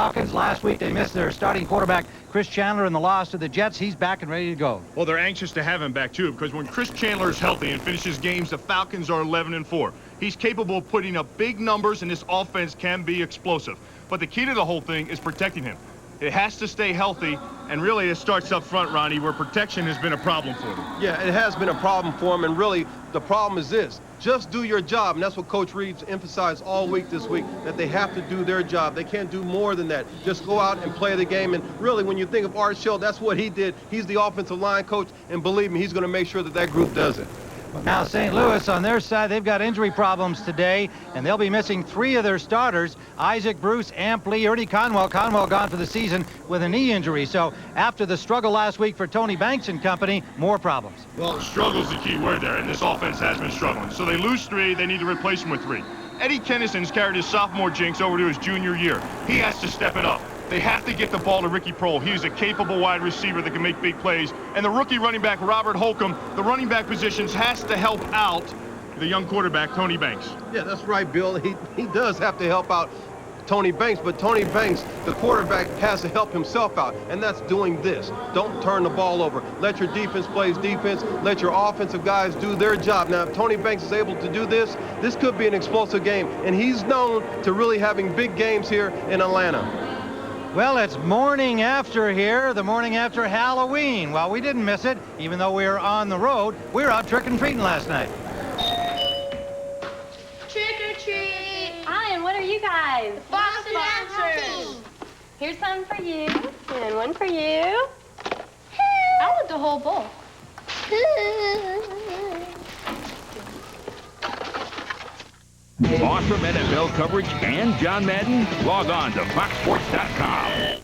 Falcons last week. They missed their starting quarterback, Chris Chandler, in the loss to the Jets. He's back and ready to go. Well, they're anxious to have him back, too, because when Chris Chandler is healthy and finishes games, the Falcons are 11-4. He's capable of putting up big numbers, and this offense can be explosive. But the key to the whole thing is protecting him. It has to stay healthy, and really it starts up front, Ronnie, where protection has been a problem for them. Yeah, it has been a problem for him, and really the problem is this. Just do your job, and that's what Coach Reed's emphasized all week this week, that they have to do their job. They can't do more than that. Just go out and play the game, and really when you think of Art Shell, that's what he did. He's the offensive line coach, and believe me, he's going to make sure that that group does it. Now, St. Louis, on their side, they've got injury problems today, and they'll be missing 3 of their starters, Isaac Bruce, Amp Lee, Ernie Conwell. Conwell gone for the season with a knee injury. So after the struggle last week for Tony Banks and company, more problems. Well, struggle's the key word there, and this offense has been struggling. So they lose 3, they need to replace them with 3. Eddie Kennison's carried his sophomore jinx over to his junior year. He has to step it up. They have to get the ball to Ricky Prohl. He's a capable wide receiver that can make big plays. And the rookie running back, Robert Holcomb, the running back positions has to help out the young quarterback, Tony Banks. Yeah, that's right, Bill. He does have to help out Tony Banks, but Tony Banks, the quarterback, has to help himself out, and that's doing this. Don't turn the ball over. Let your defense play defense. Let your offensive guys do their job. Now, if Tony Banks is able to do this, this could be an explosive game, and he's known to really having big games here in Atlanta. Well, it's morning after here, the morning after Halloween. Well, we didn't miss it, even though we were on the road. We were out trick-and-treating last night. Trick or treat! Hi, and what are you guys? Boston Dancers! Here's some for you, and one for you. I want the whole bowl. Awesome NFL coverage and John Madden? Log on to foxsports.com.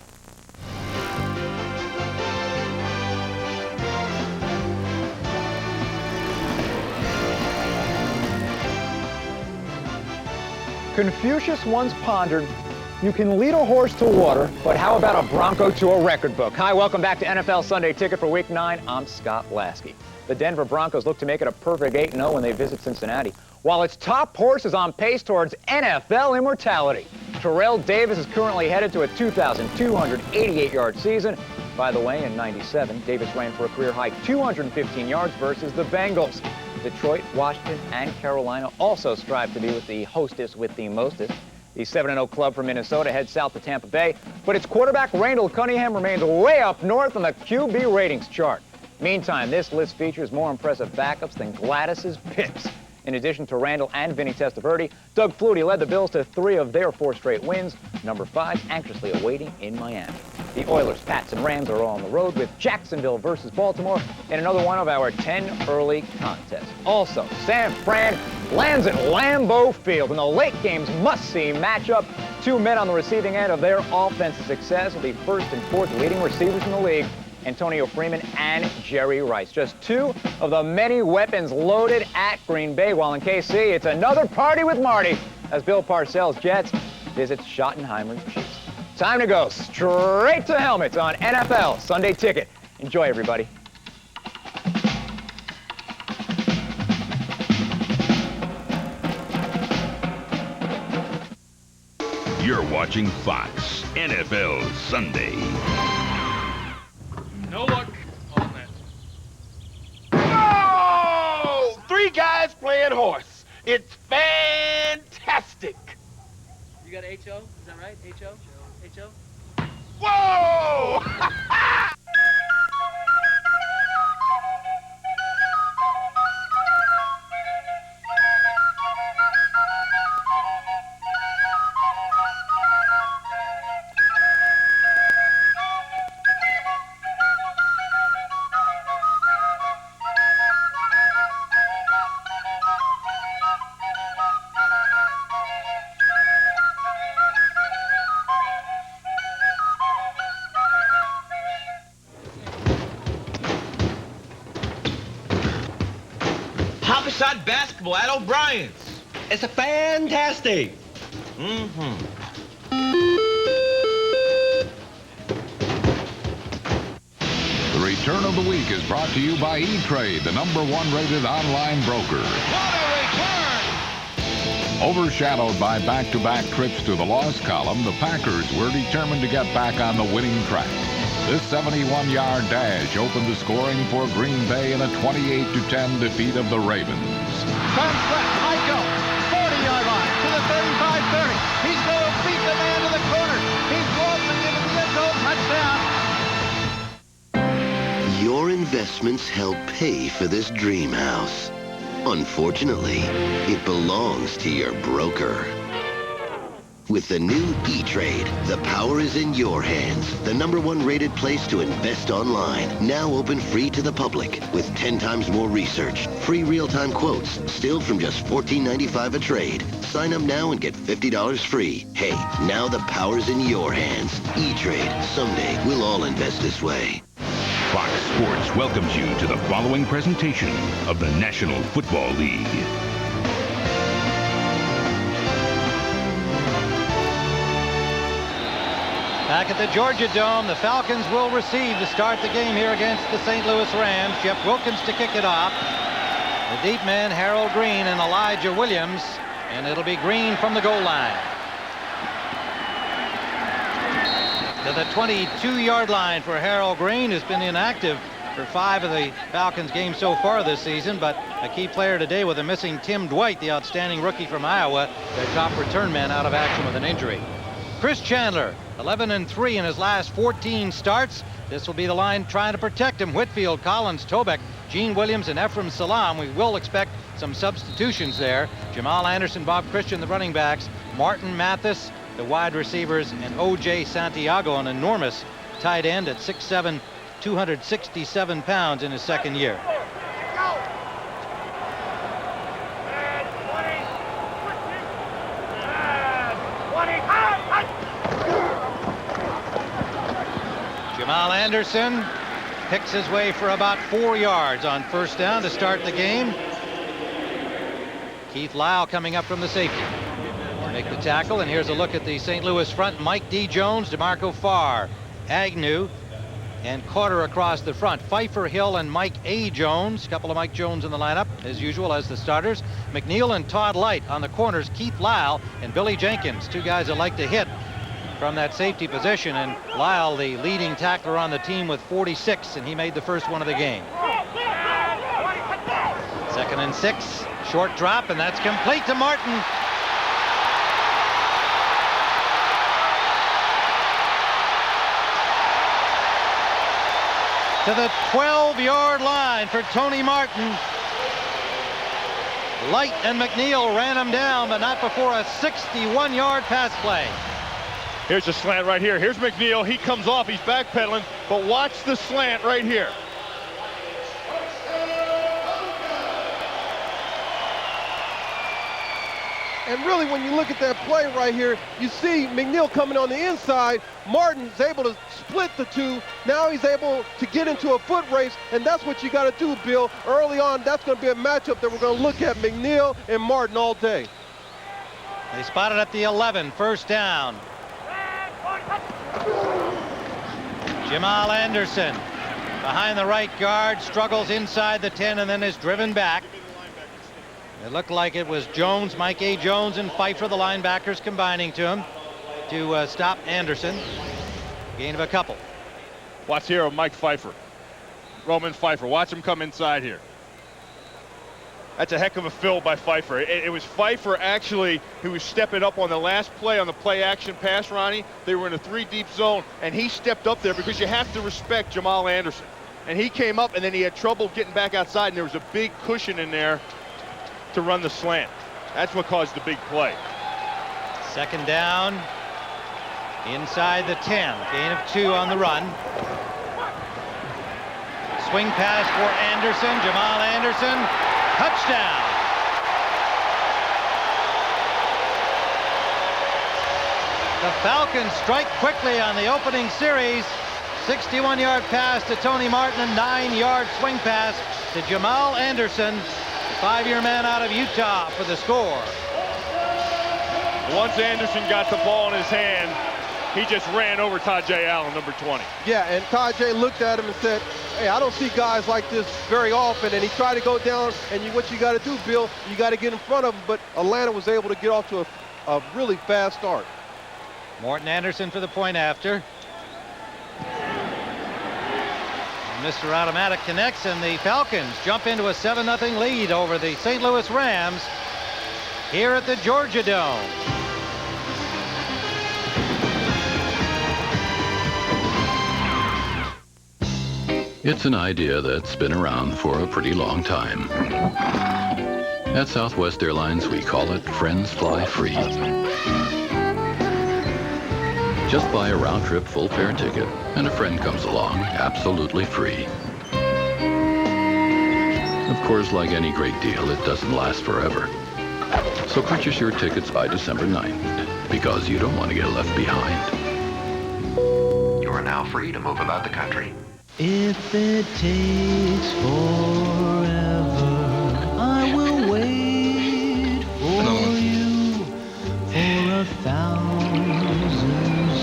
Confucius once pondered, you can lead a horse to water, but how about a Bronco to a record book? Hi, welcome back to NFL Sunday Ticket for Week 9. I'm Scott Lasky. The Denver Broncos look to make it a perfect 8-0 when they visit Cincinnati, while its top horse is on pace towards NFL immortality. Terrell Davis is currently headed to a 2,288-yard season. By the way, in '97, Davis ran for a career-high 215 yards versus the Bengals. Detroit, Washington, and Carolina also strive to be with the hostess with the mostest. The 7-0 club from Minnesota heads south to Tampa Bay, but its quarterback Randall Cunningham remains way up north on the QB ratings chart. Meantime, this list features more impressive backups than Gladys's picks. In addition to Randall and Vinny Testaverde, Doug Flutie led the Bills to 3 of their 4 straight wins. Number 5 anxiously awaiting in Miami. The Oilers, Pats, and Rams are all on the road with Jacksonville versus Baltimore in another one of our 10 early contests. Also, San Fran lands at Lambeau Field in the late game's must-see matchup. 2 men on the receiving end of their offensive success will be first and fourth leading receivers in the league, Antonio Freeman and Jerry Rice. Just 2 of the many weapons loaded at Green Bay, while in KC, it's another party with Marty as Bill Parcells' Jets visits Schottenheimer's Chiefs. Time to go straight to helmets on NFL Sunday Ticket. Enjoy, everybody. You're watching Fox NFL Sunday. No luck on that. Oh! 3 guys playing horse. It's fantastic. You got H.O.? Is that right? H.O.? H.O.? Whoa! Shot basketball at O'Brien's. It's a fantastic. The return of the week is brought to you by E-Trade, the #1 rated online broker. What a return! Overshadowed by back-to-back trips to the loss column, the Packers were determined to get back on the winning track. This 71-yard dash opened the scoring for Green Bay in a 28-10 defeat of the Ravens. Comes left, Michael, 40-yard line to the 35-30. He's going to beat the man to the corner. He's rolling into the end zone. Touchdown. Your investments help pay for this dream house. Unfortunately, it belongs to your broker. With the new E-Trade, the power is in your hands. The #1 rated place to invest online. Now open free to the public with 10 times more research. Free real-time quotes, still from just $14.95 a trade. Sign up now and get $50 free. Hey, now the power's in your hands. E-Trade. Someday, we'll all invest this way. Fox Sports welcomes you to the following presentation of the National Football League. Back at the Georgia Dome, the Falcons will receive to start the game here against the St. Louis Rams. Jeff Wilkins to kick it off. The deep men, Harold Green and Elijah Williams. And it'll be Green from the goal line. To the 22-yard line for Harold Green, who's been inactive for 5 of the Falcons games so far this season, but a key player today with a missing Tim Dwight, the outstanding rookie from Iowa, their top return man, out of action with an injury. Chris Chandler, 11-3 in his last 14 starts. This will be the line trying to protect him. Whitfield, Collins, Tobeck, Gene Williams, and Ephraim Salam. We will expect some substitutions there. Jamal Anderson, Bob Christian, the running backs. Martin Mathis, the wide receivers, and O.J. Santiago, an enormous tight end at 6'7", 267 pounds in his second year. Jamal Anderson picks his way for about 4 yards on first down to start the game. Keith Lyle coming up from the safety to make the tackle, and here's a look at the St. Louis front. Mike D. Jones, DeMarco Farr, Agnew, and Carter across the front. Pfeiffer, Hill, and Mike A. Jones. A couple of Mike Jones in the lineup, as usual, as the starters. McNeil and Todd Light on the corners. Keith Lyle and Billy Jenkins, two guys that like to hit from that safety position, and Lyle, the leading tackler on the team, with 46, and he made the first one of the game. 2nd and 6, short drop, and that's complete to Martin. To the 12-yard line for Tony Martin. Light and McNeil ran him down, but not before a 61-yard pass play. Here's a slant right here. Here's McNeil. He comes off. He's backpedaling. But watch the slant right here. And really, when you look at that play right here, you see McNeil coming on the inside. Martin's able to split the two. Now he's able to get into a foot race, and that's what you got to do, Bill. Early on, that's going to be a matchup that we're going to look at, McNeil and Martin all day. They spotted at the 11, first down. Jamal Anderson behind the right guard, struggles inside the 10, and then is driven back. It looked like it was Jones, Mike A. Jones, and Pfeiffer, the linebackers, combining to him to stop Anderson. Gain of a couple. Watch here, Mike Pfeiffer. Roman Pfeiffer. Watch him come inside here. That's a heck of a fill by Pfeiffer. It was Pfeiffer, actually, who was stepping up on the last play on the play-action pass, Ronnie. They were in a 3-deep zone, and he stepped up there because you have to respect Jamal Anderson. And he came up, and then he had trouble getting back outside, and there was a big cushion in there to run the slant. That's what caused the big play. 2nd down, inside the 10. Gain of 2 on the run. Swing pass for Anderson. Jamal Anderson. Touchdown. The Falcons strike quickly on the opening series. 61-yard pass to Tony Martin, a 9-yard swing pass to Jamal Anderson, the 5-year man out of Utah, for the score. Once Anderson got the ball in his hand, he just ran over Tajay Allen, number 20. Yeah, and Tajay looked at him and said, Hey, I don't see guys like this very often, and he tried to go down, and what you got to do, Bill, you got to get in front of him, but Atlanta was able to get off to a really fast start. Morton Anderson for the point after. And Mr. Automatic connects, and the Falcons jump into a 7-0 lead over the St. Louis Rams here at the Georgia Dome. It's an idea that's been around for a pretty long time. At Southwest Airlines, we call it Friends Fly Free. Just buy a round-trip full-fare ticket, and a friend comes along absolutely free. Of course, like any great deal, it doesn't last forever. So purchase your tickets by December 9th, because you don't want to get left behind. You are now free to move about the country. If it takes forever, I will wait for you for 1,000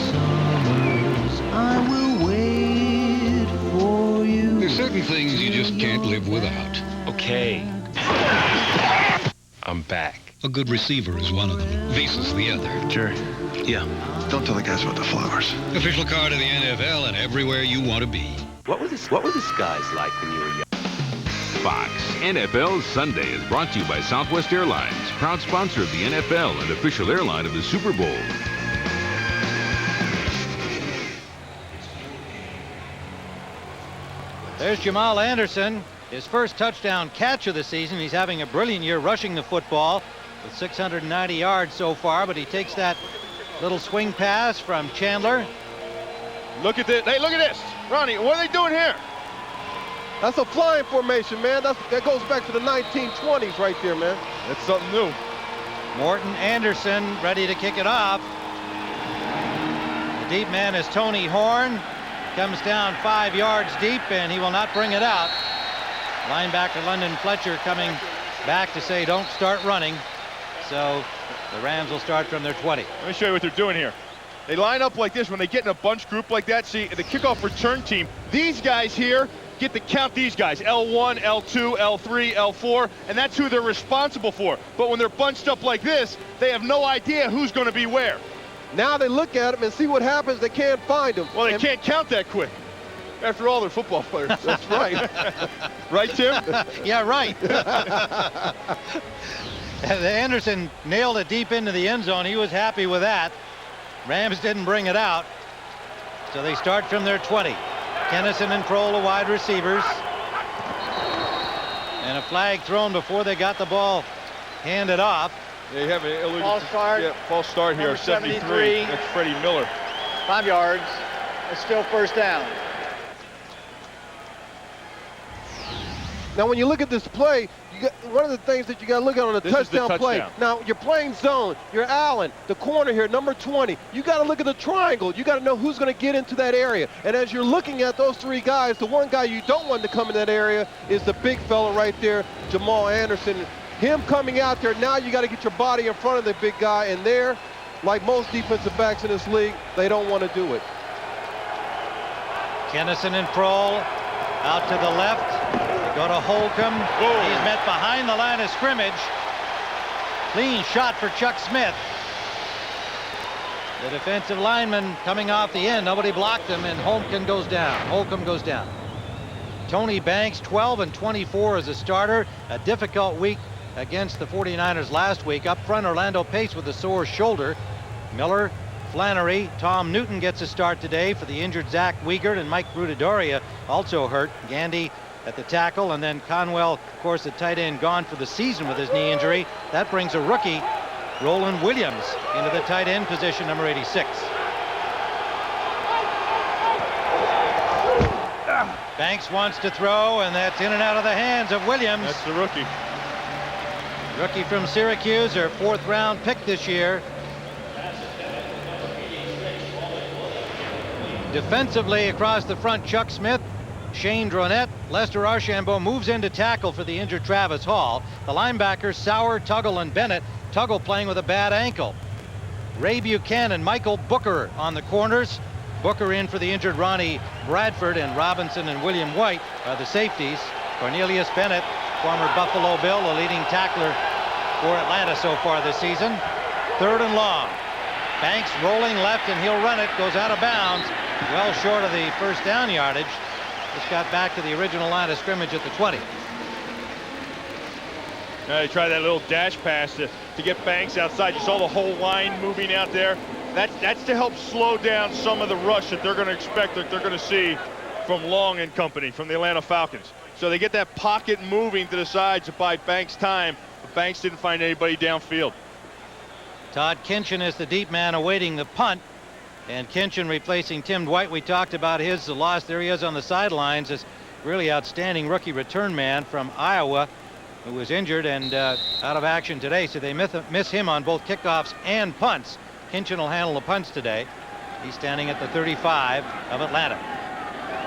summers. I will wait for you. There's certain things you just can't live without. Okay. I'm back. A good receiver is one of them. Visa's the other. Sure. Yeah. Don't tell the guys about the flowers. Official card of the NFL and everywhere you want to be. What were the skies like when you were young? Fox NFL Sunday is brought to you by Southwest Airlines, proud sponsor of the NFL and official airline of the Super Bowl. There's Jamal Anderson, his first touchdown catch of the season. He's having a brilliant year rushing the football with 690 yards so far, but he takes that little swing pass from Chandler. Look at this. Hey, look at this. Ronnie, what are they doing here? That's a flying formation, man. That goes back to the 1920s right there, man. That's something new. Morton Anderson ready to kick it off. The deep man is Tony Horn. Comes down 5 yards deep, and he will not bring it out. Linebacker London Fletcher coming back to say don't start running. So the Rams will start from their 20. Let me show you what they're doing here. They line up like this when they get in a bunch group like that. See, the kickoff return team, these guys here get to count these guys, L1, L2, L3, L4, and that's who they're responsible for. But when they're bunched up like this, they have no idea who's going to be where. Now they look at them and see what happens. They can't find them. Well, they can't count that quick. After all, they're football players. That's right. Right, Tim? Yeah, right. Anderson nailed it deep into the end zone. He was happy with that. Rams didn't bring it out, so they start from their 20. Kennison and Prohl, the wide receivers. And a flag thrown before they got the ball handed off. They have an illegal false start. Yeah, false start here. 73. That's Freddie Miller. 5 yards. It's still first down. Now, when you look at this play, one of the things that you got to look at on a touchdown play. Now, you're playing zone. You're Allen, the corner here, number 20. You got to look at the triangle. You got to know who's going to get into that area. And as you're looking at those three guys, the one guy you don't want to come in that area is the big fella right there, Jamal Anderson. Him coming out there, now you got to get your body in front of the big guy. And there, like most defensive backs in this league, they don't want to do it. Kennison and Prohl out to the left. Go to Holcomb. Whoa. He's met behind the line of scrimmage. Clean shot for Chuck Smith. The defensive lineman coming off the end. Nobody blocked him, and Holcomb goes down. Tony Banks, 12 and 24 as a starter. A difficult week against the 49ers last week. Up front, Orlando Pace with a sore shoulder. Miller, Flannery, Tom Newton gets a start today for the injured Zach Wiegert, and Mike Brudadoria also hurt. Gandy at the tackle, and then Conwell, of course, the tight end, gone for the season with his knee injury. That brings a rookie, Roland Williams, into the tight end position, number 86. Banks wants to throw, and that's in and out of the hands of Williams. That's the rookie. Rookie from Syracuse, their 4th round pick this year. Defensively across the front, Chuck Smith, Shane Dronette, Lester Archambault moves in to tackle for the injured Travis Hall. The linebackers, Sauer, Tuggle, and Bennett. Tuggle playing with a bad ankle. Ray Buchanan, Michael Booker on the corners. Booker in for the injured Ronnie Bradford, and Robinson and William White are the safeties. Cornelius Bennett, former Buffalo Bill, the leading tackler for Atlanta so far this season. 3rd and long. Banks rolling left, and he'll run it. Goes out of bounds, well short of the first down yardage. Just got back to the original line of scrimmage at the 20. They tried that little dash pass to get Banks outside. You saw the whole line moving out there. That's to help slow down some of the rush that they're going to expect, that they're going to see from Long and company, from the Atlanta Falcons. So they get that pocket moving to the sides to buy Banks time, but Banks didn't find anybody downfield. Todd Kinchin is the deep man awaiting the punt. And Kinchin replacing Tim Dwight. We talked about his loss. There he is on the sidelines. This really outstanding rookie return man from Iowa, who was injured and out of action today. So they miss him on both kickoffs and punts. Kinchin will handle the punts today. He's standing at the 35 of Atlanta.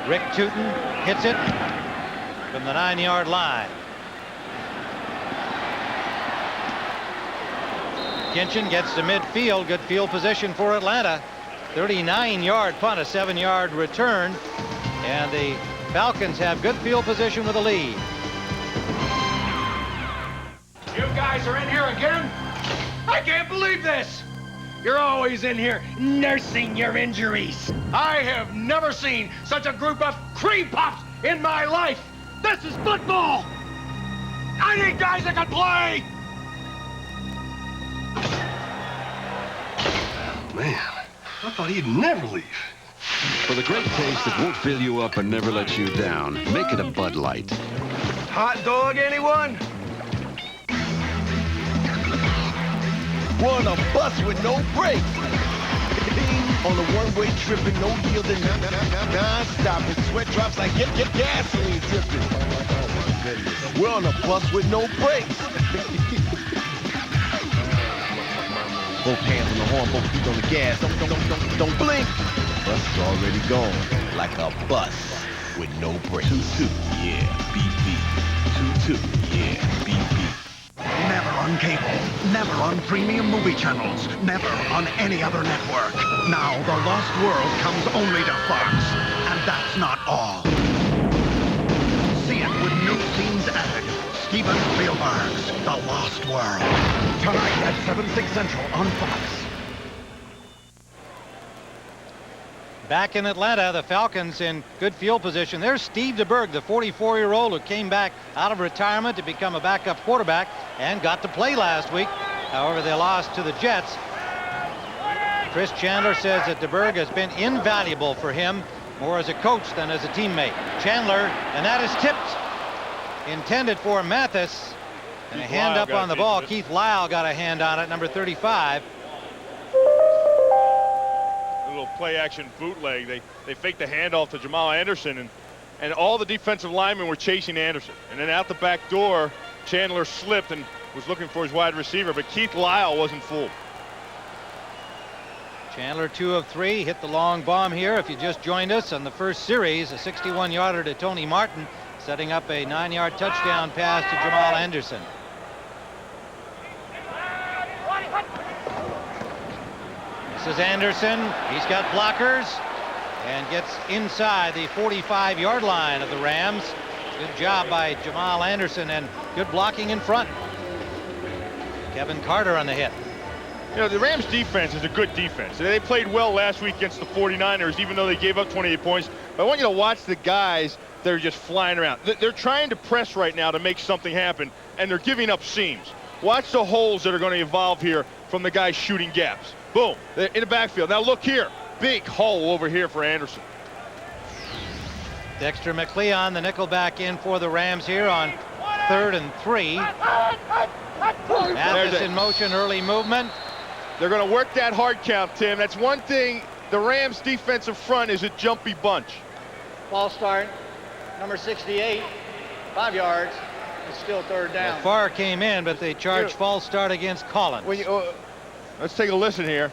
Rick Tootin hits it from the 9-yard line. Kinchin gets to midfield. Good field position for Atlanta. 39-yard punt, a 7-yard return, and the Falcons have good field position with a lead. You guys are in here again? I can't believe this! You're always in here nursing your injuries. I have never seen such a group of cream puffs in my life. This is football! I need guys that can play! Man, I thought he'd never leave. For the great taste that won't fill you up and never let you down, make it a Bud Light. Hot dog, anyone? We're on a bus with no brakes. On a one-way trip and no yielding. Non-stop and sweat drops like get gasoline dripping. Oh my goodness. We're on a bus with no brakes. Both hands on the horn, both feet on the gas. Don't blink. Bus is already gone, like a bus with no brakes. Toot, yeah, beep, beep. Toot, yeah, beep, beep. Never on cable, never on premium movie channels, never on any other network. Now The Lost World comes only to Fox, and that's not all. See it with new scenes added. Steven Spielberg's The Lost World. Tonight at 7/6 Central on Fox. Back in Atlanta, the Falcons in good field position. There's Steve DeBerg, the 44-year-old who came back out of retirement to become a backup quarterback and got to play last week. However, they lost to the Jets. Chris Chandler says that DeBerg has been invaluable for him, more as a coach than as a teammate. Chandler, and that is tipped. Intended for Mathis. And a hand up on the ball. Keith Lyle got a hand on it, number 35. Little play action bootleg. They faked the handoff to Jamal Anderson, and all the defensive linemen were chasing Anderson. And then out the back door, Chandler slipped and was looking for his wide receiver, but Keith Lyle wasn't fooled. Chandler 2 of 3, hit the long bomb here. If you just joined us on the first series, a 61-yarder to Tony Martin, setting up a 9-yard touchdown pass to Jamal Anderson. This is Anderson. He's got blockers and gets inside the 45-yard line of the Rams. Good job by Jamal Anderson and good blocking in front. Kevin Carter on the hit. You know, the Rams defense is a good defense. They played well last week against the 49ers, even though they gave up 28 points. But I want you to watch the guys that are just flying around. They're trying to press right now to make something happen, and they're giving up seams. Watch the holes that are going to evolve here from the guys shooting gaps. Boom, they're in the backfield. Now look here, big hole over here for Anderson. Dexter McLeon, the nickelback, in for the Rams here on 3rd and 3. Mathis in motion, early movement. They're going to work that hard count, Tim. That's one thing. The Rams defensive front is a jumpy bunch. Ball start, number 68, 5 yards. It's still 3rd down. Farr came in, but they charged false start against Collins. Let's take a listen here.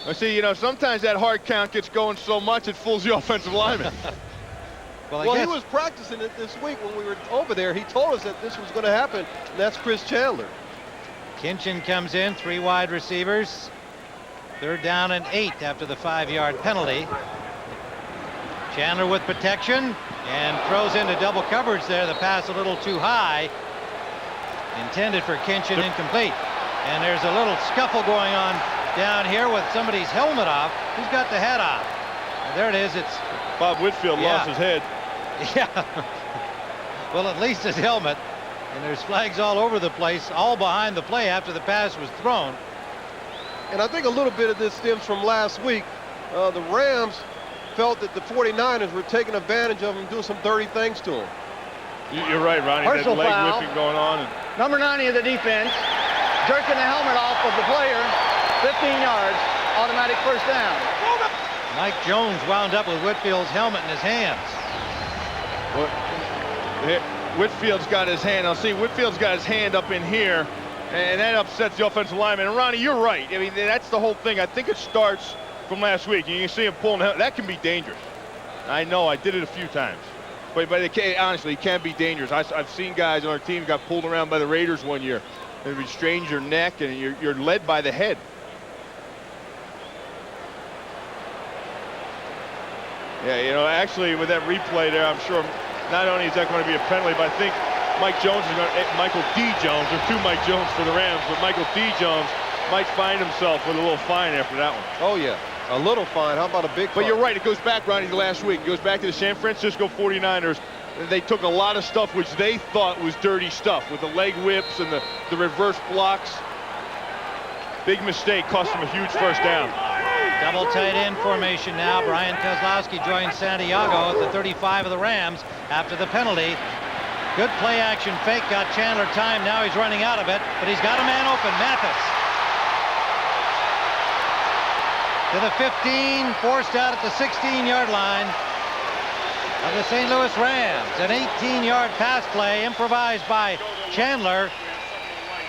Let's see, you know, sometimes that hard count gets going so much it fools the offensive lineman. Well, he was practicing it this week when we were over there. He told us that this was going to happen, and that's Chris Chandler. Kinchin comes in, 3 wide receivers. 3rd down and 8 after the 5-yard penalty. Chandler with protection and throws into double coverage there. The pass a little too high. Intended for Kinchin, incomplete. And there's a little scuffle going on down here with somebody's helmet off. Who's got the head off? And there it is. It's Bob Whitfield lost his head. Yeah. Well, at least his helmet. And there's flags all over the place, all behind the play after the pass was thrown. And I think a little bit of this stems from last week. The Rams felt that the 49ers were taking advantage of him, doing some dirty things to him. You're right, Ronnie. Personal that leg foul. whipping going on. Number 90 of the defense, jerking the helmet off of the player, 15 yards, automatic first down. Mike Jones wound up with Whitfield's helmet in his hands. Whitfield's got his hand. I'll see. Whitfield's got his hand up in here, and that upsets the offensive lineman. And Ronnie, you're right. I mean, that's the whole thing. I think it starts from last week. You can see him pulling. That can be dangerous. I know. I did it a few times. But honestly, it can be dangerous. I've seen guys on our team got pulled around by the Raiders one year. It would strain your neck, and you're led by the head. Yeah, you know, actually, with that replay there, I'm sure not only is that going to be a penalty, but I think Michael D. Jones, there's 2 Mike Jones for the Rams, but Michael D. Jones might find himself with a little fine after that one. Oh, yeah. A little fine. How about a big fine? But you're right. It goes back, Ronnie, to last week. It goes back to the San Francisco 49ers. They took a lot of stuff which they thought was dirty stuff with the leg whips and the reverse blocks. Big mistake. Cost them a huge first down. Double tight end formation now. Brian Kozlowski joins Santiago at the 35 of the Rams after the penalty. Good play action fake. Got Chandler time. Now he's running out of it, but he's got a man open. Mathis. To the 15, forced out at the 16-yard line of the St. Louis Rams. An 18-yard pass play improvised by Chandler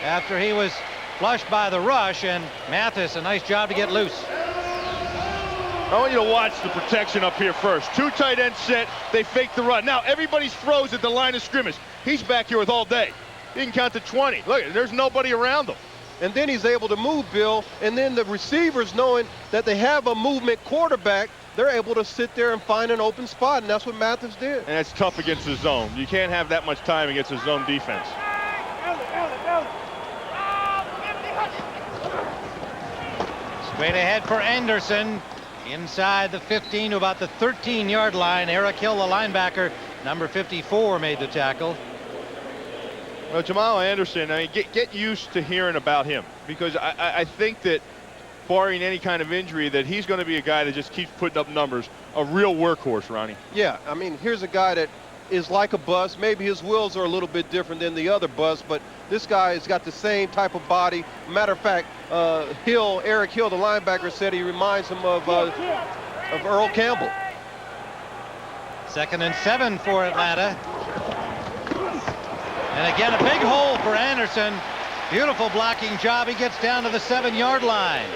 after he was flushed by the rush, and Mathis, a nice job to get loose. I want you to watch the protection up here first. 2 tight ends set. They fake the run. Now, everybody's froze at the line of scrimmage. He's back here with all day. He can count to 20. Look, there's nobody around him. And then he's able to move, Bill, and then the receivers, knowing that they have a movement quarterback, they're able to sit there and find an open spot, and that's what Mathis did. And that's tough against the zone. You can't have that much time against the zone defense. Straight ahead for Anderson. Inside the 15 to about the 13-yard line. Eric Hill, the linebacker, number 54, made the tackle. Well, Jamal Anderson, I mean, get used to hearing about him, because I think that, barring any kind of injury, that he's going to be a guy that just keeps putting up numbers. A real workhorse, Ronnie. Yeah, I mean, here's a guy that is like a bus. Maybe his wheels are a little bit different than the other bus, but this guy has got the same type of body. Matter of fact, Eric Hill, the linebacker, said he reminds him of Earl Campbell. 2nd and 7 for Atlanta. And again, a big hole for Anderson. Beautiful blocking job. He gets down to the 7-yard line.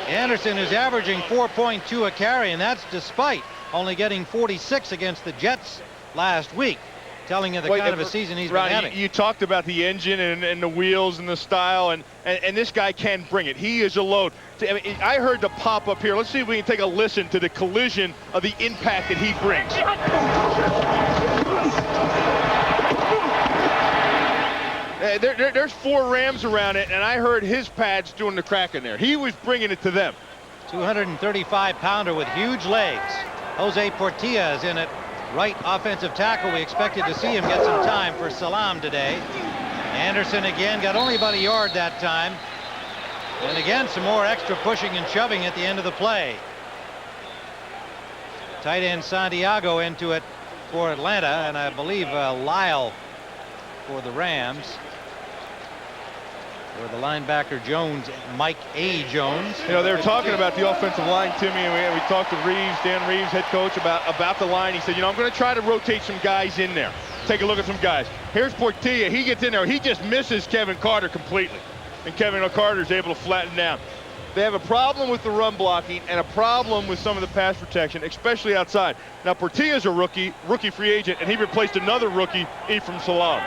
Anderson is averaging 4.2 a carry, and that's despite only getting 46 against the Jets last week, telling you the kind of a season he's been having. You talked about the engine and the wheels and the style, and this guy can bring it. He is a load. I mean, I heard the pop up here. Let's see if we can take a listen to the collision of the impact that he brings. There's 4 Rams around it, and I heard his pads doing the cracking there. He was bringing it to them. 235-pounder with huge legs. Jose Portilla is in it. Right offensive tackle. We expected to see him get some time for Salam today. Anderson again got only about a yard that time. And again, some more extra pushing and shoving at the end of the play. Tight end Santiago into it for Atlanta, and I believe Lyle for the Rams. Or the linebacker Jones, Mike A. Jones. You know, they were talking about the offensive line, Timmy, and we talked to Dan Reeves, head coach, about the line. He said, you know, I'm going to try to rotate some guys in there. Take a look at some guys. Here's Portilla. He gets in there. He just misses Kevin Carter completely. And Kevin Carter is able to flatten down. They have a problem with the run blocking and a problem with some of the pass protection, especially outside. Now, Portilla's a rookie free agent, and he replaced another rookie, Ephraim Salam.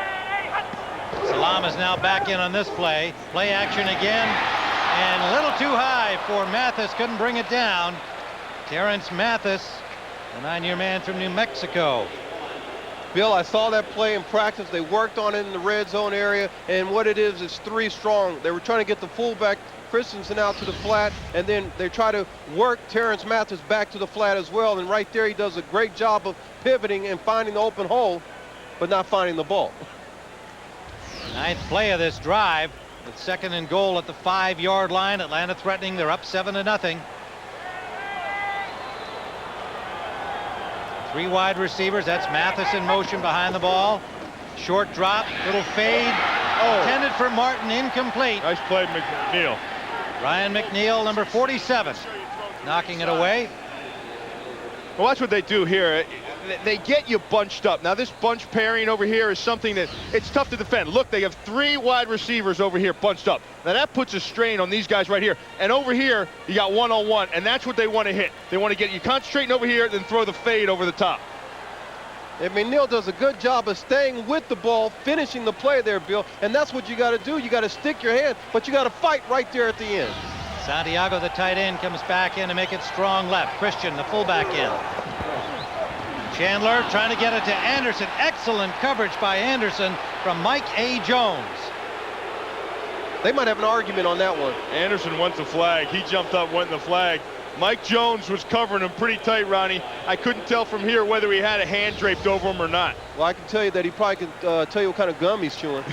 Salam is now back in on this play. Play action again, and a little too high for Mathis. Couldn't bring it down. Terrence Mathis, the 9-year man from New Mexico. Bill, I saw that play in practice. They worked on it in the red zone area, and what it is 3 strong. They were trying to get the fullback Christensen out to the flat, and then they try to work Terrence Mathis back to the flat as well, and right there he does a great job of pivoting and finding the open hole, but not finding the ball. 9th play of this drive, with 2nd and goal at the 5-yard line. Atlanta threatening. They're up 7-0. 3 wide receivers. That's Mathis in motion behind the ball. Short drop, little fade. Intended for Martin, incomplete. Nice play, McNeil. Ryan McNeil, number 47, knocking it away. Well, watch what they do here. They get you bunched up. Now, this bunch pairing over here is something that it's tough to defend. Look, they have 3 wide receivers over here bunched up. Now, that puts a strain on these guys right here. And over here, you got one-on-one, and that's what they want to hit. They want to get you concentrating over here, then throw the fade over the top. And McNeil does a good job of staying with the ball, finishing the play there, Bill. And that's what you got to do. You got to stick your hand, but you got to fight right there at the end. Santiago, the tight end, comes back in to make it strong left. Christian, the fullback, in. Chandler trying to get it to Anderson. Excellent coverage by Anderson from Mike A. Jones. They might have an argument on that one. Anderson wants the flag. He jumped up, went in the flag. Mike Jones was covering him pretty tight, Ronnie. I couldn't tell from here whether he had a hand draped over him or not. Well, I can tell you that he probably can tell you what kind of gum he's chewing.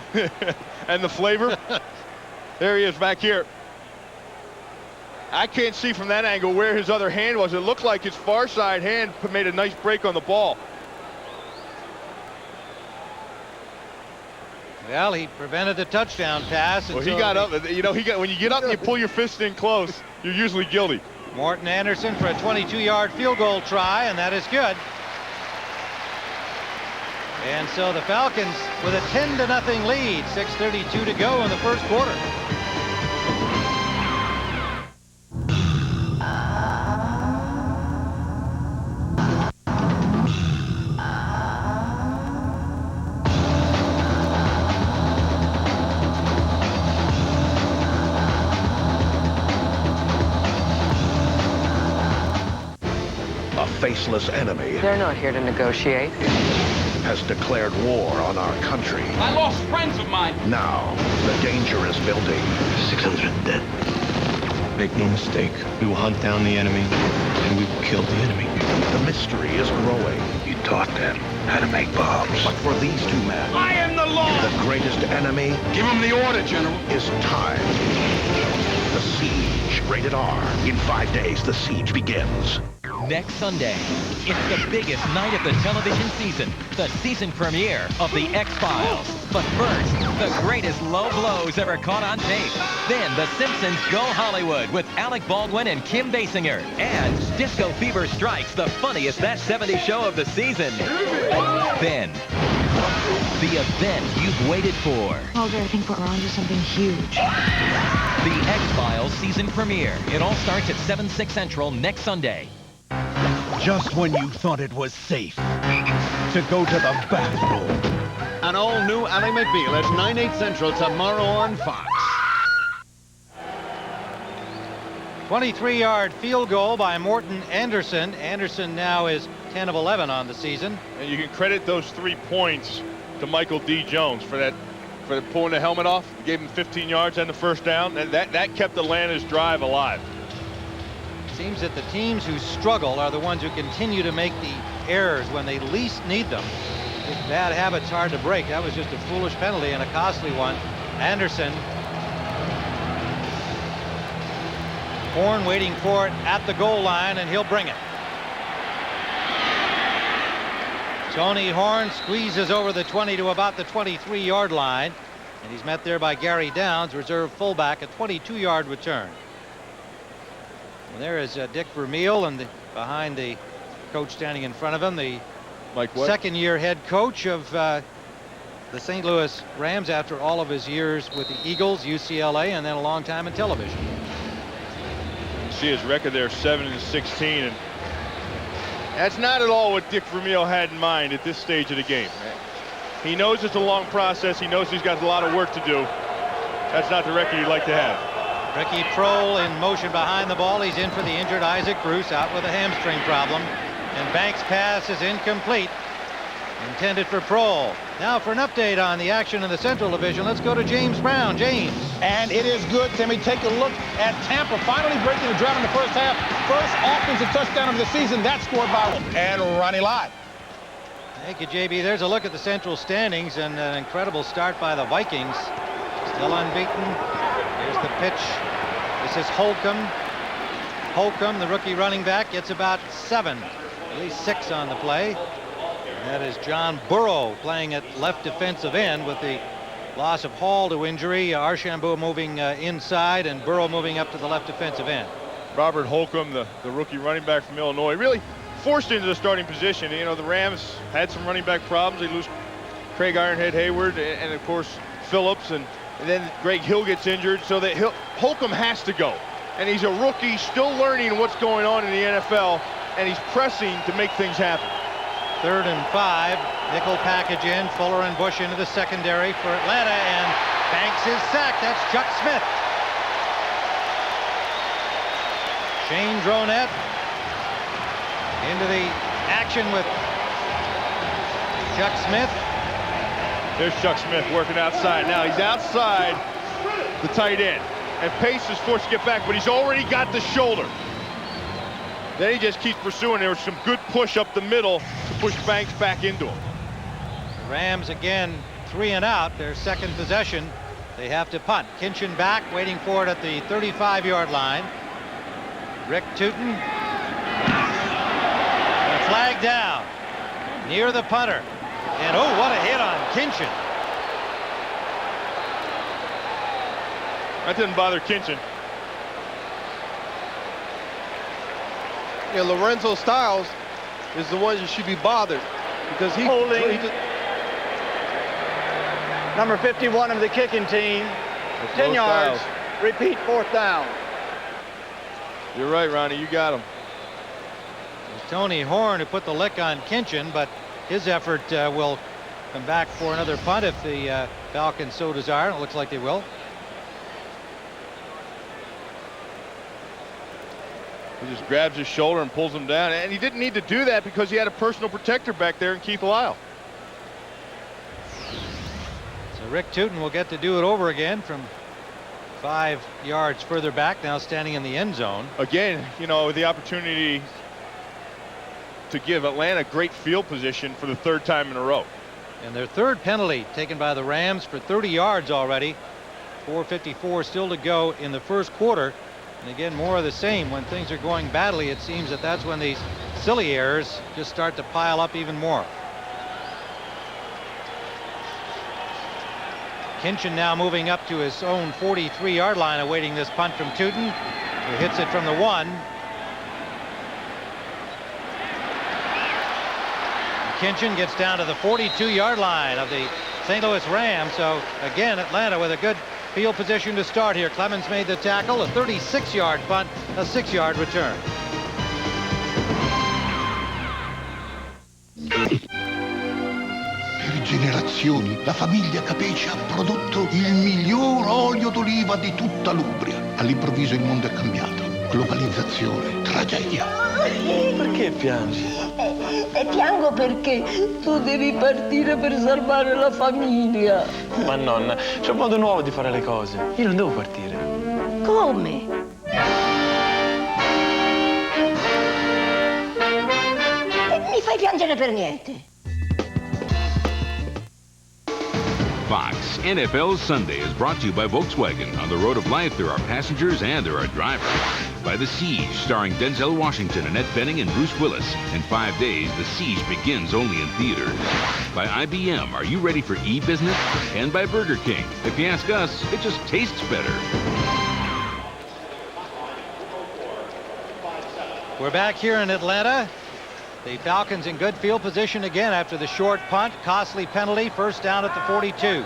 And the flavor? There he is back here. I can't see from that angle where his other hand was. It looked like his far side hand made a nice break on the ball. Well, he prevented the touchdown pass. Well, he got up. You know, when you get up and you pull your fist in close, you're usually guilty. Morton Anderson for a 22-yard field goal try, and that is good. And so the Falcons with a 10-0 lead, 6:32 to go in the first quarter. Faceless enemy They're not here to negotiate. has declared war on our country. I lost friends of mine. Now, the danger is building. 600 dead. Make no mistake, we will hunt down the enemy, and we will kill the enemy. The mystery is growing. You taught them how to make bombs. But for these 2 men, I am the law. the greatest enemy Give him the order, General. is time. The Siege, rated R. In 5 days, the siege begins. Next Sunday, it's the biggest night of the television season, the season premiere of The X-Files. But first, the greatest low blows ever caught on tape. Then The Simpsons Go Hollywood with Alec Baldwin and Kim Basinger. And Disco Fever Strikes, the funniest That 70s show of the season. Then, the event you've waited for. Mulder, I think we're on to something huge. The X-Files season premiere. It all starts at 7/6 Central next Sunday. Just when you thought it was safe to go to the bathroom. An all-new Ally McBeal at 9/8 Central tomorrow on Fox. 23-yard field goal by Morton Anderson. Anderson now is 10 of 11 on the season. And you can credit those 3 points to Michael D. Jones for pulling the helmet off. He gave him 15 yards and the first down, and that kept Atlanta's drive alive. Seems that the teams who struggle are the ones who continue to make the errors when they least need them. This bad habit's hard to break. That was just a foolish penalty and a costly one. Anderson. Horn waiting for it at the goal line, and he'll bring it. Tony Horn squeezes over the 20 to about the 23-yard line, and he's met there by Gary Downs, reserve fullback, a 22-yard return. And there is Dick Vermeil, and behind the coach standing in front of him, the second-year head coach of the St. Louis Rams after all of his years with the Eagles, UCLA, and then a long time in television. see his record there, 7-16, and that's not at all what Dick Vermeil had in mind at this stage of the game. He knows it's a long process. He knows he's got a lot of work to do. That's not the record you'd like to have. Ricky Prohl in motion behind the ball. He's in for the injured Isaac Bruce, out with a hamstring problem. And Banks' pass is incomplete. Intended for Prohl. Now for an update on the action in the Central Division, let's go to James Brown. James. And it is good, Timmy. Take a look at Tampa finally breaking the drought in the first half. First offensive touchdown of the season. That's scored by and Ronnie Lott. Thank you, JB. There's a look at the Central standings and an incredible start by the Vikings. Still unbeaten. Here's the pitch. This is Holcomb. Holcomb, the rookie running back, gets about 7, at least 6 on the play. That is John Burrow playing at left defensive end with the loss of Hall to injury. Archambault moving inside and Burrow moving up to the left defensive end. Robert Holcomb, the rookie running back from Illinois, really forced into the starting position. You know, the Rams had some running back problems. They lose Craig Ironhead Hayward and of course Phillips, and then Greg Hill gets injured, so that Holcomb has to go. And he's a rookie, still learning what's going on in the NFL, and he's pressing to make things happen. 3rd and 5, nickel package in, Fuller and Bush into the secondary for Atlanta, and Banks is sacked. That's Chuck Smith. Shane Dronette into the action with Chuck Smith. There's Chuck Smith working outside. Now he's outside the tight end, and Pace is forced to get back, but he's already got the shoulder. Then he just keeps pursuing. There was some good push up the middle to push Banks back into him. Rams again 3 and out, their second possession. They have to punt. Kinchin back, waiting for it at the 35-yard line. Rick Tootin. And a flag down near the punter. And oh, what a hit on Kinchin. That didn't bother Kinchin. Yeah, Lorenzo Styles is the one that should be bothered because he Number 51 of the kicking team. 10 yards. Repeat 4th down. You're right, Ronnie. You got him. It was Tony Horn who put the lick on Kinchin, but his effort will come back for another punt if the Falcons so desire. It looks like they will. He just grabs his shoulder and pulls him down. And he didn't need to do that because he had a personal protector back there in Keith Lyle. So Rick Tootin will get to do it over again from 5 yards further back, now standing in the end zone. Again, you know, the opportunity to give Atlanta great field position for the 3rd time in a row. And their 3rd penalty taken by the Rams for 30 yards already. 4:54 still to go in the first quarter. And again, more of the same. When things are going badly, it seems that that's when these silly errors just start to pile up even more. Kinchin now moving up to his own 43-yard line, awaiting this punt from Tootin, who hits it from the 1. Kinchin gets down to the 42-yard line of the St. Louis Rams. So again, Atlanta with a good field position to start here. Clemens made the tackle, a 36-yard punt, a 6-yard return. Per generazioni la famiglia Capece ha prodotto il miglior olio d'oliva di tutta l'Umbria. All'improvviso il mondo è cambiato. Globalizzazione, tragedia. Perché piangi? E piango perché tu devi partire per salvare la famiglia. Ma nonna, c'è un modo nuovo di fare le cose. Io non devo partire. Come? Mi fai piangere per niente. Fox NFL Sunday is brought to you by Volkswagen. On the road of life, there are passengers and there are drivers. By The Siege, starring Denzel Washington, Annette Bening, and Bruce Willis. In 5 days, The Siege begins only in theaters. By IBM, are you ready for e-business? And by Burger King. If you ask us, it just tastes better. We're back here in Atlanta. The Falcons in good field position again after the short punt. Costly penalty, 1st down at the 42.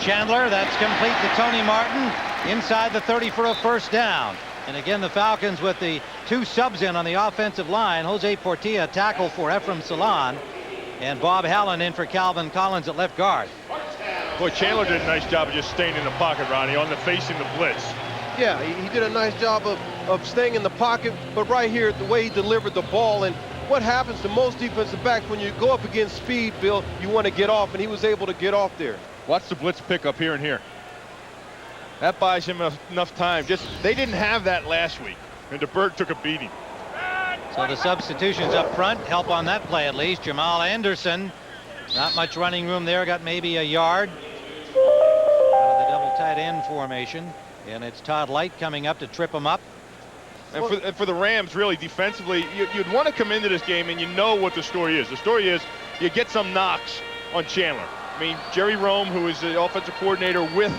Chandler, that's complete to Tony Martin. inside the 30 for a first down. And again, the Falcons with the 2 subs in on the offensive line. Jose Portilla tackle for Ephraim Salon, and Bob Hallen in for Calvin Collins at left guard. Boy, Chandler did a nice job of just staying in the pocket, Ronnie, on the facing the blitz. Yeah, he did a nice job of staying in the pocket, but right here, the way he delivered the ball, and what happens to most defensive backs when you go up against speed, Bill, you want to get off, and he was able to get off there. Watch the blitz pick up here and here. That buys him enough time. They didn't have that last week, and DeBerg took a beating. So the substitutions up front help on that play at least. Jamal Anderson, not much running room there, got maybe a yard out of the double tight end formation. And it's Todd Light coming up to trip him up. And for the Rams, really, defensively, you'd want to come into this game and you know what the story is. The story is you get some knocks on Chandler. I mean, Jerry Rome, who is the offensive coordinator with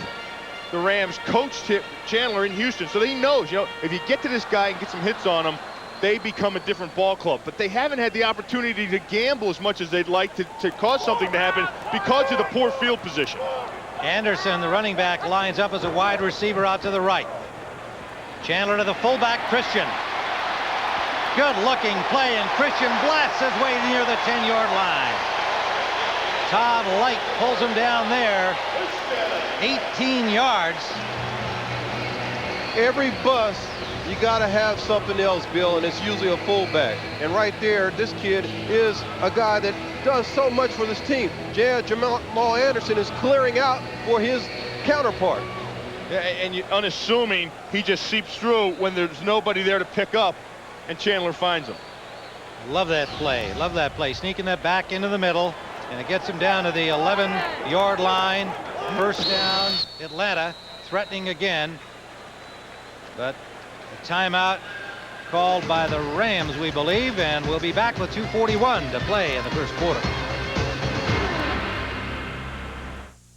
the Rams, coached Chandler in Houston. So he knows, if you get to this guy and get some hits on him, they become a different ball club. But they haven't had the opportunity to gamble as much as they'd like to cause something to happen because of the poor field position. Anderson, the running back, lines up as a wide receiver out to the right. Chandler to the fullback, Christian. Good-looking play, and Christian blasts his way near the 10-yard line. Todd Light pulls him down there. 18 yards. Every bust, you got to have something else, Bill, and it's usually a fullback. And right there, this kid is a guy that does so much for this team. Jamal Anderson is clearing out for his counterpart. Yeah, and unassuming, he just seeps through when there's nobody there to pick up, and Chandler finds him. Love that play. Love that play. Sneaking that back into the middle, and it gets him down to the 11-yard line. First down, Atlanta, threatening again. But a timeout called by the Rams, we believe, and we'll be back with 2:41 to play in the first quarter.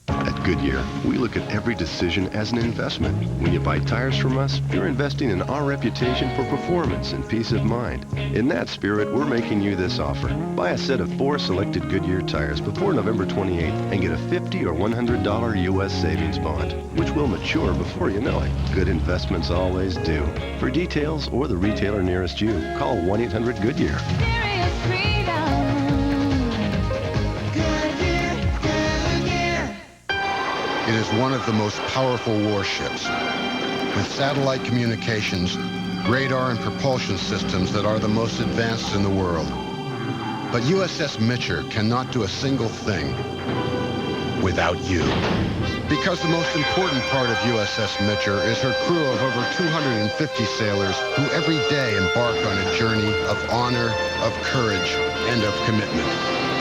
At Goodyear, we look at every decision as an investment. When you buy tires from us, you're investing in our reputation for performance and peace of mind. In that spirit, we're making you this offer. Buy a set of 4 selected Goodyear tires before November 28th and get a $50 or $100 U.S. savings bond, which will mature before you know it. Good investments always do. For details or the retailer nearest you, call 1-800-GOODYEAR. It is one of the most powerful warships, with satellite communications, radar and propulsion systems that are the most advanced in the world. But USS Mitcher cannot do a single thing without you. Because the most important part of USS Mitcher is her crew of over 250 sailors who every day embark on a journey of honor, of courage, and of commitment.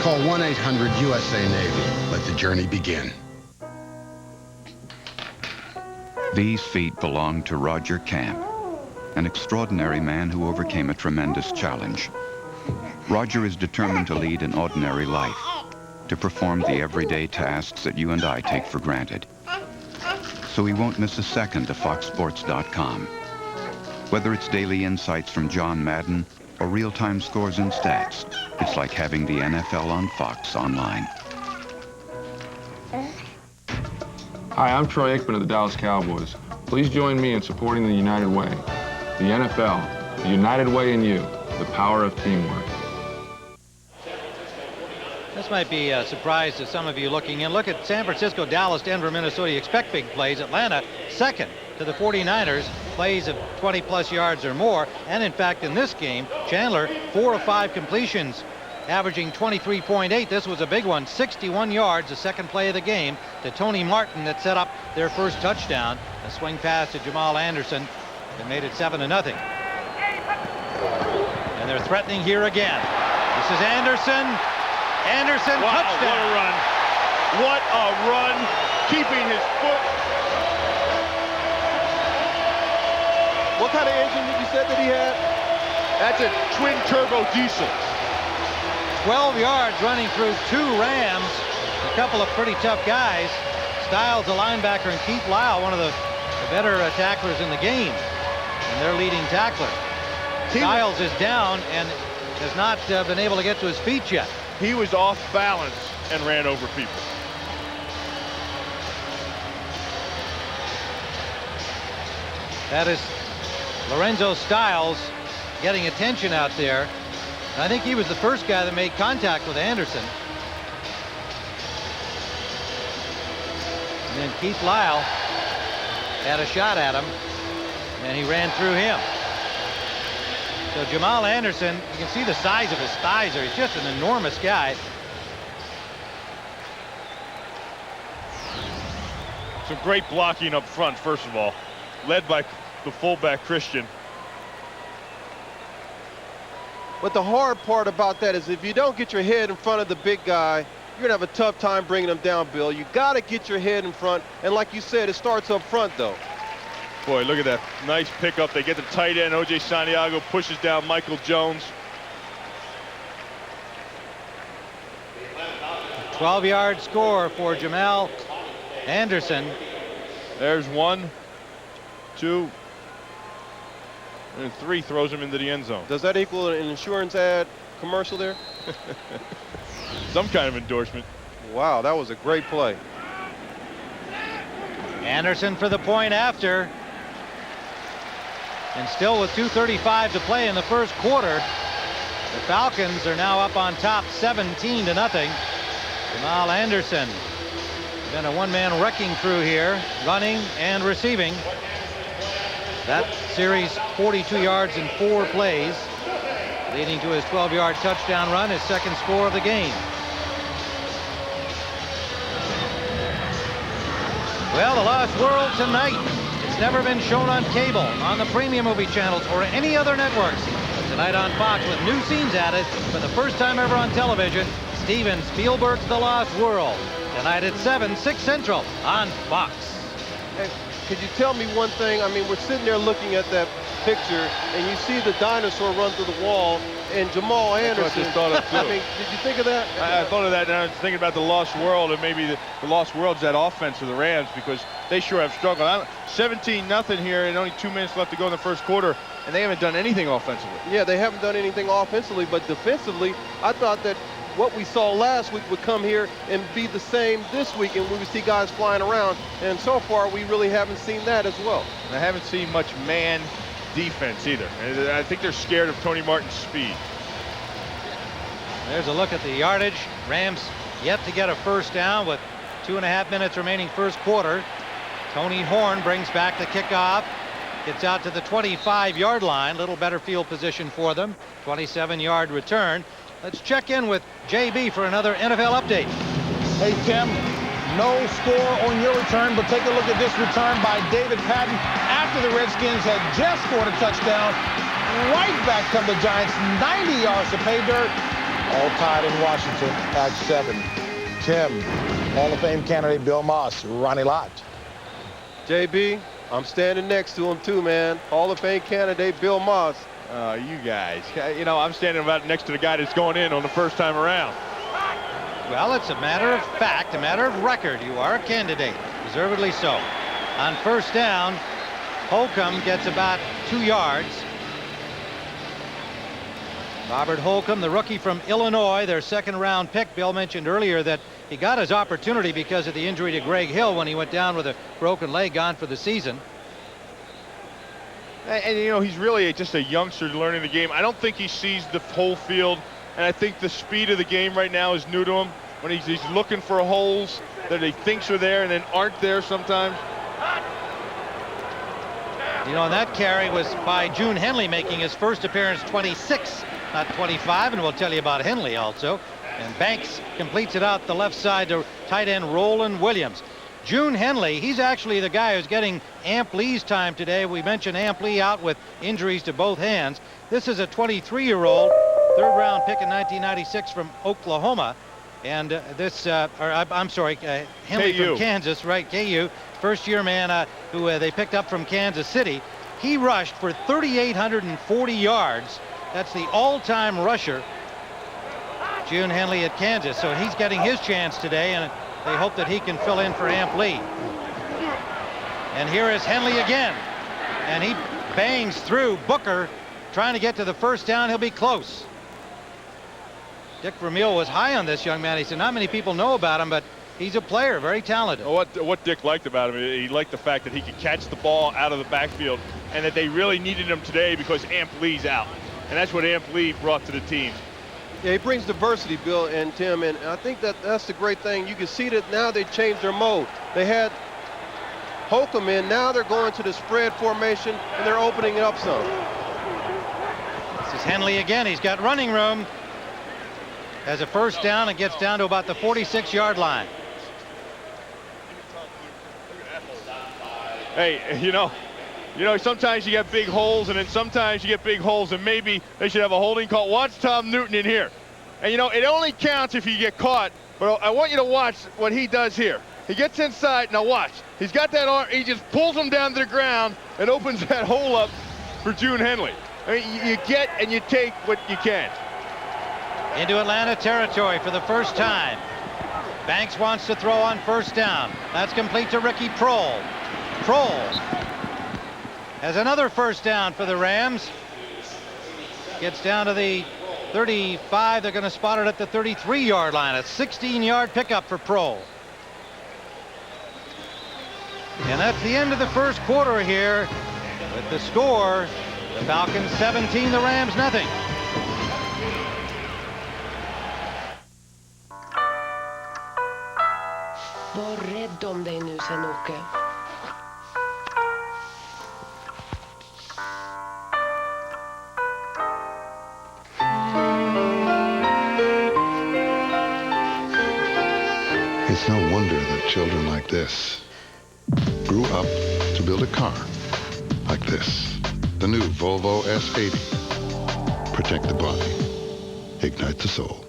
Call 1-800-USA-NAVY. Let the journey begin. These feet belong to Roger Camp, an extraordinary man who overcame a tremendous challenge. Roger is determined to lead an ordinary life, to perform the everyday tasks that you and I take for granted. So he won't miss a second of FoxSports.com. Whether it's daily insights from John Madden or real-time scores and stats, it's like having the NFL on Fox online. Hi, I'm Troy Aikman of the Dallas Cowboys. Please join me in supporting the United Way. The NFL, the United Way in you, the power of teamwork. This might be a surprise to some of you looking in. Look at San Francisco, Dallas, Denver, Minnesota. You expect big plays. Atlanta, second to the 49ers, plays of 20-plus yards or more. And, in fact, in this game, Chandler, 4 of 5 completions, averaging 23.8. This was a big one. 61 yards, the second play of the game, to Tony Martin that set up their first touchdown. A swing pass to Jamal Anderson that made it 7-0. And they're threatening here again. This is Anderson. Anderson, wow, touchdown. What a run. What a run. Keeping his foot. What kind of engine did you say that he had? That's a twin turbo diesel. 12 yards running through 2 Rams. A couple of pretty tough guys. Styles, the linebacker, and Keith Lyle, one of the better tacklers in the game. And their leading tackler. Styles is down and has not been able to get to his feet yet. He was off balance and ran over people. That is Lorenzo Stiles getting attention out there. And I think he was the first guy that made contact with Anderson. And then Keith Lyle had a shot at him, and he ran through him. So Jamal Anderson, you can see the size of his thighs there. He's just an enormous guy. Some great blocking up front, first of all, led by the fullback Christian. But the hard part about that is if you don't get your head in front of the big guy, you're going to have a tough time bringing him down, Bill. You got to get your head in front. And like you said, it starts up front, though. Boy, look at that nice pickup. They get the tight end. O.J. Santiago pushes down Michael Jones. 12-yard score for Jamal Anderson. There's 1, 2, and 3. Throws him into the end zone. Does that equal an insurance ad commercial there? Some kind of endorsement. Wow, that was a great play. Anderson for the point after. And still with 2:35 to play in the first quarter, the Falcons are now up on top 17-0. Jamal Anderson been a one-man wrecking crew here, running and receiving. That series 42 yards in 4 plays, leading to his 12-yard touchdown run, his second score of the game. Well, The Lost World tonight. It's never been shown on cable, on the premium movie channels, or any other networks. But tonight on Fox, with new scenes added for the first time ever on television, Steven Spielberg's The Lost World. Tonight at 7, 6 Central on Fox. Hey, could you tell me one thing? I mean, we're sitting there looking at that picture, and you see the dinosaur run through the wall, and Jamal Anderson. That's what I just thought of, too. I mean, did you think of that? I thought of that, and I was thinking about the Lost World, and maybe the Lost World's that offense of the Rams, because they sure have struggled. 17-0 here, and only 2 minutes left to go in the first quarter, and they haven't done anything offensively. Yeah, they haven't done anything offensively, but defensively, I thought that what we saw last week would come here and be the same this week, and we would see guys flying around, and so far we really haven't seen that as well. And I haven't seen much man defense either. And I think they're scared of Tony Martin's speed. There's a look at the yardage. Rams yet to get a first down with 2.5 minutes remaining first quarter. Tony Horn brings back the kickoff. Gets out to the 25-yard line. Little better field position for them. 27-yard return. Let's check in with JB for another NFL update. Hey, Tim, no score on your return, but take a look at this return by David Patton after the Redskins had just scored a touchdown. Right back come the Giants, 90 yards to pay dirt. All tied in Washington at 7. Tim, Hall of Fame candidate Bill Moss, Ronnie Lott. JB, I'm standing next to him too, man. Hall of Fame candidate Bill Moss. You guys, you know, I'm standing about next to the guy that's going in on the first time around. Well, it's a matter of fact, a matter of record. You are a candidate, deservedly so. On first down, Holcomb gets about 2 yards. Robert Holcomb, the rookie from Illinois, their second-round pick. Bill mentioned earlier that he got his opportunity because of the injury to Greg Hill when he went down with a broken leg, gone for the season. And you know, he's really just a youngster learning the game. I don't think he sees the whole field, and I think the speed of the game right now is new to him. When he's looking for holes that he thinks are there and then aren't there sometimes. You know, and that carry was by June Henley, making his first appearance 26, not 25, and we'll tell you about Henley also. And Banks completes it out the left side to tight end Roland Williams. June Henley, he's actually the guy who's getting Amp Lee's time today. We mentioned Amp Lee out with injuries to both hands. This is a 23-year-old, third-round pick in 1996 from Oklahoma. And Henley from Kansas, right, KU, first-year man who they picked up from Kansas City. He rushed for 3,840 yards. That's the all-time rusher, June Henley at Kansas. So he's getting his chance today, and they hope that he can fill in for Amp Lee. And here is Henley again. And he bangs through Booker, trying to get to the first down. He'll be close. Dick Vermeil was high on this young man. He said not many people know about him, but he's a player, very talented. What Dick liked about him, he liked the fact that he could catch the ball out of the backfield and that they really needed him today because Amp Lee's out. And that's what Amp Lee brought to the team. Yeah, he brings diversity, Bill and Tim, and I think that's the great thing. You can see that now they changed their mode. They had Holcomb in, now they're going to the spread formation, and they're opening it up some. This is Henley again. He's got running room. Has a first down and gets down to about the 46-yard line. Hey, you know, sometimes you get big holes, and then sometimes you get big holes, and maybe they should have a holding call. Watch Tom Newton in here. And, you know, it only counts if you get caught, but I want you to watch what he does here. He gets inside. Now watch. He's got that arm. He just pulls him down to the ground and opens that hole up for June Henley. I mean, you get and you take what you can. Into Atlanta territory for the first time. Banks wants to throw on first down. That's complete to Ricky Prohl. Prohl has another first down for the Rams. Gets down to the 35. They're going to spot it at the 33-yard line. A 16-yard pickup for Prohl. And that's the end of the first quarter here. With the score, the Falcons 17, the Rams nothing. Var rädd om dig nu, Sven-Åke. It's no wonder that children like this grew up to build a car like this. The new Volvo S80. Protect the body. Ignite the soul.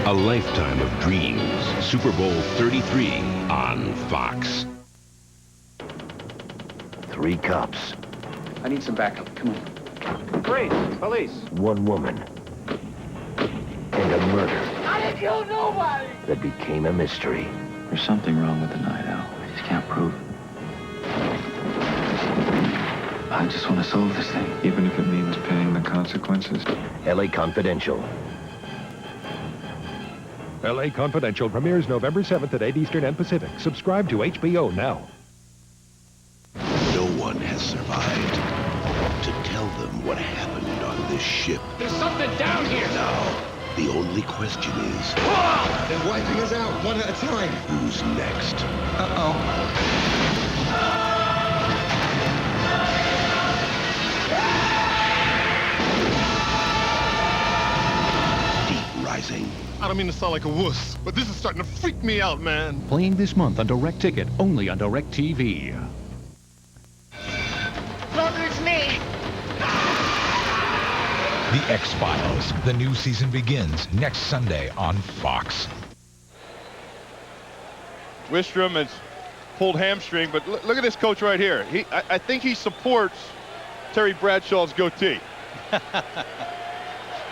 A lifetime of dreams. Super Bowl 33 on Fox. 3 cops. I need some backup. Come on. Police. 1 woman. And a murder. I didn't kill nobody! That became a mystery. There's something wrong with the night owl. I just can't prove it. I just want to solve this thing, even if it means paying the consequences. LA Confidential. LA Confidential premieres November 7th at 8 Eastern and Pacific. Subscribe to HBO now. No one has survived to tell them what happened on this ship. There's something down here! Now, the only question is... They're wiping us out, one at a time. Who's next? Deep Rising. I don't mean to sound like a wuss, but this is starting to freak me out, man. Playing this month on Direct Ticket, only on Direct TV. Look, it's me. The X-Files. The new season begins next Sunday on Fox. Wistrom has pulled hamstring, but look at this coach right here. I think he supports Terry Bradshaw's goatee.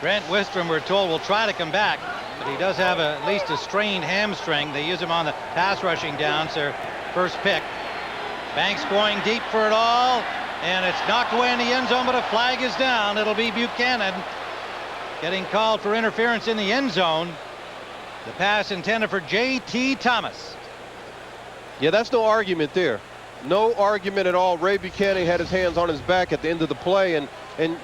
Grant Wistrom, we're told, will try to come back, but he does have at least a strained hamstring. They use him on the pass rushing downs, their first pick. Banks going deep for it all, and it's knocked away in the end zone, but a flag is down. It'll be Buchanan getting called for interference in the end zone. The pass intended for J.T. Thomas. Yeah, that's no argument there. No argument at all. Ray Buchanan had his hands on his back at the end of the play, and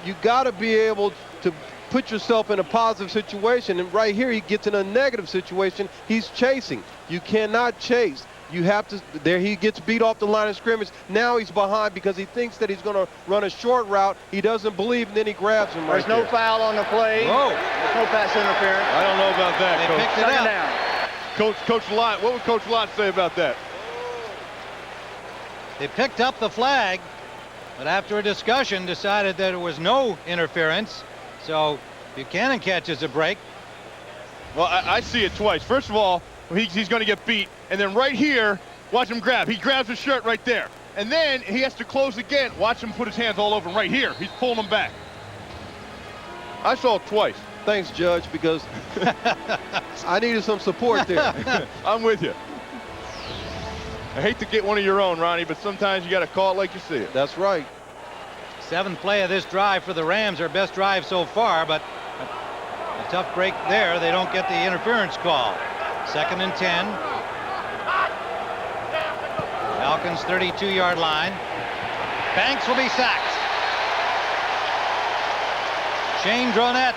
you got to be able to put yourself in a positive situation. And right here, he gets in a negative situation. He's chasing. You cannot chase. You have to. There he gets beat off the line of scrimmage. Now he's behind because he thinks that he's going to run a short route. He doesn't believe, and then he grabs him right there. There's no foul on the play. Whoa. There's no pass interference. I don't know about that, They Coach. picked it Second up. down. Coach Lott, what would Coach Lott say about that? They picked up the flag, but after a discussion decided that it was no interference. So Buchanan catches a break. Well, I see it twice. First of all, he's going to get beat, and then right here, watch him grab. He grabs his shirt right there. And then he has to close again. Watch him put his hands all over him right here. He's pulling him back. I saw it twice. Thanks, Judge, because I needed some support there. I'm with you. I hate to get one of your own, Ronnie, but sometimes you got to call it like you see it. That's right. 7th play of this drive for the Rams, their best drive so far, but a tough break there. They don't get the interference call. 2nd and 10. Falcons 32-yard line. Banks will be sacked. Shane Dronette.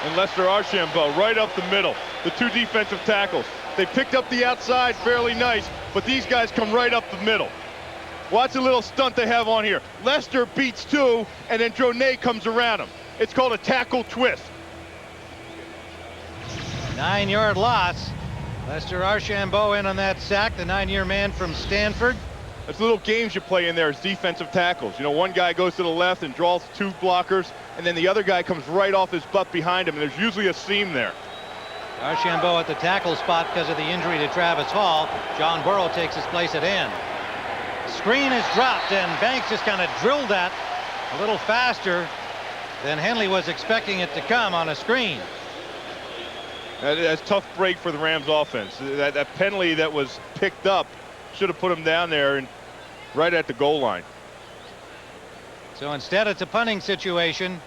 And Lester Archambault right up the middle. The two defensive tackles. They picked up the outside fairly nice, but these guys come right up the middle. Watch a little stunt they have on here. Lester beats two, and then Dronette comes around him. It's called a tackle twist. 9-yard loss. Lester Archambault in on that sack, the 9-year man from Stanford. There's little games you play in there as defensive tackles. You know, one guy goes to the left and draws two blockers, and then the other guy comes right off his butt behind him, and there's usually a seam there. Archambault at the tackle spot because of the injury to Travis Hall. John Burrow takes his place at end. Screen is dropped, and Banks just kind of drilled that a little faster than Henley was expecting it to come on a screen. That's a tough break for the Rams offense. That penalty that was picked up should have put him down there and right at the goal line. So instead it's a punting situation.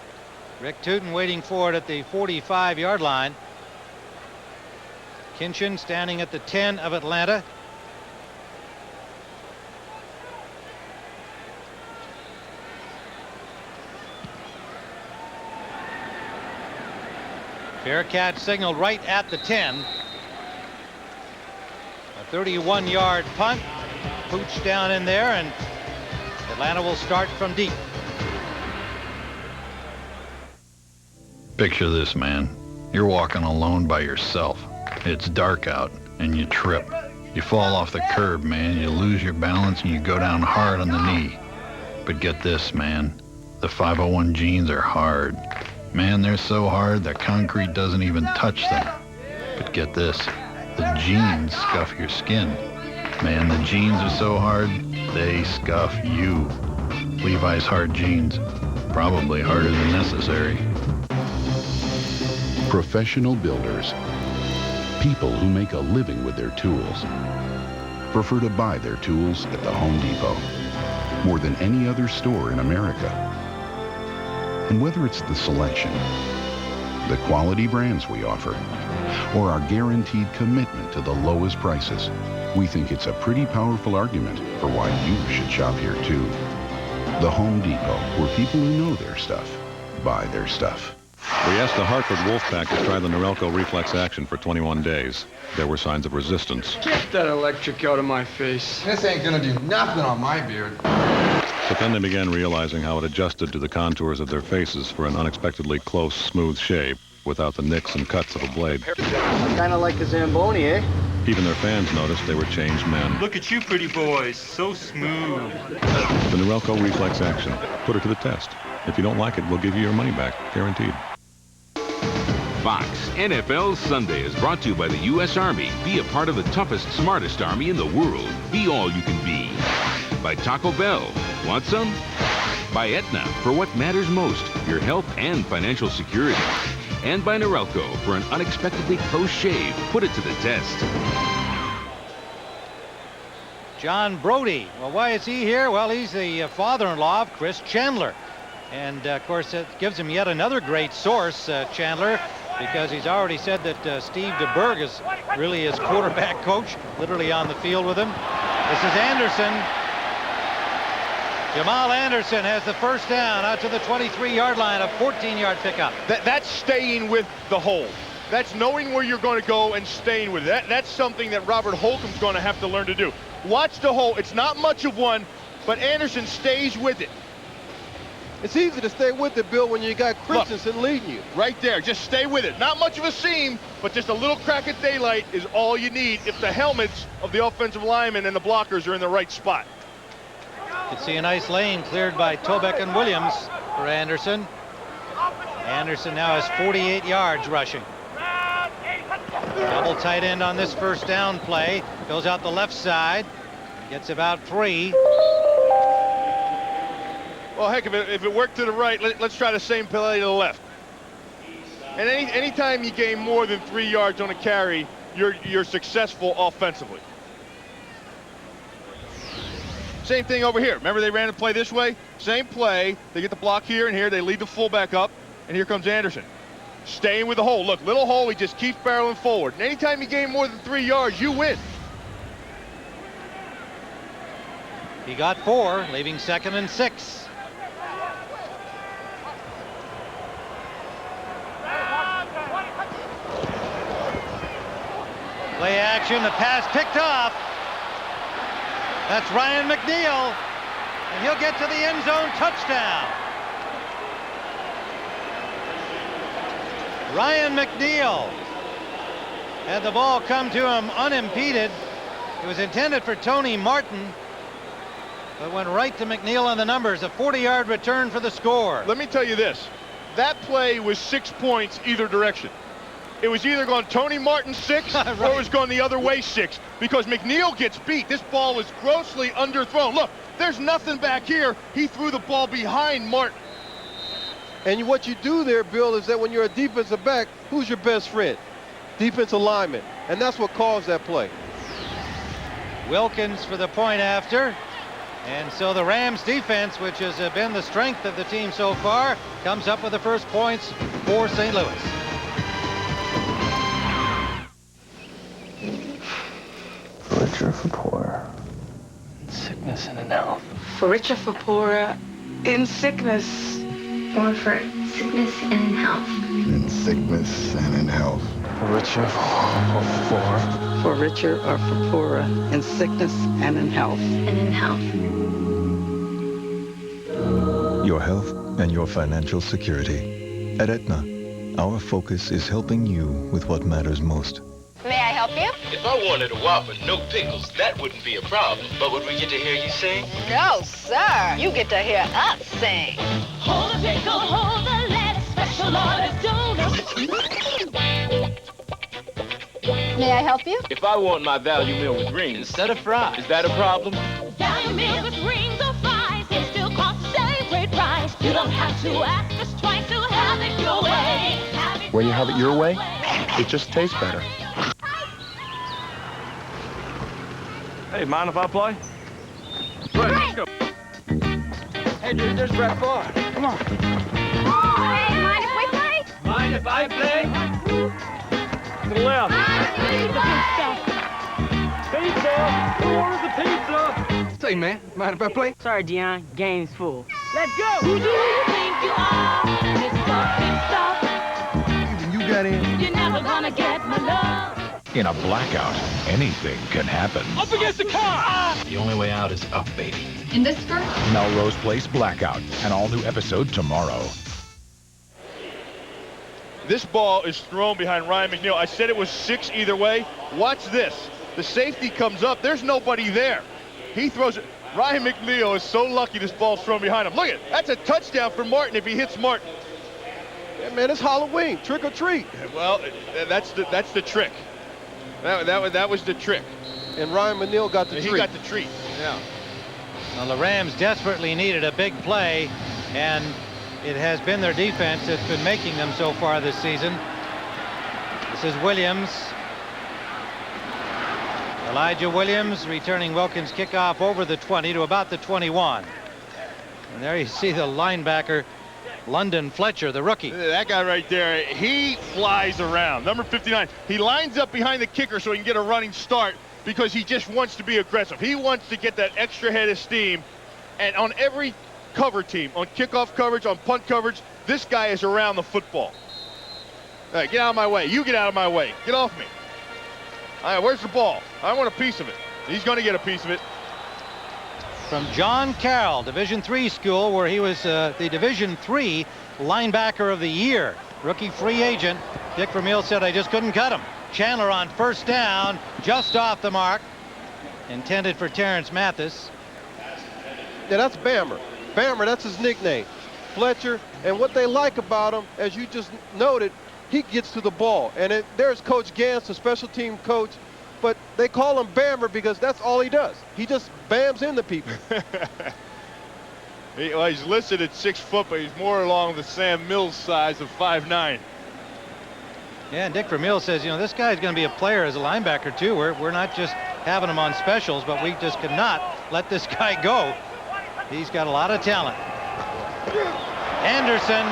Rick Tootin waiting for it at the 45-yard line. Kinchin standing at the 10 of Atlanta. Fair catch signaled right at the 10. A 31-yard punt. Pooch down in there, and Atlanta will start from deep. Picture this, man. You're walking alone by yourself. It's dark out, and you trip. You fall off the curb, man. You lose your balance, and you go down hard on the knee. But get this, man. The 501 jeans are hard. Man, they're so hard that concrete doesn't even touch them. But get this. The jeans scuff your skin. Man, the jeans are so hard, they scuff you. Levi's hard jeans. Probably harder than necessary. Professional builders. People who make a living with their tools. Prefer to buy their tools at the Home Depot. More than any other store in America. And whether it's the selection, the quality brands we offer, or our guaranteed commitment to the lowest prices, we think it's a pretty powerful argument for why you should shop here too. The Home Depot, where people who know their stuff buy their stuff. We asked the Hartford Wolfpack to try the Norelco reflex action for 21 days. There were signs of resistance. Get that electric out of my face. This ain't gonna do nothing on my beard. But then they began realizing how it adjusted to the contours of their faces for an unexpectedly close, smooth shave without the nicks and cuts of a blade. Kind of like a Zamboni, eh? Even their fans noticed they were changed men. Look at you pretty boys, so smooth. The Norelco reflex action. Put it to the test. If you don't like it, we'll give you your money back, guaranteed. Fox NFL Sunday is brought to you by the U.S. Army. Be a part of the toughest, smartest Army in the world. Be all you can be. By Taco Bell. Want some? By Aetna, for what matters most, your health and financial security. And by Norelco, for an unexpectedly close shave. Put it to the test. John Brody. Well, why is he here? Well, he's the father-in-law of Chris Chandler. And, of course, it gives him yet another great source, Chandler, because he's already said that Steve DeBerg is really his quarterback coach, literally on the field with him. This is Anderson. Jamal Anderson has the first down out to the 23-yard line, a 14-yard pickup. That's staying with the hole. That's knowing where you're going to go and staying with it. That's something that Robert Holcomb's going to have to learn to do. Watch the hole. It's not much of one, but Anderson stays with it. It's easy to stay with it, Bill, when you got Christensen leading you. Right there. Just stay with it. Not much of a seam, but just a little crack of daylight is all you need if the helmets of the offensive linemen and the blockers are in the right spot. You can see a nice lane cleared by Tobeck and Williams for Anderson. Anderson now has 48 yards rushing. Double tight end on this first down play. Goes out the left side. Gets about 3. Well, heck, if it worked to the right, let's try the same play to the left. And anytime you gain more than 3 yards on a carry, you're successful offensively. Same thing over here. Remember they ran the play this way? Same play. They get the block here and here. They lead the fullback up, and here comes Anderson. Staying with the hole. Look, little hole, he just keeps barreling forward. And anytime you gain more than 3 yards, you win. He got 4, leaving 2nd and 6. Play action, the pass picked off. That's Ryan McNeil, and he'll get to the end zone. Touchdown. Ryan McNeil had the ball come to him unimpeded. It was intended for Tony Martin, but went right to McNeil on the numbers. A 40-yard return for the score. Let me tell you this. That play was 6 points either direction. It was either going Tony Martin 6 right. Or it was going the other way 6, because McNeil gets beat. This ball was grossly underthrown. Look, there's nothing back here. He threw the ball behind Martin. And what you do there, Bill, is that when you're a defensive back, who's your best friend? Defensive lineman. And that's what caused that play. Wilkins for the point after. And so the Rams defense, which has been the strength of the team so far, comes up with the first points for St. Louis. For richer, for poorer, in sickness and in health. For richer, for poorer, in sickness. Or for sickness and in health. In sickness and in health. For richer, or for poorer. For richer or for poorer, in sickness and in health. And in health. Your health and your financial security. At Aetna, our focus is helping you with what matters most. May I help you? If I wanted a Whopper, no pickles, that wouldn't be a problem. But would we get to hear you sing? No, sir. You get to hear us sing. Hold the pickle, hold the lettuce, special order donuts. May I help you? If I want my value meal with rings instead of fries, is that a problem? Value meal with rings or fries, it still costs the same great price. You don't have to ask us twice to have it your way. When you have it your way, it just tastes better. Hey, mind if I play? Right, let's go. Hey, dude, there's Brett Favre. Come on. Hey, mind if we play? Mind if I play? To the left. Pizza! Who ordered the pizza? Say, man, mind if I play? Sorry, Dion. Game's full. Let's go! Who do you think you are, Mr. Pizza? Even you got in? You're never gonna get my love. In a blackout, anything can happen. Up against the car! The only way out is up, baby. In this skirt? Melrose Place Blackout, an all-new episode tomorrow. This ball is thrown behind Ryan McNeil. I said it was 6 either way. Watch this. The safety comes up. There's nobody there. He throws it. Ryan McNeil is so lucky this ball's thrown behind him. Look at it. That's a touchdown for Martin if he hits Martin. Yeah, man, it's Halloween. Trick or treat. Well, that's the trick. That was the trick. And Ryan McNeil got the treat. He got the treat. Yeah. Well, the Rams desperately needed a big play, and it has been their defense that's been making them so far this season. This is Williams. Elijah Williams returning Wilkins' kickoff over the 20 to about the 21. And there you see the linebacker, London Fletcher, the rookie. That guy right there, he flies around. Number 59, he lines up behind the kicker so he can get a running start because he just wants to be aggressive. He wants to get that extra head of steam. And on every cover team, on kickoff coverage, on punt coverage, this guy is around the football. All right, get out of my way. You get out of my way. Get off me. All right, where's the ball? I want a piece of it. He's going to get a piece of it. From John Carroll, Division III school, where he was the Division III linebacker of the year. Rookie free agent. Dick Vermeil said, I just couldn't cut him. Chandler on first down, just off the mark. Intended for Terrence Mathis. Yeah, that's Bammer. Bammer, that's his nickname. Fletcher, and what they like about him, as you just noted, he gets to the ball. And there's Coach Gantz, the special team coach, but they call him Bammer because that's all he does. He just bams into people. He's listed at 6 foot, but he's more along the Sam Mills size of 5'9". Yeah, and Dick Vermeil says, you know, this guy's going to be a player as a linebacker, too. We're not just having him on specials, but we just cannot let this guy go. He's got a lot of talent. Anderson,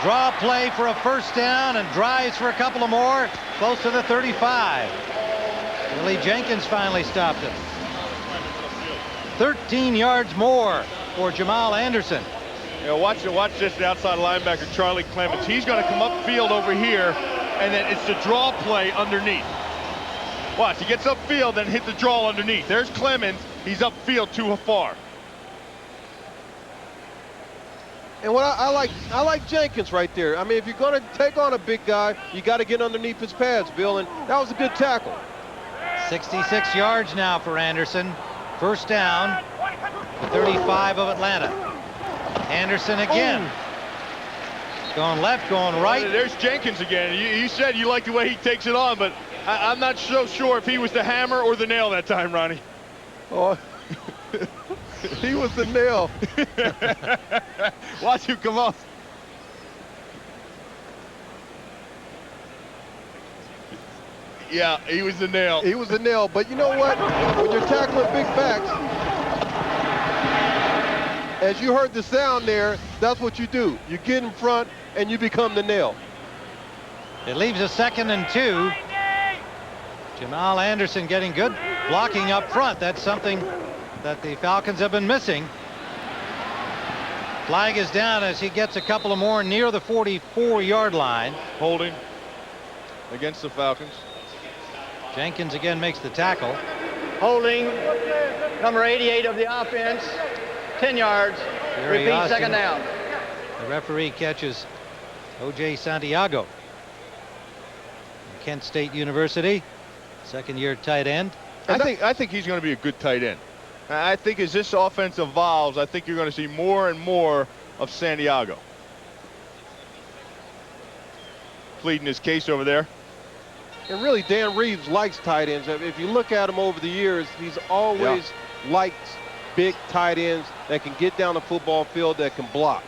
draw play for a first down and drives for a couple of more, close to the 35. Willie Jenkins finally stopped him. 13 yards more for Jamal Anderson. You know, watch this, the outside linebacker, Charlie Clemens. He's going to come upfield over here, and then it's the draw play underneath. Watch, he gets upfield, then hit the draw underneath. There's Clemens. He's upfield too far. And what I like Jenkins right there. I mean, if you're going to take on a big guy, you got to get underneath his pads, Bill, and that was a good tackle. 66 yards now for Anderson. First down, the 35 of Atlanta. Anderson again. Ooh. Going left, going right. There's Jenkins again. You said you like the way he takes it on, but I'm not so sure if he was the hammer or the nail that time, Ronnie. Oh, he was the nail. Watch him come off. Yeah, he was the nail. He was the nail, but you know what? When you're tackling big backs, as you heard the sound there, that's what you do. You get in front and you become the nail. It leaves a 2nd and 2. Jamal Anderson getting good blocking up front. That's something that the Falcons have been missing. Flag is down as he gets a couple of more near the 44-yard line. Holding against the Falcons. Jenkins again makes the tackle. Holding, number 88 of the offense, 10 yards. Repeat, Austin, 2nd down. The referee catches O.J. Santiago. Kent State University, 2nd-year tight end. I think he's going to be a good tight end. I think as this offense evolves, I think you're going to see more and more of Santiago. Pleading his case over there. And really, Dan Reeves likes tight ends. If you look at him over the years, he's always liked big tight ends that can get down the football field, that can block.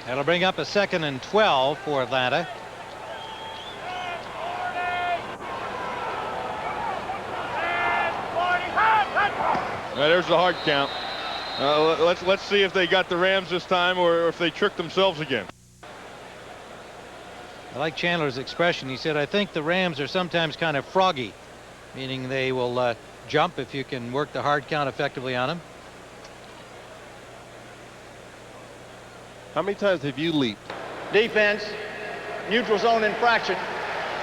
That'll bring up a 2nd and 12 for Atlanta. There's the hard count. Let's see if they got the Rams this time or if they tricked themselves again. I like Chandler's expression. He said, I think the Rams are sometimes kind of froggy, meaning they will jump if you can work the hard count effectively on them. How many times have you leaped? Defense, neutral zone infraction.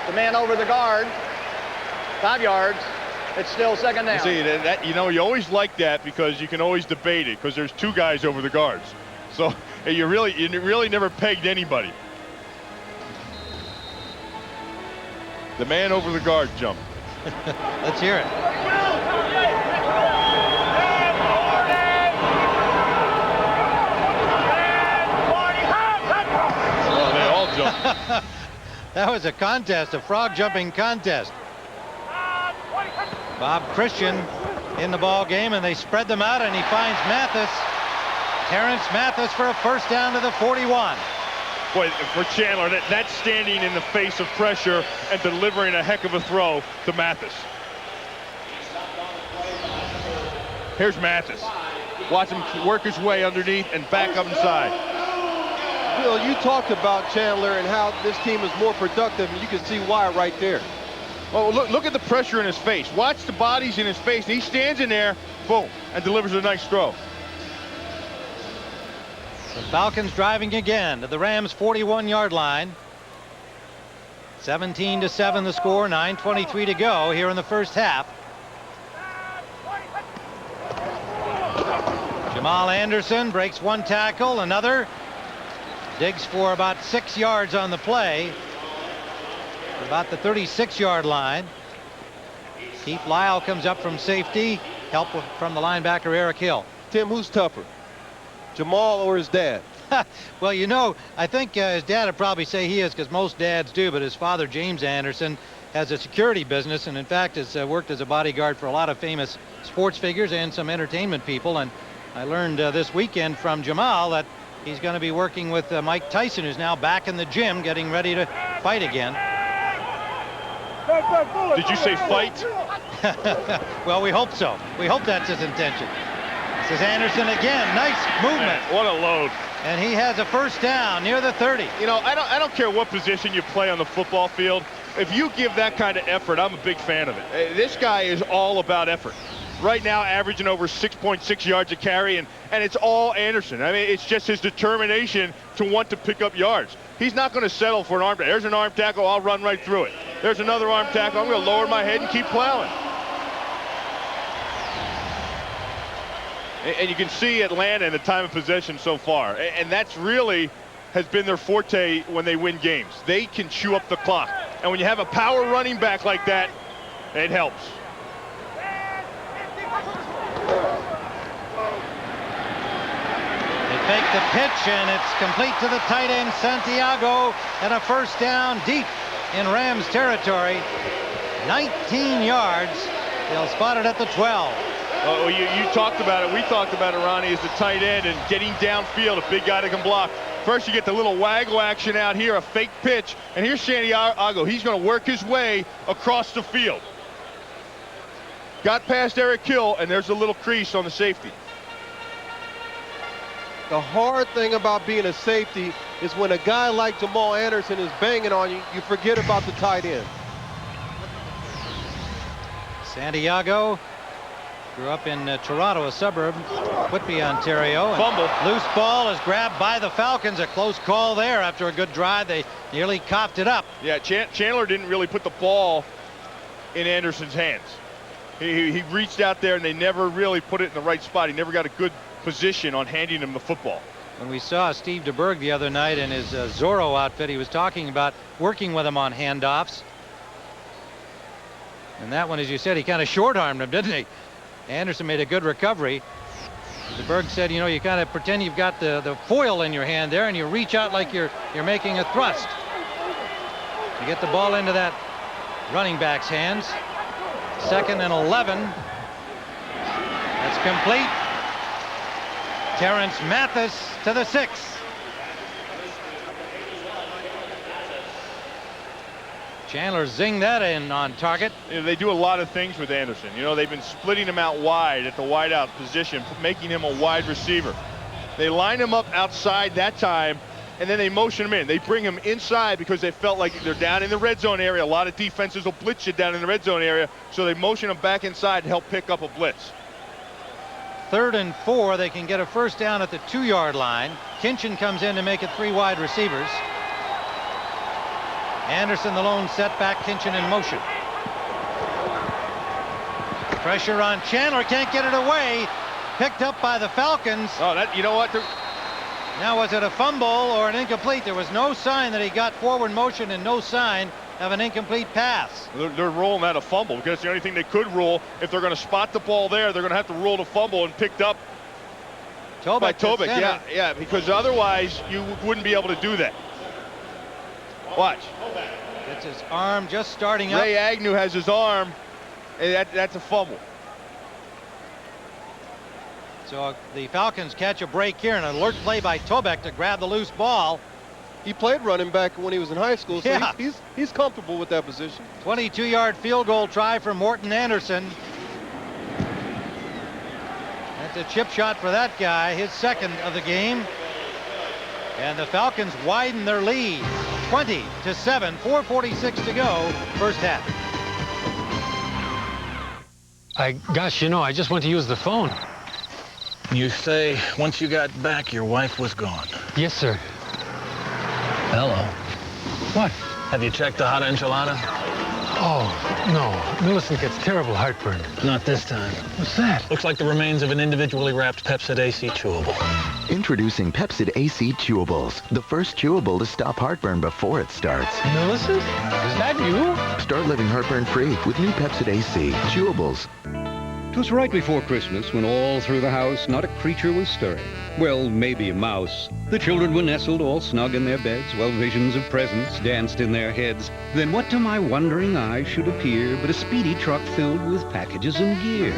The man over the guard, 5 yards. It's still 2nd down. See, that you know, you always like that because you can always debate it because there's 2 guys over the guards. So you really never pegged anybody. The man over the guard jump. Let's hear it. Oh, they all jumped. That was a contest, a frog jumping contest. Bob Christian in the ball game, and they spread them out, and he finds Mathis. Terrence Mathis for a first down to the 41. Boy, for Chandler, that's standing in the face of pressure and delivering a heck of a throw to Mathis. Here's Mathis. Watch him work his way underneath and back up inside. Bill, you talked about Chandler and how this team is more productive, and you can see why right there. Oh, look at the pressure in his face. Watch the bodies in his face. He stands in there, boom, and delivers a nice throw. The Falcons driving again to the Rams' 41-yard line. 17-7 the score, 9:23 to go here in the first half. Jamal Anderson breaks one tackle, another. Digs for about 6 yards on the play. About the 36-yard line. Keith Lyle comes up from safety. Help from the linebacker Eric Hill. Tim, who's tougher, Jamal or his dad? Well, you know, I think his dad would probably say he is, because most dads do, but his father, James Anderson, has a security business and in fact has worked as a bodyguard for a lot of famous sports figures and some entertainment people. And I learned this weekend from Jamal that he's going to be working with Mike Tyson, who's now back in the gym getting ready to fight again. Did you say fight? Well, we hope so. We hope that's his intention. This is Anderson again. Nice movement. Man, what a load. And he has a first down near the 30. You know, I don't care what position you play on the football field. If you give that kind of effort, I'm a big fan of it. This guy is all about effort. right now averaging over 6.6 yards a carry, and it's all Anderson. I mean, it's just his determination to want to pick up yards. He's not going to settle for an arm tackle. There's an arm tackle, I'll run right through it. There's another arm tackle, I'm going to lower my head and keep plowing. And you can see Atlanta in the time of possession so far, and that's really has been their forte when they win games. They can chew up the clock, and when you have a power running back like that, it helps. They fake the pitch, and it's complete to the tight end, Santiago, and a first down deep in Rams territory. 19 yards. They'll spot it at the 12. Oh, you talked about it. We talked about it, Ronnie, as the tight end and getting downfield, a big guy that can block. First, you get the little waggle action out here, a fake pitch, and here's Santiago. He's going to work his way across the field. Got past Eric Hill, and there's a little crease on the safety. The hard thing about being a safety is when a guy like Jamal Anderson is banging on you, you forget about the tight end. Santiago grew up in Toronto, a suburb, Whitby, Ontario. Fumble. Loose ball is grabbed by the Falcons. A close call there. After a good drive, they nearly coughed it up. Yeah, Chandler didn't really put the ball in Anderson's hands. He reached out there, and they never really put it in the right spot. He never got a good position on handing him the football. When we saw Steve DeBerg the other night in his Zorro outfit, he was talking about working with him on handoffs. And that one, as you said, he kind of short-armed him, didn't he? Anderson made a good recovery. DeBerg said, you know, you kind of pretend you've got the foil in your hand there, and you reach out like you're making a thrust. You get the ball into that running back's hands. 2nd and 11. That's complete. Terrence Mathis to the 6. Chandler zinged that in on target. You know, they do a lot of things with Anderson. You know, they've been splitting him out wide at the wideout position, making him a wide receiver. They line him up outside that time, and then they motion him in. They bring him inside because they felt like they're down in the red zone area. A lot of defenses will blitz you down in the red zone area, so they motion him back inside to help pick up a blitz. 3rd and 4. They can get a first down at the 2-yard line. Kinchin comes in to make it 3 wide receivers. Anderson, the lone setback. Kinchin in motion. Pressure on Chandler. Can't get it away. Picked up by the Falcons. Oh, that, you know what? Now, was it a fumble or an incomplete? There was no sign that he got forward motion and no sign of an incomplete pass. They're ruling that a fumble because it's the only thing they could rule. If they're going to spot the ball there, they're going to have to rule the fumble, and picked up by Tobic. Yeah, because otherwise you wouldn't be able to do that. Watch. Gets his arm just starting up. Ray Agnew has his arm, and that's a fumble. So the Falcons catch a break here, an alert play by Tobic to grab the loose ball. He played running back when he was in high school, so yeah. he's comfortable with that position. 22-yard field goal try for Morton Anderson. That's a chip shot for that guy, his 2nd of the game. And the Falcons widen their lead, 20-7, 4:46 to go, first half. Gosh, you know, I just went to use the phone. You say once you got back, your wife was gone. Yes, sir. Hello. What? Have you checked the hot enchilada? Oh, no. Millicent gets terrible heartburn. Not this time. What's that? Looks like the remains of an individually wrapped Pepsid AC chewable. Introducing Pepsid AC Chewables, the first chewable to stop heartburn before it starts. Millicent? Is that you? Start living heartburn-free with new Pepsid AC Chewables. 'Twas right before Christmas when all through the house not a creature was stirring. Well, maybe a mouse. The children were nestled all snug in their beds while visions of presents danced in their heads. Then what to my wondering eye should appear but a speedy truck filled with packages and gear?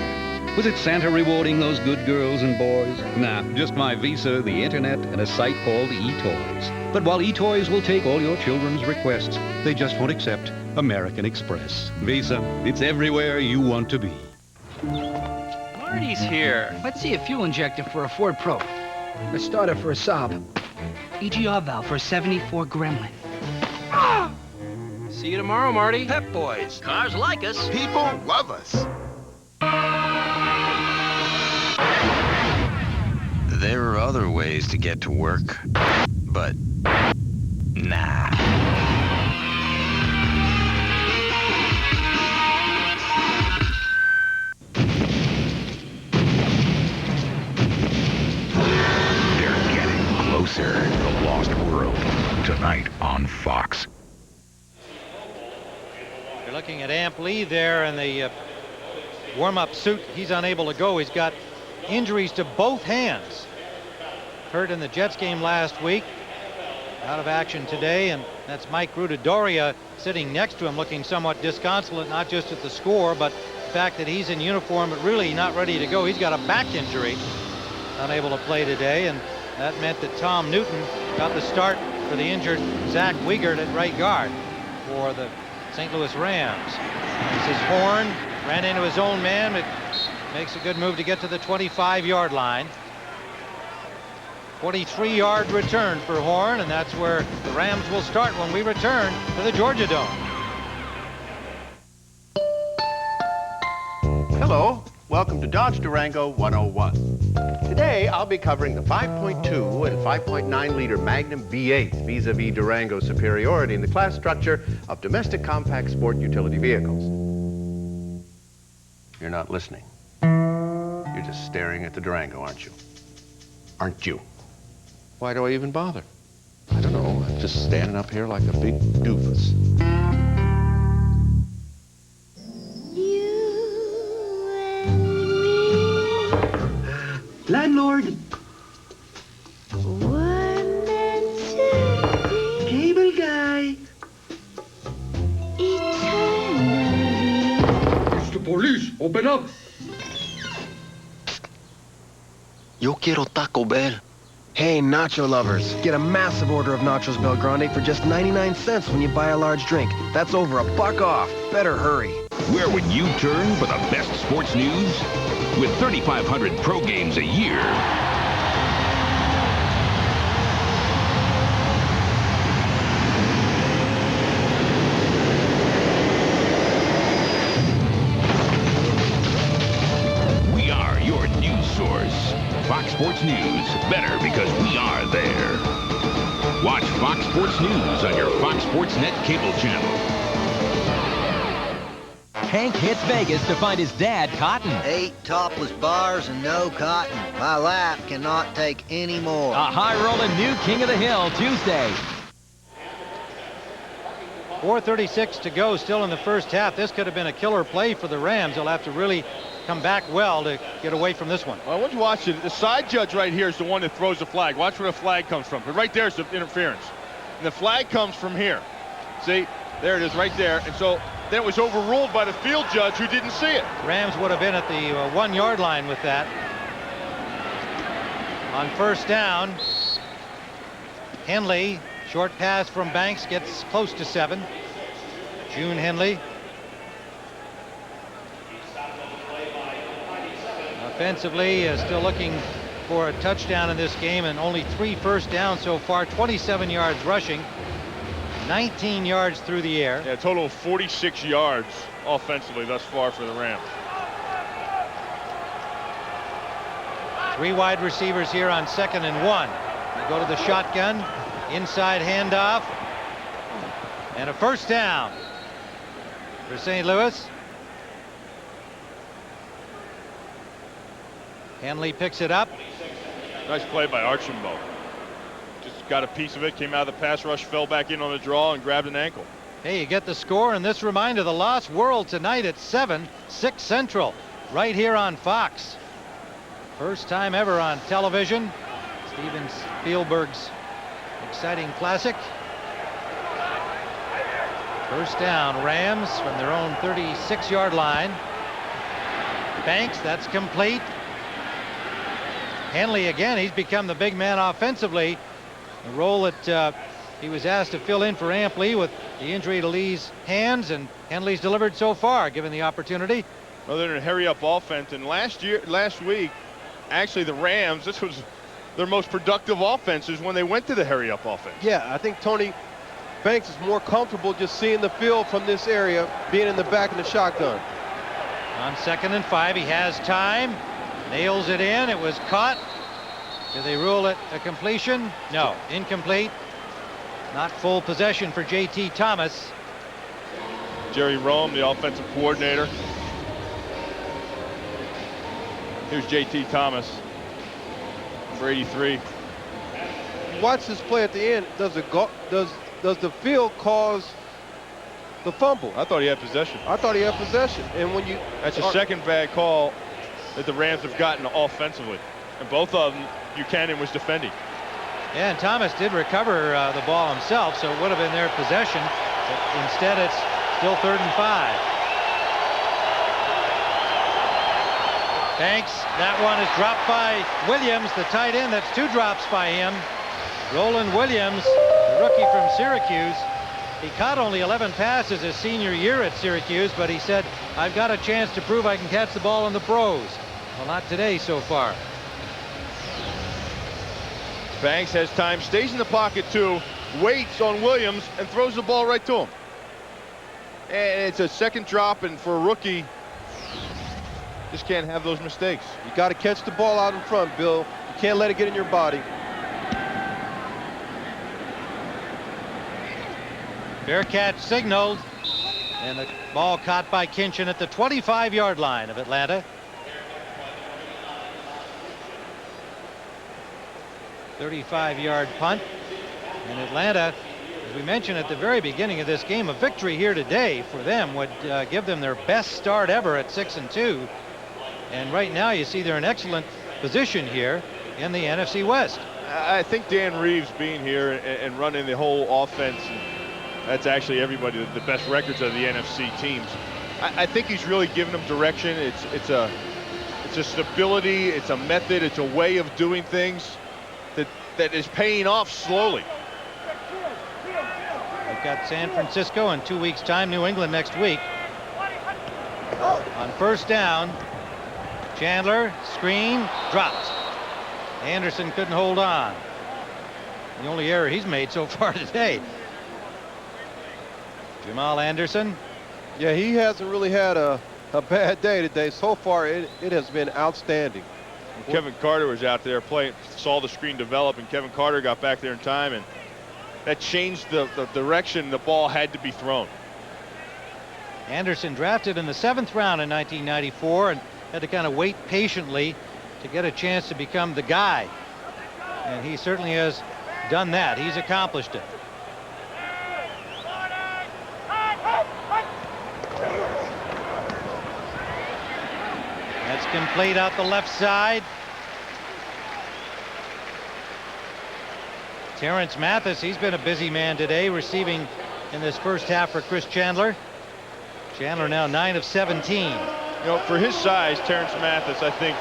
Was it Santa rewarding those good girls and boys? Nah, just my Visa, the internet, and a site called eToys. But while eToys will take all your children's requests, they just won't accept American Express. Visa, it's everywhere you want to be. Marty's here. Let's see a fuel injector for a Ford Pro. A starter for a Saab. EGR valve for a 74 Gremlin. Ah! See you tomorrow, Marty. Pep Boys. Cars like us. People love us. There are other ways to get to work, but nah. They're getting closer. The Lost World, tonight on Fox. You're looking at Amp Lee there in the warm-up suit. He's unable to go. He's got injuries to both hands. Hurt in the Jets game last week. Out of action today, and that's Mike Grudadoria sitting next to him looking somewhat disconsolate, not just at the score, but the fact that he's in uniform but really not ready to go. He's got a back injury, unable to play today, and that meant that Tom Newton got the start for the injured Zach Wiegert at right guard for the St. Louis Rams. This is Horn, ran into his own man, but makes a good move to get to the 25-yard line. 43-yard return for Horn, and that's where the Rams will start when we return to the Georgia Dome. Hello, welcome to Dodge Durango 101. Today I'll be covering the 5.2 and 5.9 liter Magnum V8 vis-a-vis Durango's superiority in the class structure of domestic compact sport utility vehicles. You're not listening. You're just staring at the Durango, aren't you? Aren't you? Why do I even bother? I don't know. I'm just standing up here like a big doofus. Landlord. Cable guy. It's the police. Open up. Yo quiero Taco Bell. Hey, nacho lovers, get a massive order of nachos Bel Grande for just 99 cents when you buy a large drink. That's over $1 off. Better hurry. Where would you turn for the best sports news? With 3,500 pro games a year, we are your news source. Fox Sports News, better because we are there. Watch Fox Sports News on your Fox Sports Net cable channel. Hank hits Vegas to find his dad, Cotton. 8 topless bars and no cotton. My lap cannot take any more. A high-rolling new King of the Hill Tuesday. 4:36 to go, still in the first half. This could have been a killer play for the Rams. They'll have to really come back well to get away from this one. Well, I want you to watch it. The side judge right here is the one that throws the flag. Watch where the flag comes from. But right there is the interference. And the flag comes from here. See, there it is right there. And so then it was overruled by the field judge who didn't see it. Rams would have been at the 1-yard line with that. On first down, Henley, short pass from Banks, gets close to 7. June Henley. Offensively, still looking for a touchdown in this game, and only 3 first downs so far. 27 yards rushing, 19 yards through the air. Yeah, a total of 46 yards offensively thus far for the Rams. 3 wide receivers here on 2nd and 1. They go to the shotgun, inside handoff, and a first down for St. Louis. Henley picks it up. Nice play by Archambault. Just got a piece of it, came out of the pass rush, fell back in on the draw, and grabbed an ankle. Hey, you get the score, and this reminder, the Lost World tonight at 7, 6 Central, right here on Fox. First time ever on television. Steven Spielberg's exciting classic. First down, Rams from their own 36-yard line. Banks, that's complete. Henley again, he's become the big man offensively. The role that he was asked to fill in for Amp Lee with the injury to Lee's hands, and Henley's delivered so far, given the opportunity. Well, they're in a hurry-up offense, and last week, actually the Rams, this was their most productive offenses when they went to the hurry-up offense. Yeah, I think Tony Banks is more comfortable just seeing the field from this area, being in the back of the shotgun. On 2nd and 5, he has time. Nails it in. It was caught Do they rule it a completion? No, incomplete. Not full possession for J.T. Thomas. Jerry Rome, the offensive coordinator. Here's J.T. Thomas, number 83. Watch this play at the end. Does the field cause the fumble? I thought he had possession. I thought he had possession. And when you... That's the second bad call that the Rams have gotten offensively. And both of them, Buchanan was defending. Yeah, and Thomas did recover the ball himself, so it would have been their possession. But instead, it's still 3rd and 5. Banks, that one is dropped by Williams, the tight end. That's 2 drops by him. Roland Williams, the rookie from Syracuse. He caught only 11 passes his senior year at Syracuse, but he said, I've got a chance to prove I can catch the ball in the pros. Well, not today so far. Banks has time, stays in the pocket too, waits on Williams, and throws the ball right to him. And it's a second drop, and for a rookie, just can't have those mistakes. You got to catch the ball out in front, Bill. You can't let it get in your body. Fair catch signaled, and the ball caught by Kinchin at the 25-yard line of Atlanta. 35-yard punt. And Atlanta, as we mentioned at the very beginning of this game, a victory here today for them would give them their best start ever at 6-2. And right now you see they're in excellent position here in the NFC West. I think Dan Reeves being here and running the whole offense, that's actually everybody, the best records of the NFC teams. I think he's really given them direction. It's a stability, it's a method, it's a way of doing things that is paying off slowly. They've got San Francisco in 2 weeks' time, New England next week. On first down, Chandler, screen, dropped. Anderson couldn't hold on. The only error he's made so far today. Jamal Anderson. Yeah, he hasn't really had a bad day today. So far, it has been outstanding. Kevin Carter was out there playing, saw the screen develop, and Kevin Carter got back there in time, and that changed the direction the ball had to be thrown. Anderson drafted in the 7th round in 1994 and had to kind of wait patiently to get a chance to become the guy. And he certainly has done that. He's accomplished it. That's complete out the left side. Terrence Mathis, he's been a busy man today, receiving in this first half for Chris Chandler. Chandler now 9 of 17. You know, for his size, Terrence Mathis, I think,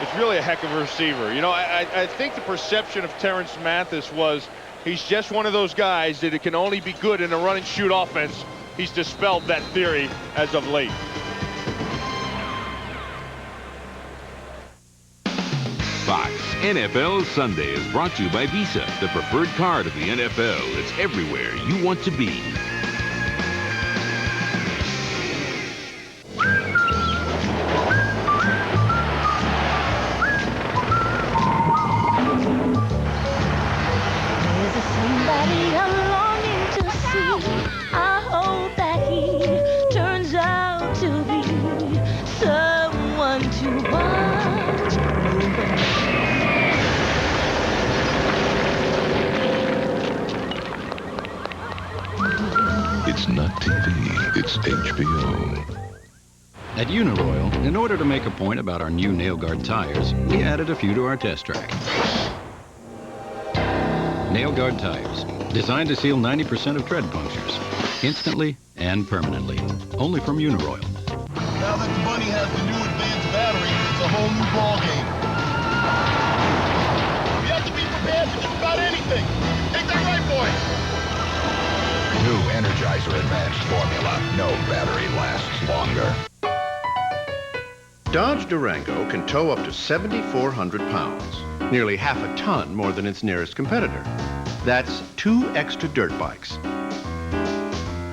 is really a heck of a receiver. You know, I think the perception of Terrence Mathis was he's just one of those guys that it can only be good in a run and shoot offense. He's dispelled that theory as of late. Fox NFL Sunday is brought to you by Visa, the preferred card of the NFL. It's everywhere you want to be. There's somebody I'm longing to see. I hope that he turns out to be someone to watch. It's not TV, it's HBO. At Uniroyal, in order to make a point about our new nail guard tires, we added a few to our test track. Nail guard tires, designed to seal 90% of tread punctures, instantly and permanently. Only from Uniroyal. Now that the Bunny has the new advanced battery, it's a whole new ballgame. We have to be prepared for just about anything. Ain't that right, boys? New Energizer Advanced formula. No battery lasts longer. Dodge Durango can tow up to 7,400 pounds, nearly half a ton more than its nearest competitor. That's 2 extra dirt bikes,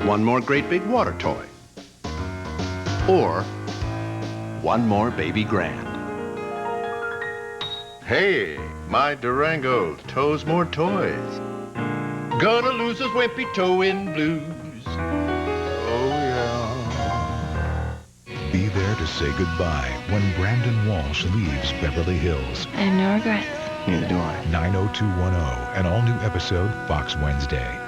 1 more great big water toy, or 1 more baby grand. Hey, My Durango tows more toys. Gonna lose his wimpy towing blues. Oh, yeah. Be there to say goodbye when Brandon Walsh leaves Beverly Hills. I have no regrets. Neither do I. 90210, an all-new episode, Fox Wednesday.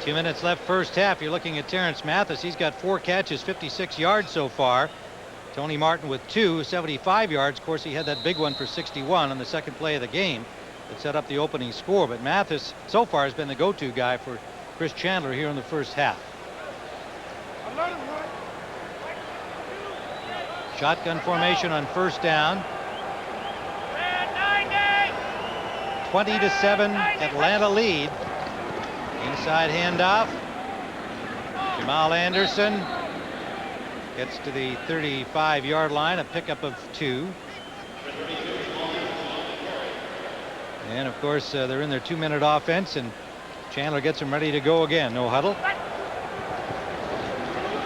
2 minutes left first half. You're looking at Terrence Mathis. He's got 4 catches, 56 yards so far. Tony Martin with 2, 75 yards. Of course, he had that big one for 61 on the second play of the game that set up the opening score. But Mathis so far has been the go-to guy for Chris Chandler here in the first half. Shotgun formation on first down. 20-7, Atlanta lead. Inside handoff. Jamal Anderson gets to the 35-yard line, a pickup of 2. And of course, they're in their 2-minute offense, and Chandler gets them ready to go again. No huddle.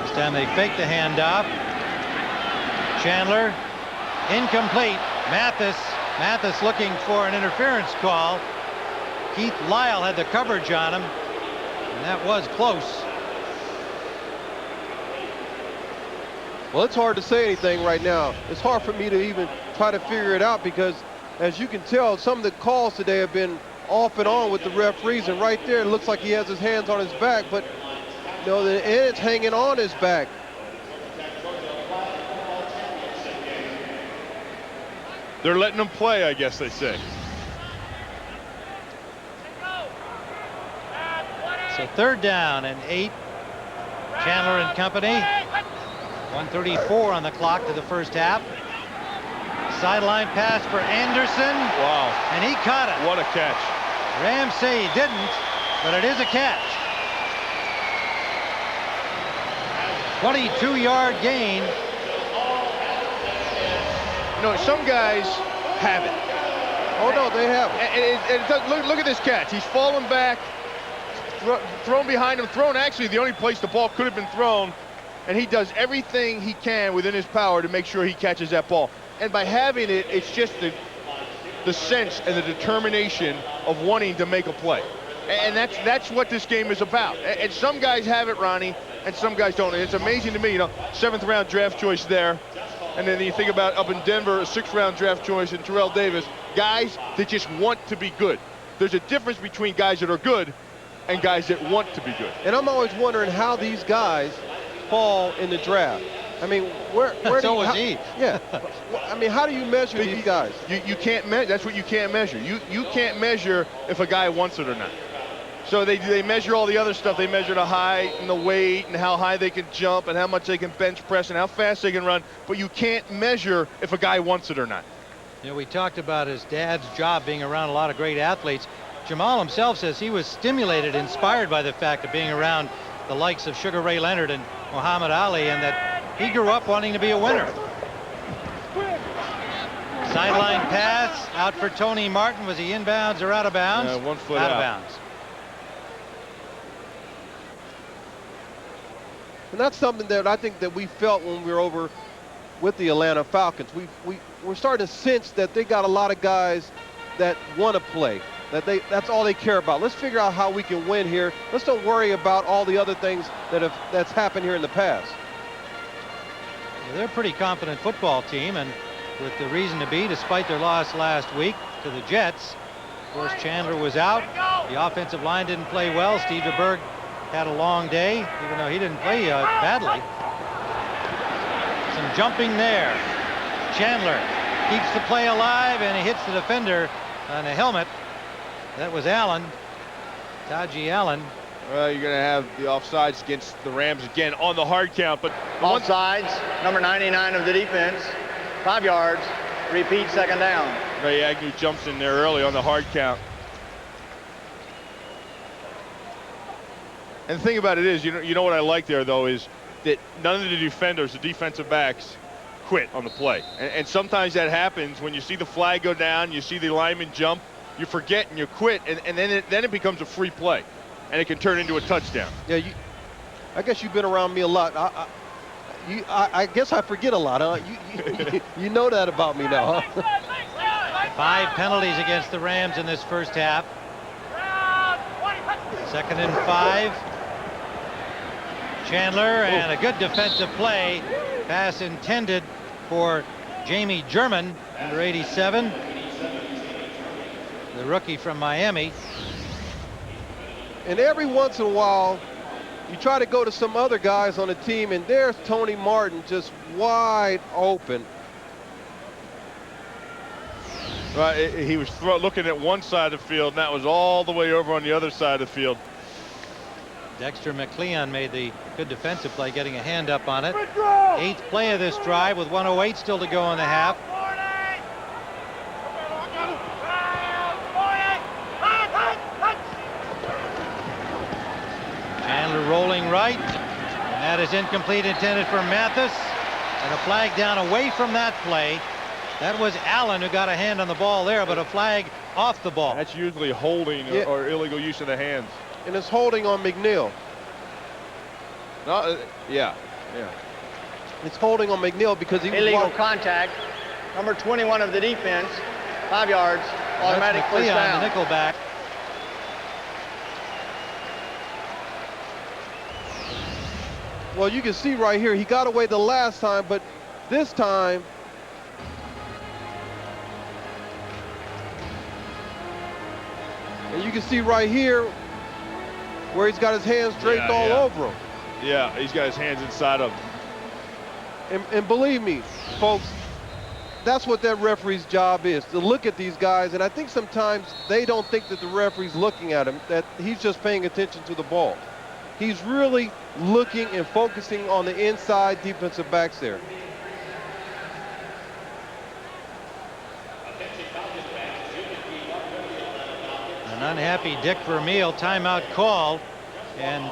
This time they fake the handoff. Chandler, incomplete. Mathis looking for an interference call. Keith Lyle had the coverage on him, and that was close. Well, it's hard to say anything right now. It's hard for me to even try to figure it out because, as you can tell, some of the calls today have been off and on with the referees, and right there it looks like he has his hands on his back, but you know, and it's hanging on his back. They're letting them play, I guess they say. So 3rd down and 8. Chandler and company. 1:34 on the clock to the first half. Sideline pass for Anderson. Wow. And he caught it. What a catch. Rams say he didn't, but it is a catch. 22-yard gain. You know, some guys have it. Oh, no, they haven't. Look at this catch. He's fallen back, thrown behind him, thrown actually the only place the ball could have been thrown, and he does everything he can within his power to make sure he catches that ball. And by having it, it's just the sense and the determination of wanting to make a play. And that's what this game is about. And some guys have it, Ronnie, and some guys don't. And it's amazing to me, you know, 7th-round draft choice there. And then you think about up in Denver, a 6th-round draft choice in Terrell Davis. Guys that just want to be good. There's a difference between guys that are good and guys that want to be good. And I'm always wondering how these guys fall in the draft. I mean, where so was he. Yeah. I mean, how do you measure these guys? You can't measure. That's what you can't measure. You can't measure if a guy wants it or not. So they measure all the other stuff. They measure the height and the weight and how high they can jump and how much they can bench press and how fast they can run. But you can't measure if a guy wants it or not. You know, we talked about his dad's job being around a lot of great athletes. Jamal himself says he was stimulated, inspired by the fact of being around the likes of Sugar Ray Leonard and Muhammad Ali, and that he grew up wanting to be a winner. Sideline pass out for Tony Martin. Was he inbounds or out of bounds? 1 foot out of bounds. And that's something that I think that we felt when we were over with the Atlanta Falcons. We're starting to sense that they got a lot of guys that want to play, that's all they care about. Let's figure out how we can win here. Let's don't worry about all the other things that's happened here in the past. They're a pretty confident football team, and with the reason to be, despite their loss last week to the Jets. Of course, Chandler was out. The offensive line didn't play well. Steve DeBerg had a long day, even though he didn't play badly. Some jumping there. Chandler keeps the play alive, and he hits the defender on the helmet. That was Allen, Taji Allen. Well, you're going to have the offsides against the Rams again on the hard count, but offsides, number 99 of the defense, 5 yards, repeat, 2nd down. Ray Agnew jumps in there early on the hard count. And the thing about it is, you know what I like there, though, is that none of the defenders, the defensive backs, quit on the play. And sometimes that happens when you see the flag go down, you see the lineman jump, you forget and you quit, and then it becomes a free play. And it can turn into a touchdown. Yeah, I guess you've been around me a lot. I guess I forget a lot, huh? You know that about me now, huh? 5 penalties against the Rams in this first half. 2nd and 5. Chandler, and a good defensive play. Pass intended for Jamie German, number 87. The rookie from Miami. And every once in a while, you try to go to some other guys on the team, and there's Tony Martin just wide open. Right, he was looking at one side of the field, and that was all the way over on the other side of the field. Dexter McLeon made the good defensive play, getting a hand up on it. 8th play of this drive with 1:08 still to go in the half. Chandler rolling right, and that is incomplete, intended for Mathis, and a flag down away from that play. That was Allen who got a hand on the ball there, but a flag off the ball. That's usually holding or illegal use of the hands. And it's holding on McNeil. No, yeah. It's holding on McNeil because he was illegal contact. Number 21 of the defense, 5 yards, automatic first down. The nickelback. Well, you can see right here, he got away the last time, but this time, and you can see right here where he's got his hands draped all over him. Yeah, he's got his hands inside of him. And believe me, folks, that's what that referee's job is, to look at these guys. And I think sometimes they don't think that the referee's looking at him, that he's just paying attention to the ball. He's really looking and focusing on the inside defensive backs there. An unhappy Dick Vermeil timeout call. And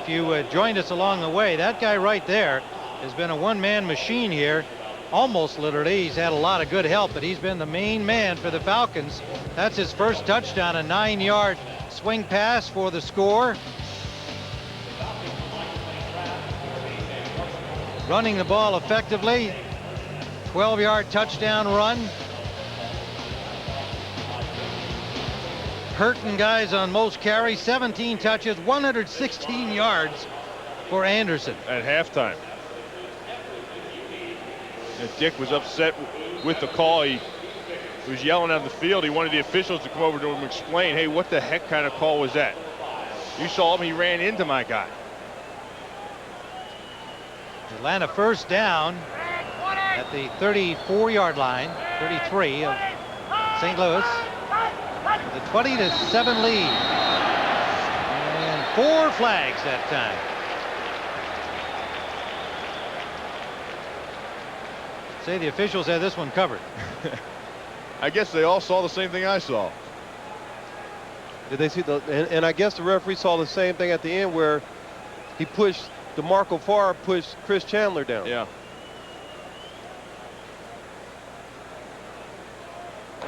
if you joined us along the way, that guy right there has been a one-man machine here, almost literally. He's had a lot of good help, but he's been the main man for the Falcons. That's his first touchdown, a 9-yard swing pass for the score. Running the ball effectively, 12-yard touchdown run. Hurting guys on most carries, 17 touches, 116 yards for Anderson. At halftime. And Dick was upset with the call. He was yelling on the field. He wanted the officials to come over to him and explain, hey, what the heck kind of call was that? You saw him, he ran into my guy. Atlanta first down at the 34-yard line, 33 of St. Louis. The 20-7 lead. And 4 flags that time. Say the officials had this one covered. I guess they all saw the same thing I saw. Did they see the, and I guess the referee saw the same thing at the end where he pushed, DeMarco Farr pushed Chris Chandler down. Yeah.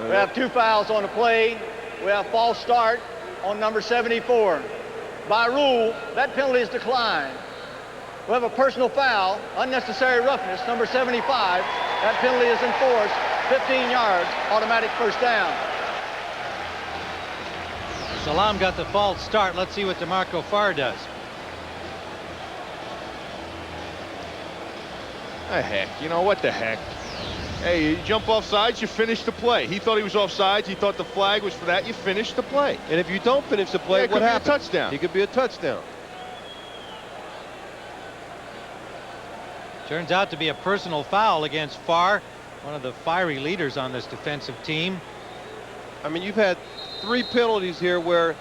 We have 2 fouls on the play. We have false start on number 74. By rule, that penalty is declined. We have a personal foul, unnecessary roughness, number 75. That penalty is enforced, 15 yards, automatic first down. Salam got the false start. Let's see what DeMarco Farr does. The heck, you know what the heck? Hey, you jump off sides, you finish the play. He thought he was off sides. He thought the flag was for that. You finish the play. And if you don't finish the play, what happens? It could be a touchdown. It could be a touchdown. Turns out to be a personal foul against Farr, one of the fiery leaders on this defensive team. I mean, you've had 3 penalties here where,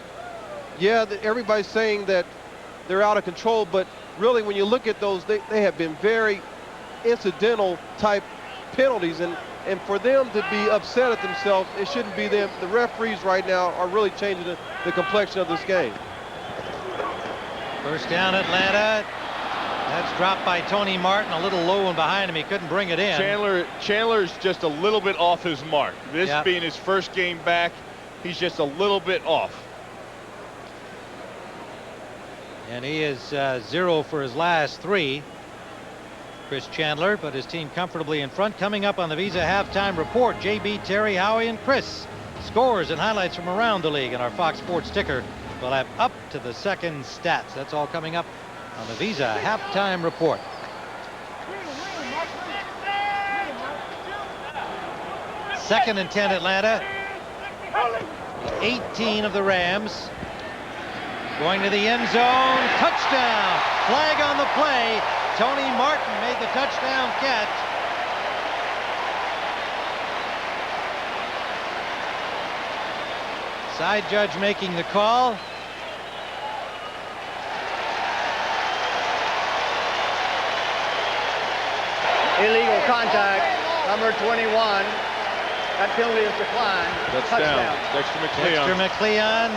yeah, everybody's saying that they're out of control, but really when you look at those, they have been very incidental type penalties, and for them to be upset at themselves, it shouldn't be them. The referees right now are really changing the complexion of this game. First down, Atlanta. That's dropped by Tony Martin, a little low and behind him. He couldn't bring it in. Chandler's just a little bit off his mark. This being his first game back, he's just a little bit off. And he is 0 for his last 3. Chris Chandler, but his team comfortably in front. Coming up on the Visa Halftime Report, JB, Terry, Howie, and Chris. Scores and highlights from around the league, and our Fox Sports ticker will have up to the second stats. That's all coming up on the Visa Halftime Report. Second and 10 Atlanta. 18 of the Rams. Going to the end zone. Touchdown. Flag on the play. Tony Martin made the touchdown catch. Side judge making the call. Illegal contact, number 21. That penalty is declined. Touchdown. Dexter McCleon. Dexter McCleon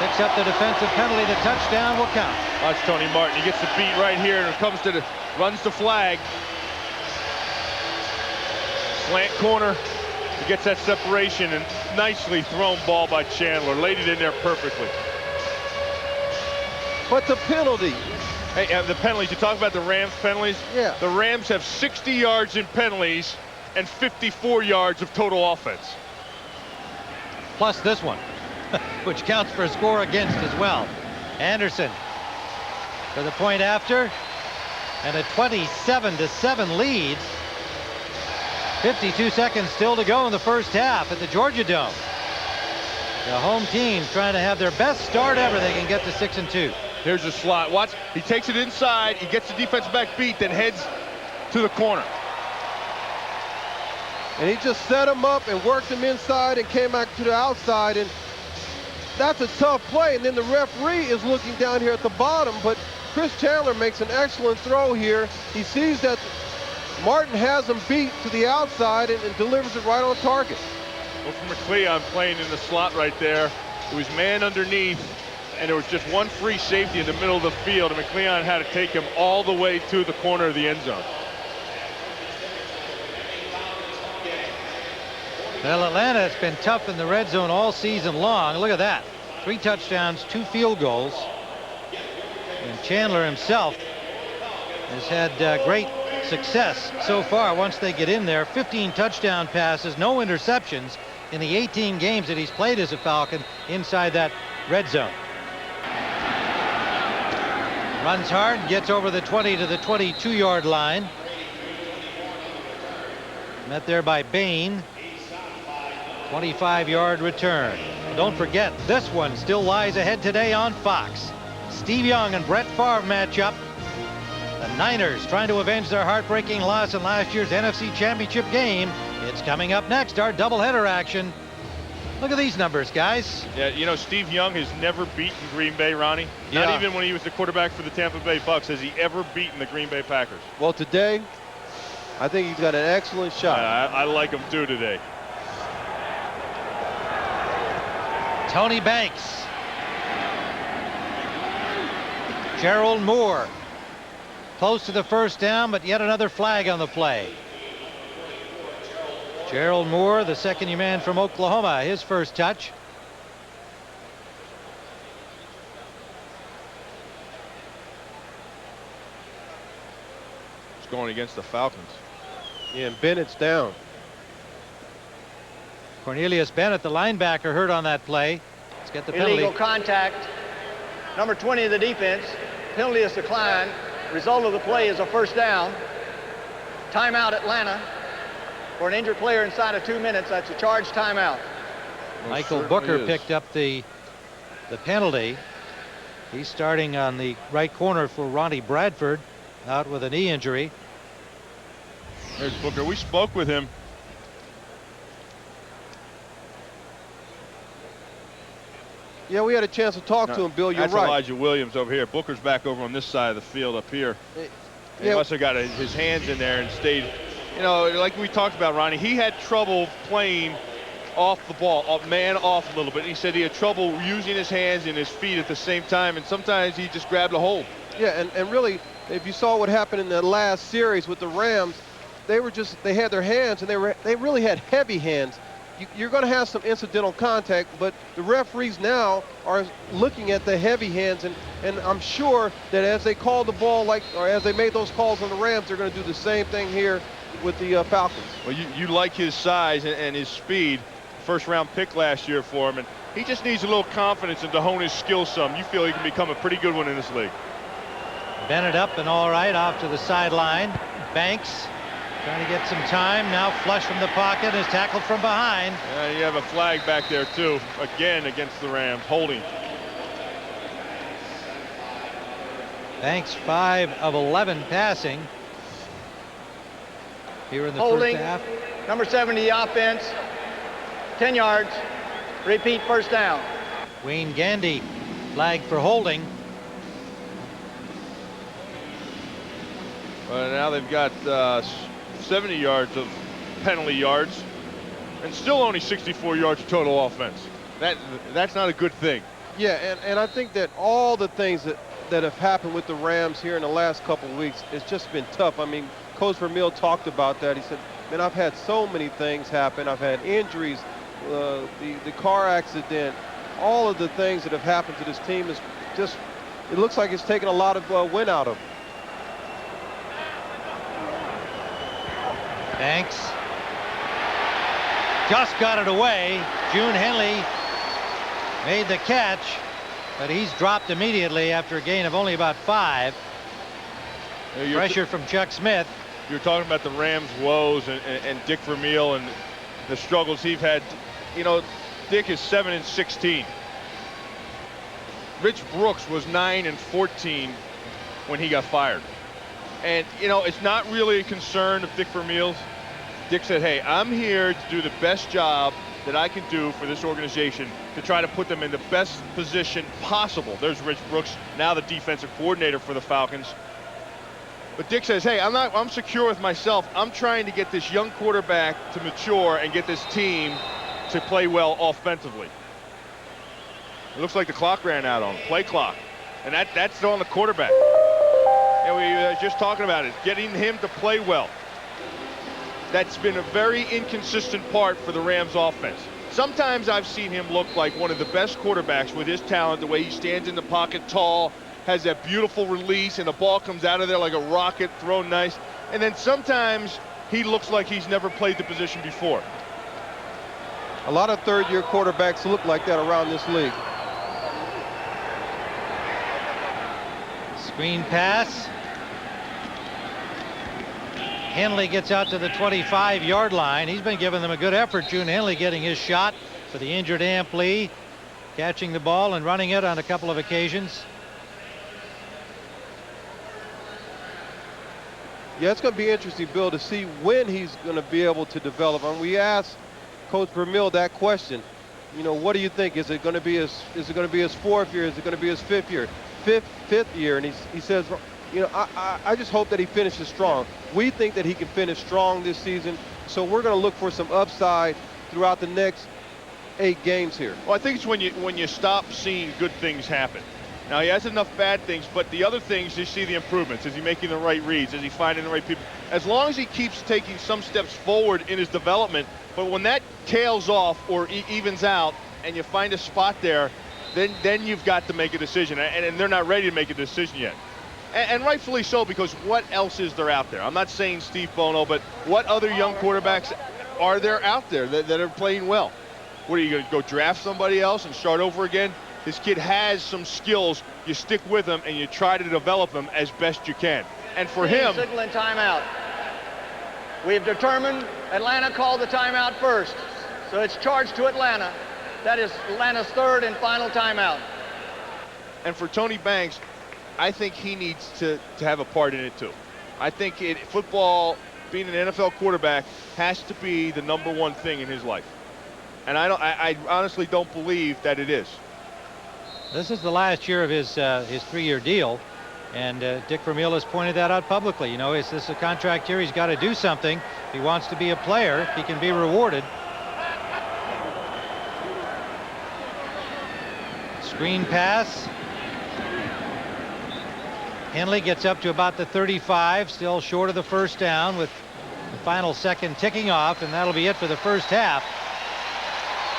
picks up the defensive penalty. The touchdown will count. Watch Tony Martin. He gets the beat right here and comes to runs the flag. Slant corner. He gets that separation, and nicely thrown ball by Chandler. Laid it in there perfectly. But the penalty. Hey, the penalties. You talk about the Rams penalties? Yeah. The Rams have 60 yards in penalties and 54 yards of total offense. Plus this one, which counts for a score against as well. Anderson for the point after, and a 27-7 lead. 52 seconds still to go in the first half at the Georgia Dome. The home team trying to have their best start ever. They can get to 6-2. Here's the slot. Watch. He takes it inside. He gets the defense back beat, then heads to the corner. And he just set him up and worked him inside and came back to the outside. And that's a tough play. And then the referee is looking down here at the bottom. But Chris Chandler makes an excellent throw here. He sees that Martin has him beat to the outside and delivers it right on target. Well, for McCleon playing in the slot right there, it was man underneath, and there was just one free safety in the middle of the field, and McCleon had to take him all the way to the corner of the end zone. Well, Atlanta has been tough in the red zone all season long. Look at that. 3 touchdowns, 2 field goals. And Chandler himself has had great success so far once they get in there. 15 touchdown passes, no interceptions in the 18 games that he's played as a Falcon inside that red zone. Runs hard, gets over the 20 to the 22-yard line. Met there by Bain. 25-yard return. Don't forget, this one still lies ahead today on Fox. Steve Young and Brett Favre matchup. The Niners trying to avenge their heartbreaking loss in last year's NFC Championship game. It's coming up next, our doubleheader action. Look at these numbers, guys. Yeah, you know, Steve Young has never beaten Green Bay, Ronnie. Yeah. Not even when he was the quarterback for the Tampa Bay Bucks has he ever beaten the Green Bay Packers. Well, today, I think he's got an excellent shot. I like him too today. Tony Banks. Gerald Moore. Close to the first down, but yet another flag on the play. Gerald Moore, the second-year man from Oklahoma, his first touch. It's going against the Falcons. Yeah, and Bennett's down. Cornelius Bennett, the linebacker, hurt on that play. Let's get the penalty. Illegal contact. Number 20 of the defense. Penalty is declined. Result of the play is a first down. Timeout Atlanta. For an injured player inside of 2 minutes, that's a charged timeout. Michael Booker picked up the penalty. He's starting on the right corner for Ronnie Bradford, out with a knee injury. There's Booker. We spoke with him. Yeah, we had a chance to talk to him, Bill. You're That's right. Elijah Williams over here. Booker's back over on this side of the field up here. He must have got his hands in there and stayed. You know, like we talked about, Ronnie, he had trouble playing off the ball, man off a little bit. He said he had trouble using his hands and his feet at the same time, and sometimes he just grabbed a hold. Yeah, and really, if you saw what happened in the last series with the Rams, they had their hands, and they really had heavy hands. you're going to have some incidental contact, but the referees now are looking at the heavy hands, and I'm sure that as they call the ball, or as they made those calls on the Rams, they're going to do the same thing here with the Falcons. Well, you like his size and his speed. First-round pick last year for him, and he just needs a little confidence and to hone his skill some. You feel he can become a pretty good one in this league. Bennett up and all right off to the sideline. Banks trying to get some time. Now flush from the pocket, is tackled from behind. Yeah, you have a flag back there too. Again against the Rams, holding. Banks 5 of 11 passing here in the holding, first half. Number 70 offense, 10 yards. Repeat, first down. Wayne Gandy flagged for holding. Well, now they've got 70 yards of penalty yards and still only 64 yards of total offense. That's not a good thing. Yeah, and I think that all the things that have happened with the Rams here in the last couple of weeks, it's just been tough. I mean, Coach Vermeil talked about that. He said, man, I've had so many things happen. I've had injuries, the car accident, all of the things that have happened to this team is just, it looks like it's taken a lot of win out of them. Banks just got it away. June Henley made the catch, but he's dropped immediately after a gain of only about 5. Pressure from Chuck Smith. You're talking about the Rams' woes and Dick Vermeil and the struggles he's had. You know, Dick is 7-16. Rich Brooks was 9-14 when he got fired. And, you know, it's not really a concern of Dick Vermeil's. Dick said, hey, I'm here to do the best job that I can do for this organization to try to put them in the best position possible. There's Rich Brooks, now the defensive coordinator for the Falcons. But Dick says, hey, I'm secure with myself. I'm trying to get this young quarterback to mature and get this team to play well offensively. It looks like the clock ran out on him, play clock. And that's on the quarterback. And we were just talking about it, getting him to play well. That's been a very inconsistent part for the Rams offense. Sometimes I've seen him look like one of the best quarterbacks with his talent, the way he stands in the pocket tall, has that beautiful release, and the ball comes out of there like a rocket, thrown nice. And then sometimes he looks like he's never played the position before. A lot of third-year quarterbacks look like that around this league. Screen pass. Henley gets out to the 25-yard line. He's been giving them a good effort. June Henley getting his shot for the injured Amp Lee, catching the ball and running it on a couple of occasions. Yeah, it's going to be interesting, Bill, to see when he's going to be able to develop. And we asked Coach Vermeil that question. You know, what do you think? Is it going to be his 4th year? Is it going to be his 5th year? Fifth year? And he says, you know, I just hope that he finishes strong. We think that he can finish strong this season, so we're going to look for some upside throughout the next 8 games here. Well, I think it's when you stop seeing good things happen. Now, he has enough bad things, but the other things, you see the improvements. Is he making the right reads? Is he finding the right people? As long as he keeps taking some steps forward in his development, but when that tails off or evens out and you find a spot there, then you've got to make a decision. And they're not ready to make a decision yet. And rightfully so, because what else is there out there? I'm not saying Steve Bono, but what other young quarterbacks are there out there that are playing well? What, are you going to go draft somebody else and start over again? This kid has some skills. You stick with him and you try to develop them as best you can. And for him, signaling timeout. We've determined Atlanta called the timeout first, so it's charged to Atlanta. That is Atlanta's 3rd and final timeout. And for Tony Banks, I think he needs to have a part in it too. I think football, being an NFL quarterback, has to be the #1 thing in his life. And I honestly don't believe that it is. This is the last year of his 3-year deal, and Dick Vermeil has pointed that out publicly. You know, is this a contract year? He's got to do something. If he wants to be a player, he can be rewarded. Screen pass. Henley gets up to about the 35, still short of the first down with the final second ticking off, and that'll be it for the first half.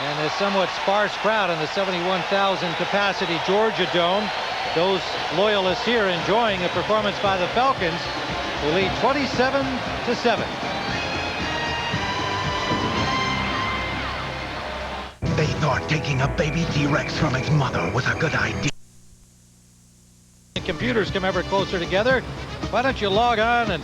and a somewhat sparse crowd in the 71,000 capacity Georgia Dome. Those loyalists here enjoying a performance by the Falcons, who lead 27-7. They thought taking a baby T-Rex from its mother was a good idea. Computers come ever closer together. Why don't you log on and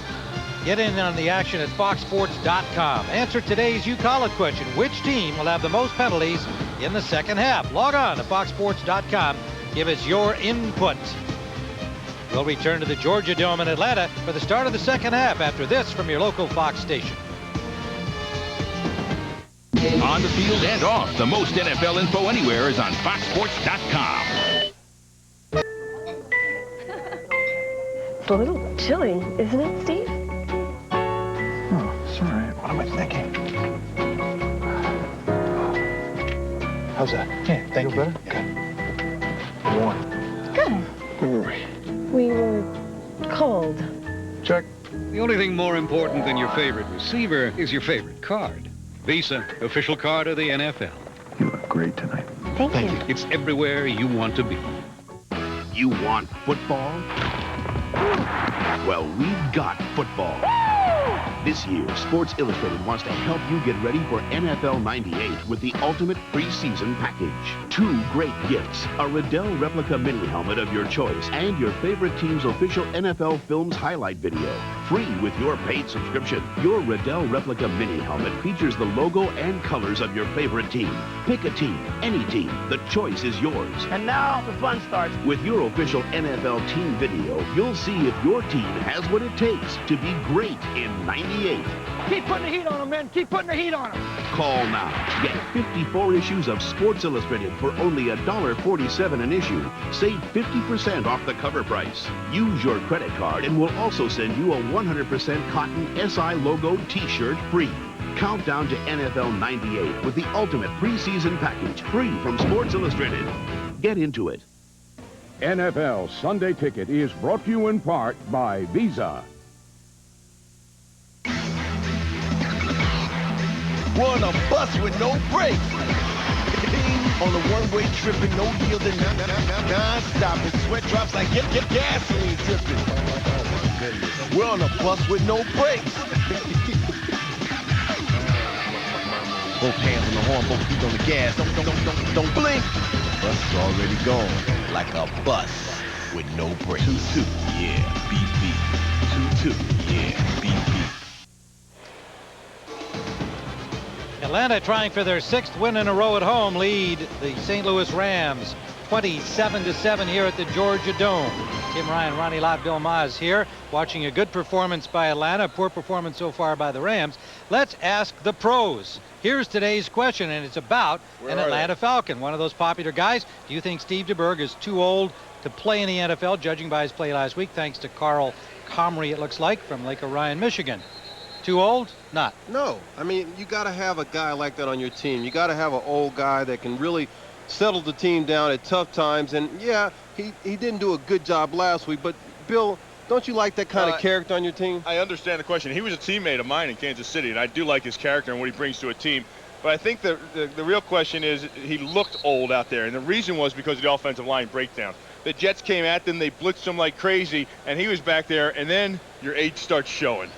get in on the action at foxsports.com. Answer today's You Call It question. Which team will have the most penalties in the second half? Log on to foxsports.com. Give us your input. We'll return to the Georgia Dome in Atlanta for the start of the second half after this from your local Fox station. On the field and off, the most NFL info anywhere is on foxsports.com. It's a little chilly, isn't it, Steve? Oh, sorry. What am I thinking? How's that? Yeah, thank you. Better? Good. Warm. Good. Where were we? We were cold. Check. The only thing more important than your favorite receiver is your favorite card. Visa, official card of the NFL. You look great tonight. Thank you. It's everywhere you want to be. You want football? Well, we've got football. This year, Sports Illustrated wants to help you get ready for NFL 98 with the ultimate preseason package. 2 great gifts, a Riddell replica mini helmet of your choice and your favorite team's official NFL Films highlight video. Free with your paid subscription. Your Riddell replica mini helmet features the logo and colors of your favorite team. Pick a team, any team. The choice is yours. And now the fun starts. With your official NFL team video, you'll see if your team has what it takes to be great in 98. Keep putting the heat on them, man. Keep putting the heat on them. Call now. Get 54 issues of Sports Illustrated for only $1.47 an issue. Save 50% off the cover price. Use your credit card and we'll also send you a 100% cotton SI logo t-shirt free. Countdown to NFL 98 with the ultimate preseason package free from Sports Illustrated. Get into it. NFL Sunday Ticket is brought to you in part by Visa. We're on a bus with no brakes. On a one-way trip and no yielding, non-stop. And sweat drops like get gasoline dripping. Oh, my goodness. We're on a bus with no brakes. Both hands on the horn, both feet on the gas. Don't blink. Bus is already gone. Like a bus with no brakes. 2-2, yeah, beep beep. 2-2, yeah, beep beep. Atlanta trying for their 6th win in a row at home, lead the St. Louis Rams 27-7 here at the Georgia Dome. Tim Ryan, Ronnie Lott, Bill Maas here, watching a good performance by Atlanta, poor performance so far by the Rams. Let's ask the pros. Here's today's question, and it's about an Atlanta Falcon, one of those popular guys. Do you think Steve DeBerg is too old to play in the NFL, judging by his play last week, thanks to Carl Comrie, it looks like, from Lake Orion, Michigan? Too old? Not. No. I mean, you got to have a guy like that on your team. You got to have an old guy that can really settle the team down at tough times. And, yeah, he didn't do a good job last week. But, Bill, don't you like that kind of character on your team? I understand the question. He was a teammate of mine in Kansas City, and I do like his character and what he brings to a team. But I think the real question is he looked old out there. And the reason was because of the offensive line breakdown. The Jets came at them. They blitzed him like crazy. And he was back there. And then your age starts showing.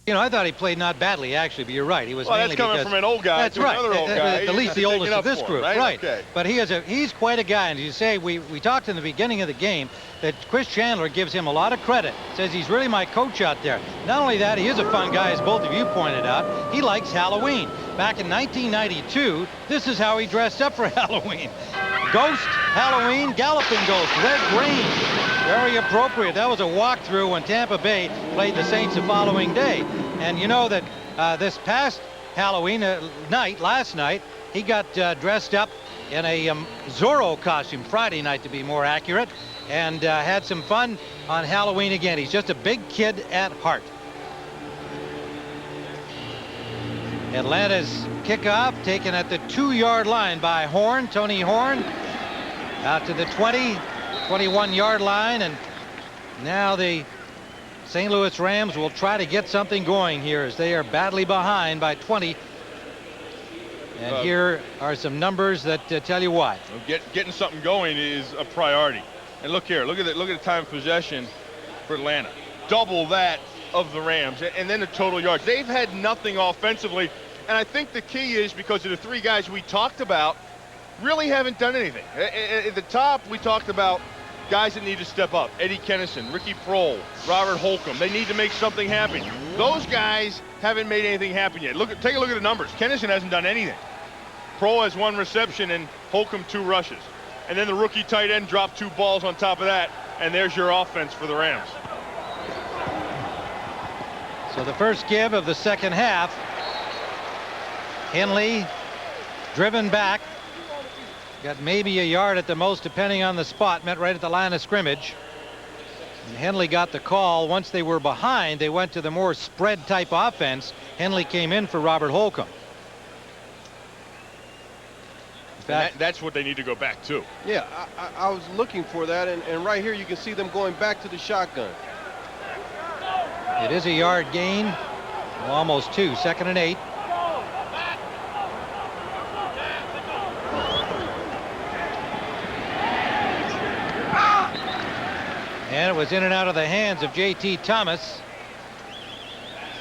You know, I thought he played not badly, actually, but you're right. He was mainly that's coming from an old guy to another old guy. At least the oldest of this group, right? Okay. But he's quite a guy. And as you say, we talked in the beginning of the game that Chris Chandler gives him a lot of credit. Says he's really my coach out there. Not only that, he is a fun guy, as both of you pointed out. He likes Halloween. Back in 1992, this is how he dressed up for Halloween. Ghost, Halloween, Galloping Ghost, Red Range. Very appropriate. That was a walkthrough when Tampa Bay played the Saints the following day. And you know that this past Halloween last night, he got dressed up in a Zorro costume, Friday night to be more accurate, and had some fun on Halloween again. He's just a big kid at heart. Atlanta's kickoff taken at the 2-yard line by Horn, Tony Horn, out to the 20, 21-yard line, and now the St. Louis Rams will try to get something going here as they are badly behind by 20. And here are some numbers that tell you what. Getting something going is a priority. And look here, look at the time of possession for Atlanta. Double that of the Rams, and then the total yards. They've had nothing offensively, and I think the key is because of the three guys we talked about really haven't done anything. At the top, we talked about guys that need to step up. Eddie Kennison, Ricky Prohl, Robert Holcomb. They need to make something happen. Those guys haven't made anything happen yet. Take a look at the numbers. Kennison hasn't done anything. Prohl has 1 reception and Holcomb 2 rushes. And then the rookie tight end dropped 2 balls on top of that, and there's your offense for the Rams. So the first give of the second half. Henley driven back. Got maybe a yard at the most, depending on the spot, met right at the line of scrimmage. And Henley got the call. Once they were behind, they went to the more spread type offense. Henley came in for Robert Holcomb. That's what they need to go back to. Yeah, I was looking for that, and right here you can see them going back to the shotgun. It is a yard gain. Well, almost 2, 2nd and 8. And it was in and out of the hands of J.T. Thomas.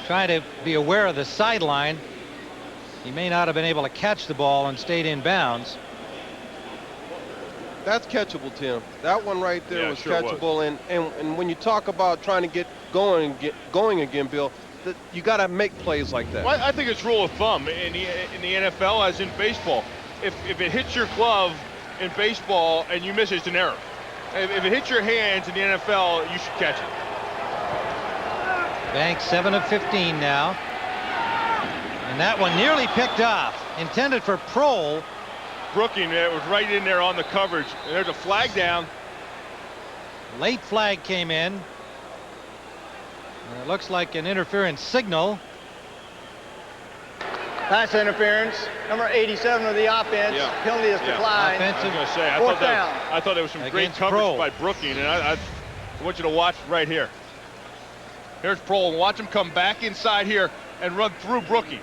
Trying to be aware of the sideline. He may not have been able to catch the ball and stayed in bounds. That's catchable, Tim. That one right there was sure catchable. Was. And when you talk about trying to get going again, Bill, you got to make plays like that. Well, I think it's rule of thumb in the NFL as in baseball. If it hits your glove in baseball and you miss it, it's an error. If it hits your hands in the NFL, you should catch it. Banks 7 of 15 now. And that one nearly picked off. Intended for Prohl. Brooking, it was right in there on the coverage. And there's a flag down. Late flag came in. And it looks like an interference signal. Pass interference. Number 87 of the offense. Penalty is declined. Offensive. I was going to say, I thought there was some great coverage by Brooking, and I want you to watch right here. Here's Prohl, and watch him come back inside here and run through Brooking.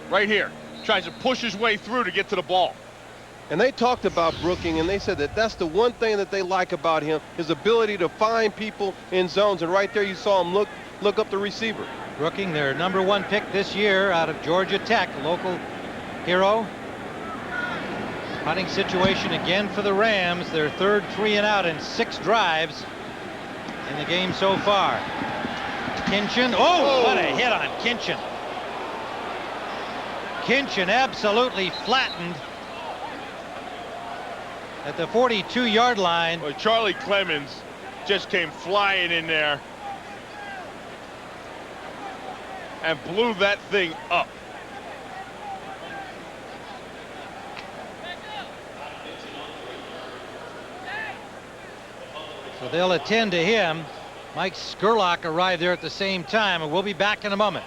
Right here. Tries to push his way through to get to the ball. And they talked about Brooking, and they said that that's the one thing that they like about him, his ability to find people in zones. And right there you saw him look up the receiver. Brooking, their number 1 pick this year out of Georgia Tech, local hero. Punting situation again for the Rams, their 3rd 3 and out in 6 drives in the game so far. Kinchin, what a hit on Kinchin. Kinchin absolutely flattened at the 42-yard line. Well, Charlie Clemens just came flying in there and blew that thing up. So they'll attend to him. Mike Skurlock arrived there at the same time, and we'll be back in a moment.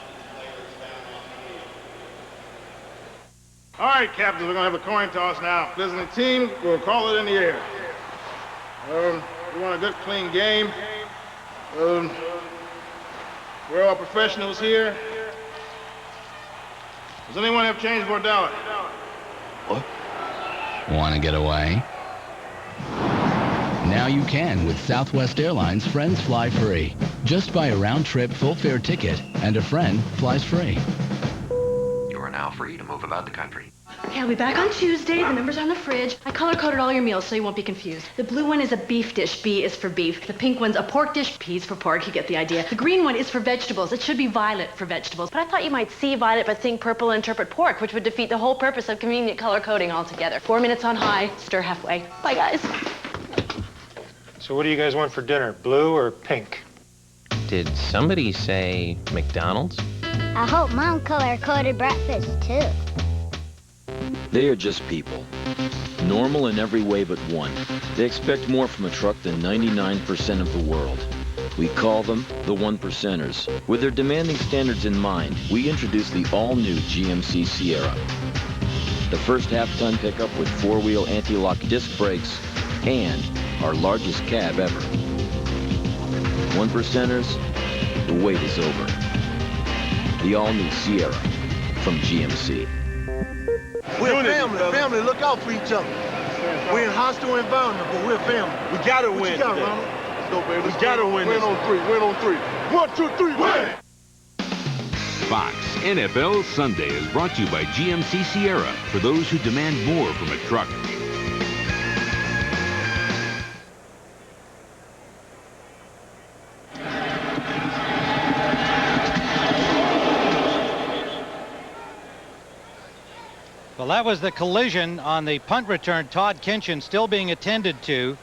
All right, captains, we're going to have a coin toss now. If there's a team, we'll call it in the air. We want a good, clean game. We're all professionals here. Does anyone have change for $1? What? Want to get away? Now you can with Southwest Airlines Friends Fly Free. Just buy a round-trip full-fare ticket and a friend flies free. You are now free to move about the country. Okay, I'll be back on Tuesday. The number's on the fridge. I color-coded all your meals so you won't be confused. The blue one is a beef dish. B is for beef. The pink one's a pork dish. P is for pork. You get the idea. The green one is for vegetables. It should be violet for vegetables. But I thought you might see violet but think purple and interpret pork, which would defeat the whole purpose of convenient color coding altogether. 4 minutes on high, stir halfway. Bye, guys. So what do you guys want for dinner, blue or pink? Did somebody say McDonald's? I hope Mom color-coded breakfast, too. They are just people. Normal in every way but one. They expect more from a truck than 99% of the world. We call them the 1%ers. With their demanding standards in mind, we introduced the all-new GMC Sierra. The first half-ton pickup with 4-wheel anti-lock disc brakes and our largest cab ever. 1%ers, the wait is over. The all-new Sierra from GMC. We're Unity, family. brother. Family, look out for each other. We're in hostile environment, but we're family. We gotta What win you got, today. Ronald? Let's go, baby. We Let's gotta win. win Win this. on three. Win on three. 1, 2, 3, win! Fox NFL Sunday is brought to you by GMC Sierra for those who demand more from a truck. Well, that was the collision on the punt return. Todd Kinchin still being attended to.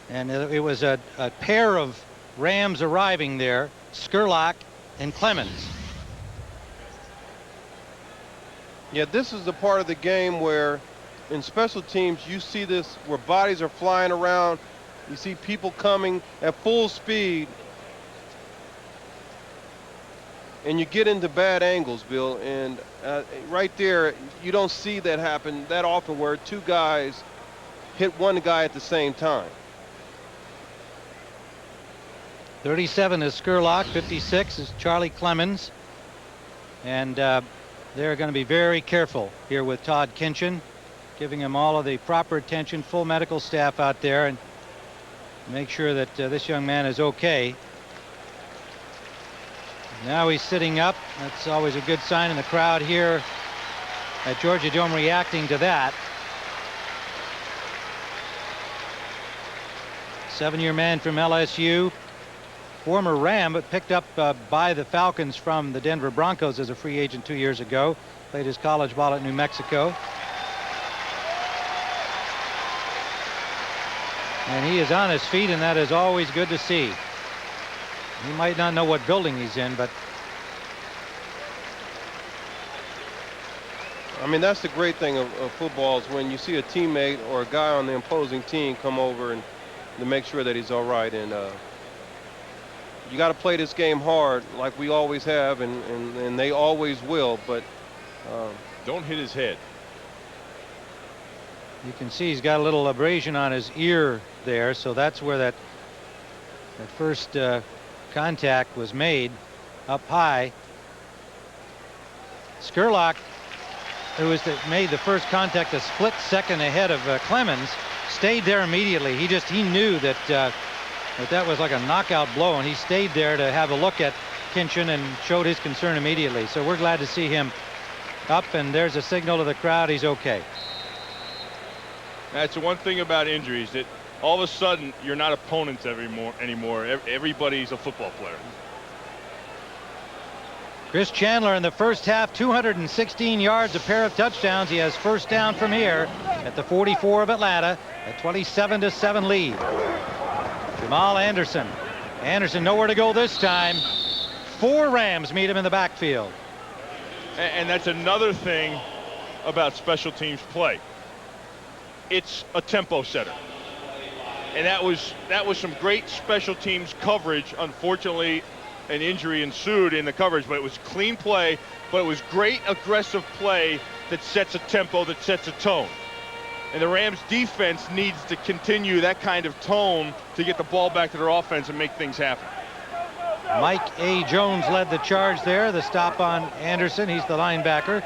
And it was a pair of Rams arriving there, Skurlock and Clemens. Yeah, this is the part of the game where in special teams you see this where bodies are flying around. You see people coming at full speed. And you get into bad angles, Bill. And right there, you don't see that happen that often where two guys hit one guy at the same time. 37 is Skurlock, 56 is Charlie Clemens. And they're going to be very careful here with Todd Kinchin, giving him all of the proper attention, full medical staff out there, and make sure that this young man is okay. Now he's sitting up. That's always a good sign in the crowd here at Georgia Dome reacting to that. 7-year man from LSU, former Ram, but picked up by the Falcons from the Denver Broncos as a free agent 2 years ago. Played his college ball at New Mexico. And he is on his feet, and that is always good to see. He might not know what building he's in, but I mean, that's the great thing of football is when you see a teammate or a guy on the opposing team come over and to make sure that he's all right. And you got to play this game hard like we always have, and they always will, but don't hit his head. you can see he's got a little abrasion on his ear there, so that's where that first contact was made up high. Skurlock, who made the first contact a split second ahead of Clemens, stayed there immediately. He knew that that was like a knockout blow, and he stayed there to have a look at Kinchin and showed his concern immediately. So we're glad to see him up, and there's a signal to the crowd he's okay. That's the one thing about injuries, that all of a sudden you're not opponents anymore. Everybody's a football player. Chris Chandler in the first half, 216 yards, a pair of touchdowns. He has first down from here at the 44 of Atlanta, a 27-7 lead. Jamal Anderson. Anderson nowhere to go this time. 4 Rams meet him in the backfield. And that's another thing about special teams play. It's a tempo setter. And that was some great special teams coverage. Unfortunately, an injury ensued in the coverage, but it was clean play, but it was great aggressive play that sets a tempo, that sets a tone. And the Rams defense needs to continue that kind of tone to get the ball back to their offense and make things happen. Mike A. Jones led the charge there, the stop on Anderson. He's the linebacker.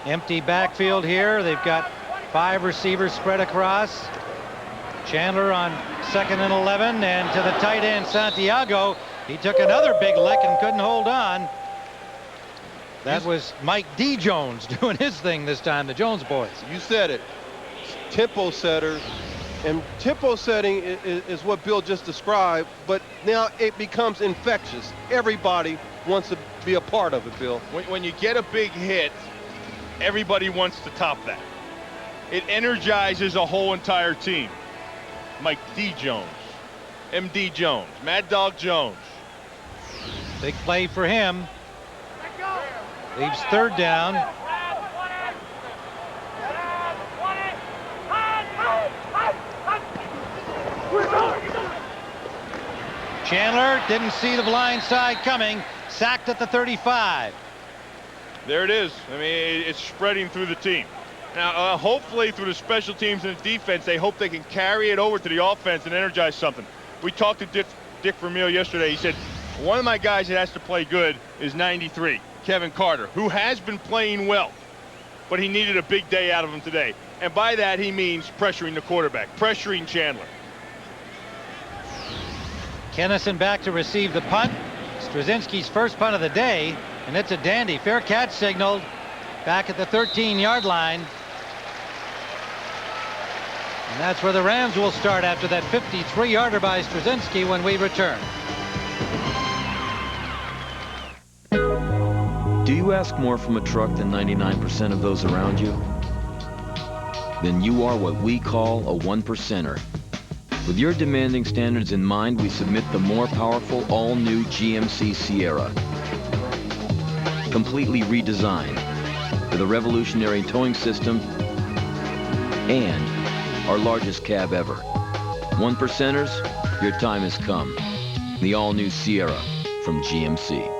Empty backfield here. They've got 5 receivers spread across. Chandler on 2nd and 11, and to the tight end Santiago. He took another big lick and couldn't hold on. That was Mike D. Jones doing his thing this time, the Jones boys. You said it. Tempo setter. And tempo setting is what Bill just described, but now it becomes infectious. Everybody wants to be a part of it, Bill. When you get a big hit, everybody wants to top that. It energizes a whole entire team. Mike D. Jones, MD Jones, Mad Dog Jones. Big play for him. Leaves 3rd down. Chandler didn't see the blind side coming. Sacked at the 35. There it is. I mean, it's spreading through the team. Now, hopefully through the special teams and the defense, they hope they can carry it over to the offense and energize something. We talked to Dick Vermeil yesterday. He said, one of my guys that has to play good is 93, Kevin Carter, who has been playing well. but he needed a big day out of him today. And by that, he means pressuring the quarterback, pressuring Chandler. Kennison back to receive the punt. Straczynski's first punt of the day, and it's a dandy. Fair catch signaled back at the 13-yard line. And that's where the Rams will start after that 53-yarder by Straczynski when we return. Do you ask more from a truck than 99% of those around you? Then you are what we call a one-percenter. With your demanding standards in mind, we submit the more powerful all-new GMC Sierra. Completely redesigned with a revolutionary towing system and our largest cab ever. One-percenters, your time has come. The all-new Sierra from GMC.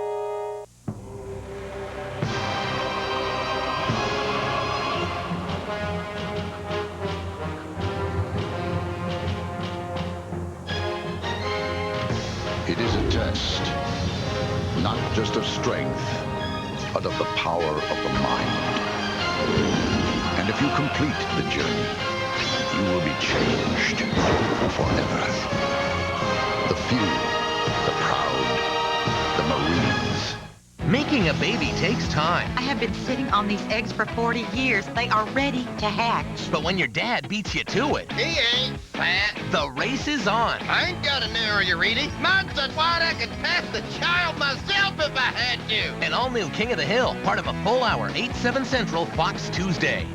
It is a test, not just of strength, but of the power of the mind. And if you complete the journey, you will be changed forever. The few, the proud, the Marines. Making a baby takes time. I have been sitting on these eggs for 40 years. They are ready to hatch. But when your dad beats you to it, He ain't fat. the race is on. I ain't got a narrow urethra. Mine said why I could pass the child myself if I had to. An all-new King of the Hill, part of a full-hour 8/7 Central Fox Tuesday.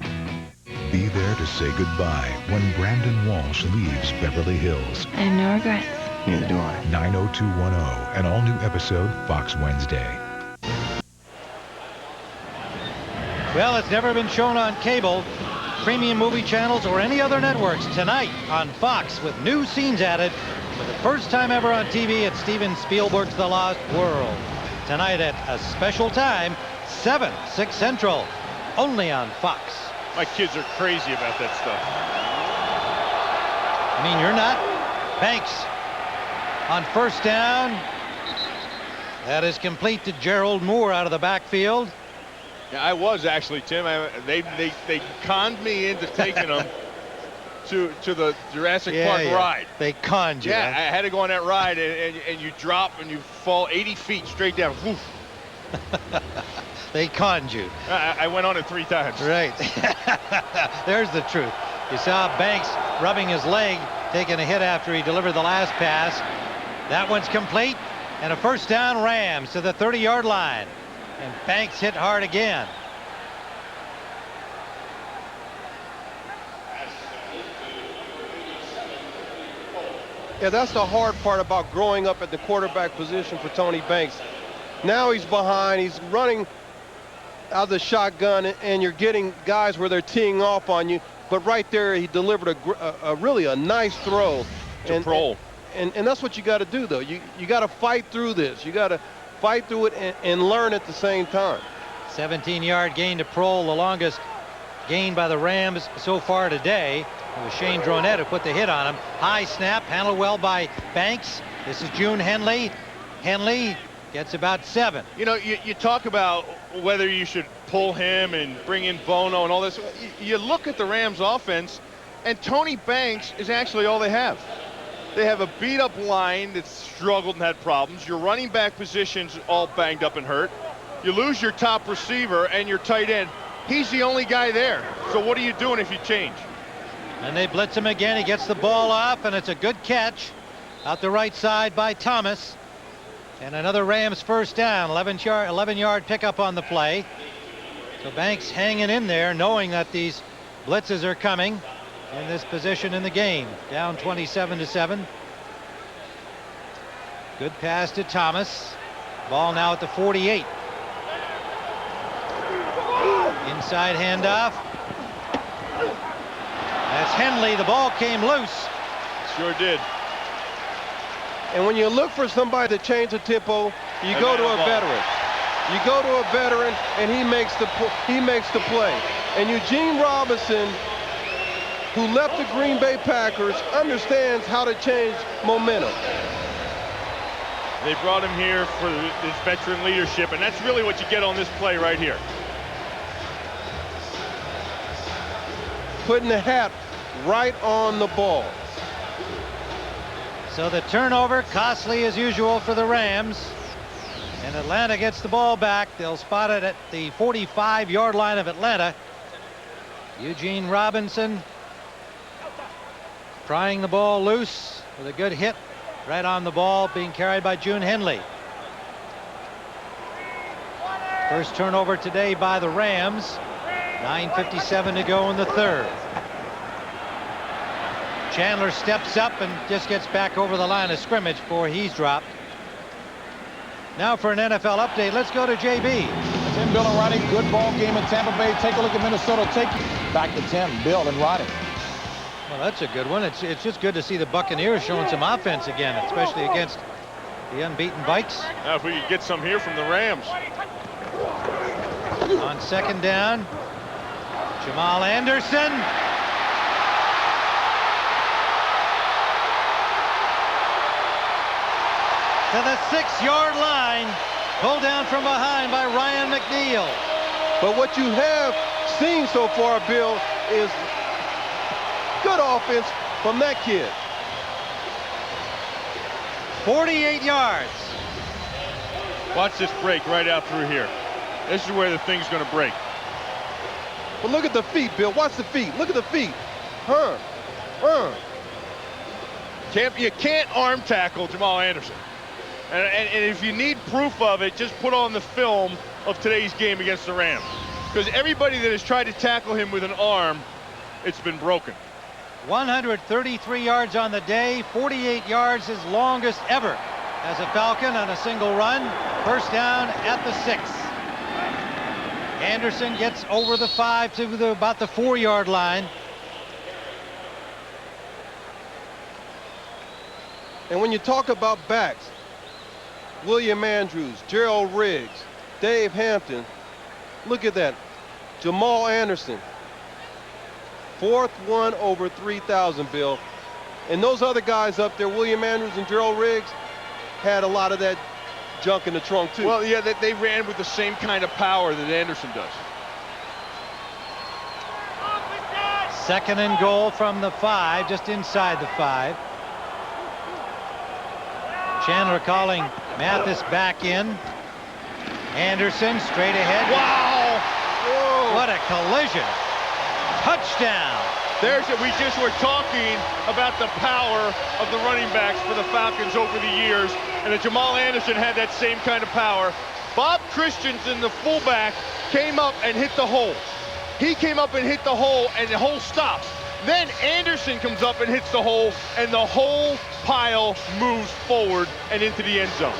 Be there to say goodbye when Brandon Walsh leaves Beverly Hills. I have no regrets. Neither do I. 90210, an all-new episode, Fox Wednesday. Well, it's never been shown on cable, premium movie channels, or any other networks. Tonight on Fox with new scenes added. For the first time ever on TV, it's Steven Spielberg's The Lost World. Tonight at a special time, 6 Central, only on Fox. My kids are crazy about that stuff. I mean, you're not. Banks on first down. That is complete to Gerald Moore out of the backfield. Yeah, I was actually, Tim. They conned me into taking them to the Jurassic Park ride. They conned you. Yeah, I had to go on that ride, and you drop and you fall 80 feet straight down. Woof. They conned you. I went on it 3 times. Right. There's the truth. You saw Banks rubbing his leg, taking a hit after he delivered the last pass. That one's complete, and a first down, Rams to the 30-yard line. And Banks hit hard again. Yeah, that's the hard part about growing up at the quarterback position for Tony Banks. Now he's behind, he's running out of the shotgun, and you're getting guys where they're teeing off on you. But right there, he delivered a really nice throw. To Prohl. And that's what you got to do, though. You got to fight through this. You got to fight through it and learn at the same time. 17-yard gain to Prohl, the longest gain by the Rams so far today. It was Shane Dronette who put the hit on him. High snap, handled well by Banks. This is June Henley. Henley gets about 7. You know, you talk about whether you should pull him and bring in Bono and all this. You look at the Rams offense, and Tony Banks is actually all they have. They have a beat-up line that's struggled and had problems. Your running back position's all banged up and hurt. You lose your top receiver and your tight end. He's the only guy there. So what are you doing if you change? And they blitz him again. He gets the ball off, and it's a good catch out the right side by Thomas. And another Rams first down, 11-yard pickup on the play. So Banks hanging in there, knowing that these blitzes are coming in this position in the game. Down 27-7. Good pass to Thomas. Ball now at the 48. Inside handoff. That's Henley. The ball came loose. Sure did. And when you look for somebody to change the tempo, you go to a veteran. You go to a veteran, and he makes the play. And Eugene Robinson, who left the Green Bay Packers, understands how to change momentum. They brought him here for this veteran leadership, and that's really what you get on this play right here. putting the hat right on the ball. So the turnover, costly as usual for the Rams. And Atlanta gets the ball back. They'll spot it at the 45-yard line of Atlanta. Eugene Robinson prying the ball loose with a good hit right on the ball, being carried by June Henley. First turnover today by the Rams. 9:57 to go in the third. Chandler steps up and just gets back over the line of scrimmage before he's dropped. Now for an NFL update, let's go to JB. Tim, Bill, and Ronnie, good ball game in Tampa Bay. Take a look at Minnesota. Take back to Tim, Bill, and Ronnie. Well, that's a good one. It's just good to see the Buccaneers showing some offense again, especially against the unbeaten Vikes. Now if we could get some here from the Rams. On second down, Jamal Anderson. To the 6-yard line, pulled down from behind by Ryan McNeil. But what you have seen so far, Bill, is good offense from that kid. 48 yards. Watch this break right out through here. This is where the thing's going to break. But look at the feet, Bill. Watch the feet. Look at the feet. You can't arm tackle Jamal Anderson. And if you need proof of it, just put on the film of today's game against the Rams. Because everybody that has tried to tackle him with an arm, it's been broken. 133 yards on the day, 48 yards, his longest ever as a Falcon on a single run. First down at the 6. Anderson gets over the 5 to about the 4-yard line. And when you talk about backs, William Andrews, Gerald Riggs, Dave Hampton, look at that. Jamal Anderson, 4th one over 3,000, Bill. And those other guys up there, William Andrews and Gerald Riggs, had a lot of that junk in the trunk too. Well, yeah, they ran with the same kind of power that Anderson does. Second and goal from the 5, just inside the 5. Chandler calling Mathis back in. Anderson straight ahead. Wow! Whoa. What a collision. Touchdown. We just were talking about the power of the running backs for the Falcons over the years, and that Jamal Anderson had that same kind of power. Bob Christensen, the fullback, came up and hit the hole. He came up and hit the hole, and the hole stops. Then Anderson comes up and hits the hole, and the whole pile moves forward and into the end zone.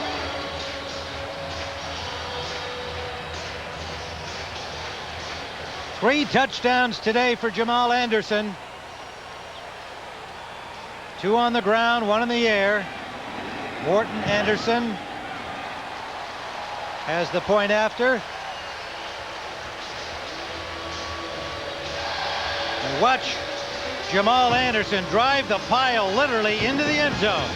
Three touchdowns today for Jamal Anderson. 2 on the ground, 1 in the air. Morton Anderson has the point after. And watch Jamal Anderson drive the pile literally into the end zone.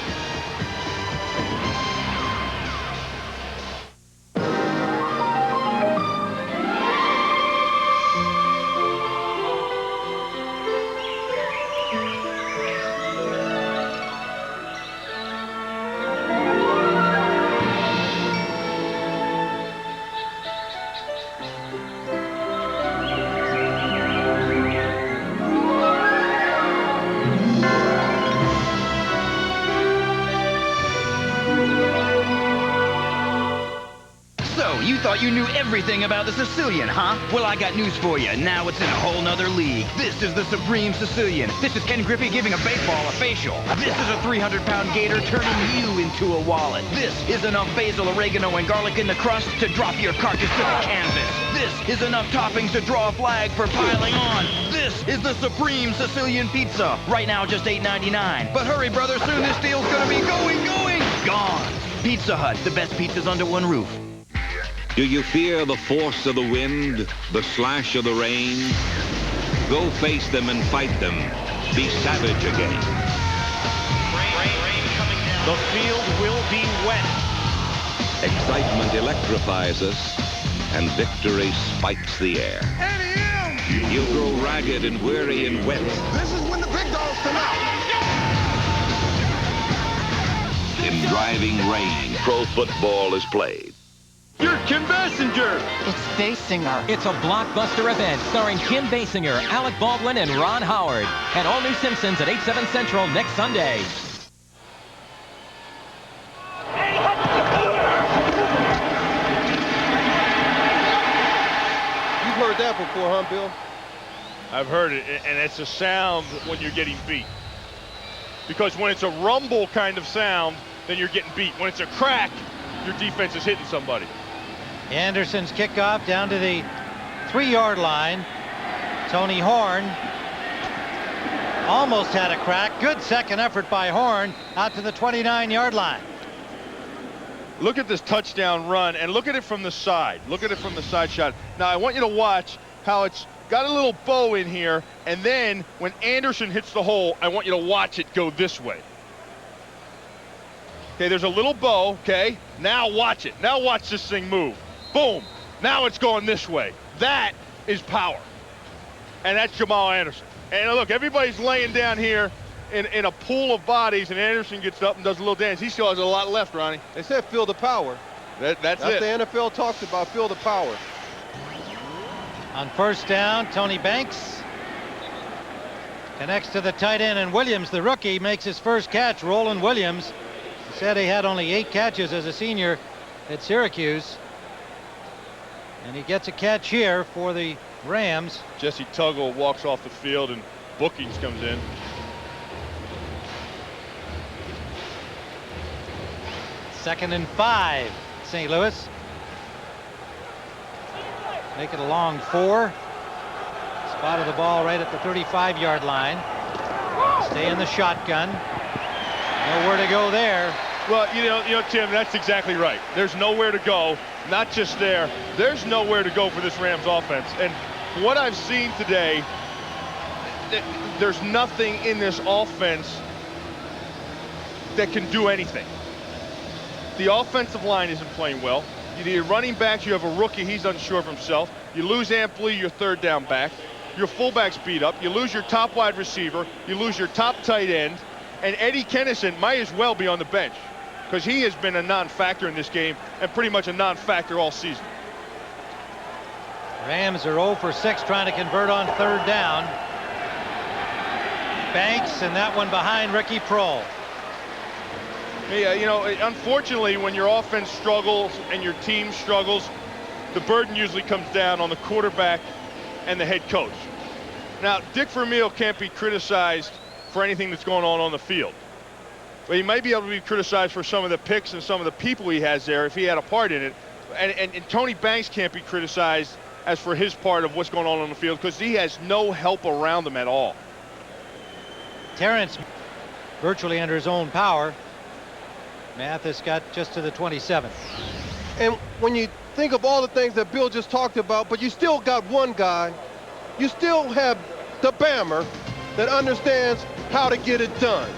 You knew everything about the Sicilian, huh? Well, I got news for you. Now it's in a whole nother league. This is the Supreme Sicilian. This is Ken Griffey giving a baseball a facial. This is a 300-pound gator turning you into a wallet. This is enough basil, oregano, and garlic in the crust to drop your carcass to the canvas. This is enough toppings to draw a flag for piling on. This is the Supreme Sicilian Pizza. Right now, just $8.99. But hurry, brother, soon this deal's gonna be gone. Pizza Hut, the best pizzas under one roof. Do you fear the force of the wind, the slash of the rain? Go face them and fight them. Be savage again. Rain coming down. The field will be wet. Excitement electrifies us, and victory spikes the air. You'll grow ragged and weary and wet. This is when the big dogs come out. In driving rain, pro football is played. You're Kim Basinger. It's Basinger. It's a blockbuster event starring Kim Basinger, Alec Baldwin, and Ron Howard. And all new Simpsons at 8/7 Central next Sunday. You've heard that before, huh, Bill? I've heard it, and it's a sound when you're getting beat. Because when it's a rumble kind of sound, then you're getting beat. When it's a crack, your defense is hitting somebody. Anderson's kickoff down to the 3-yard line. Tony Horn almost had a crack. Good second effort by Horn out to the 29-yard line. Look at this touchdown run, and look at it from the side. Look at it from the side shot. Now, I want you to watch how it's got a little bow in here, and then when Anderson hits the hole, I want you to watch it go this way. Okay, there's a little bow, okay? Now watch it. Now watch this thing move. Boom. Now it's going this way. That is power. And that's Jamal Anderson. And look, everybody's laying down here in a pool of bodies, and Anderson gets up and does a little dance. He still has a lot left, Ronnie. They said feel the power. That's it. The NFL talks about, feel the power. On first down, Tony Banks connects to the tight end, and Williams, the rookie, makes his first catch. Roland Williams. He said he had only 8 catches as a senior at Syracuse. And he gets a catch here for the Rams. Jesse Tuggle walks off the field, and Bookings comes in. Second and 5, St. Louis. Make it a long 4. Spotted the ball right at the 35-yard line. Stay in the shotgun. Nowhere to go there. Well, you know, Tim, that's exactly right. There's nowhere to go. Not just there. There's nowhere to go for this Rams offense. And what I've seen today, there's nothing in this offense that can do anything. The offensive line isn't playing well. You need running backs. You have a rookie. He's unsure of himself. You lose Ampli, your third down back. Your fullback's beat up. You lose your top wide receiver. You lose your top tight end. And Eddie Kennison might as well be on the bench because he has been a non-factor in this game and pretty much a non-factor all season. Rams are 0 for 6 trying to convert on third down. Banks, and that one behind Ricky Prohl. Yeah, you know, unfortunately, when your offense struggles and your team struggles, the burden usually comes down on the quarterback and the head coach. Now, Dick Vermeil can't be criticized for anything that's going on the field. But he might be able to be criticized for some of the picks and some of the people he has there if he had a part in it. And Tony Banks can't be criticized as for his part of what's going on the field because he has no help around him at all. Terrence virtually under his own power. Mathis got just to the 27. And when you think of all the things that Bill just talked about, but you still got one guy, you still have the Bammer that understands how to get it done.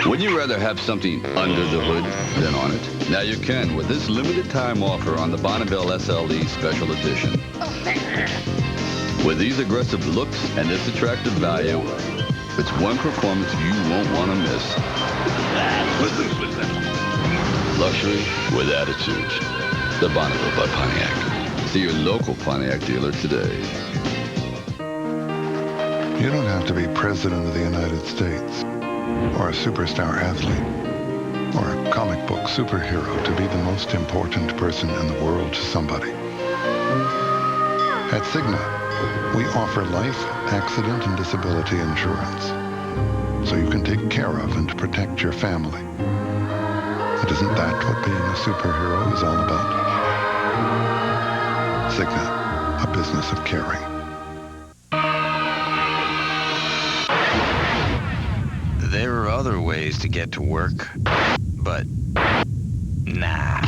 Wouldn't you rather have something under the hood than on it? Now you can with this limited time offer on the Bonneville SLE Special Edition. With these aggressive looks and this attractive value, it's one performance you won't want to miss. Luxury with attitude. The Bonneville by Pontiac. See your local Pontiac dealer today. You don't have to be president of the United States, or a superstar athlete, or a comic book superhero to be the most important person in the world to somebody. At Cigna, we offer life, accident, and disability insurance, so you can take care of and protect your family. But isn't that what being a superhero is all about? Cigna, a business of caring. There are other ways to get to work, but nah.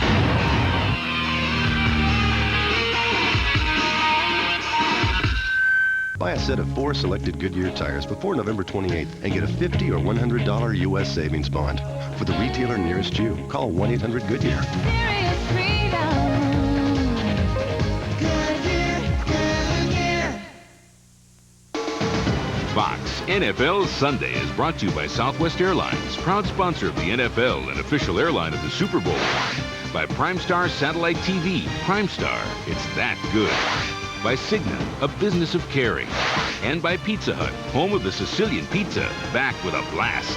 Buy a set of 4 selected Goodyear tires before November 28th and get a $50 or $100 U.S. savings bond. For the retailer nearest you, call 1-800-GOODYEAR. Fox NFL Sunday is brought to you by Southwest Airlines, proud sponsor of the NFL and official airline of the Super Bowl. By Primestar Satellite TV, Primestar, it's that good. By Cigna, a business of caring. And by Pizza Hut, home of the Sicilian pizza, back with a blast.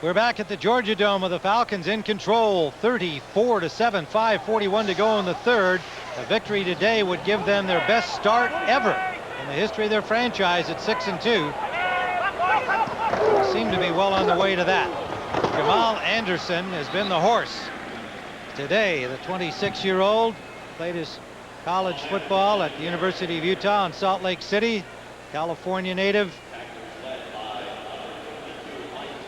We're back at the Georgia Dome with the Falcons in control, 34-7, 5:41 to go in the third. A victory today would give them their best start ever in the history of their franchise at 6-2. They seem to be well on the way to that. Jamal Anderson has been the horse today. The 26-year-old played his college football at the University of Utah in Salt Lake City. California native.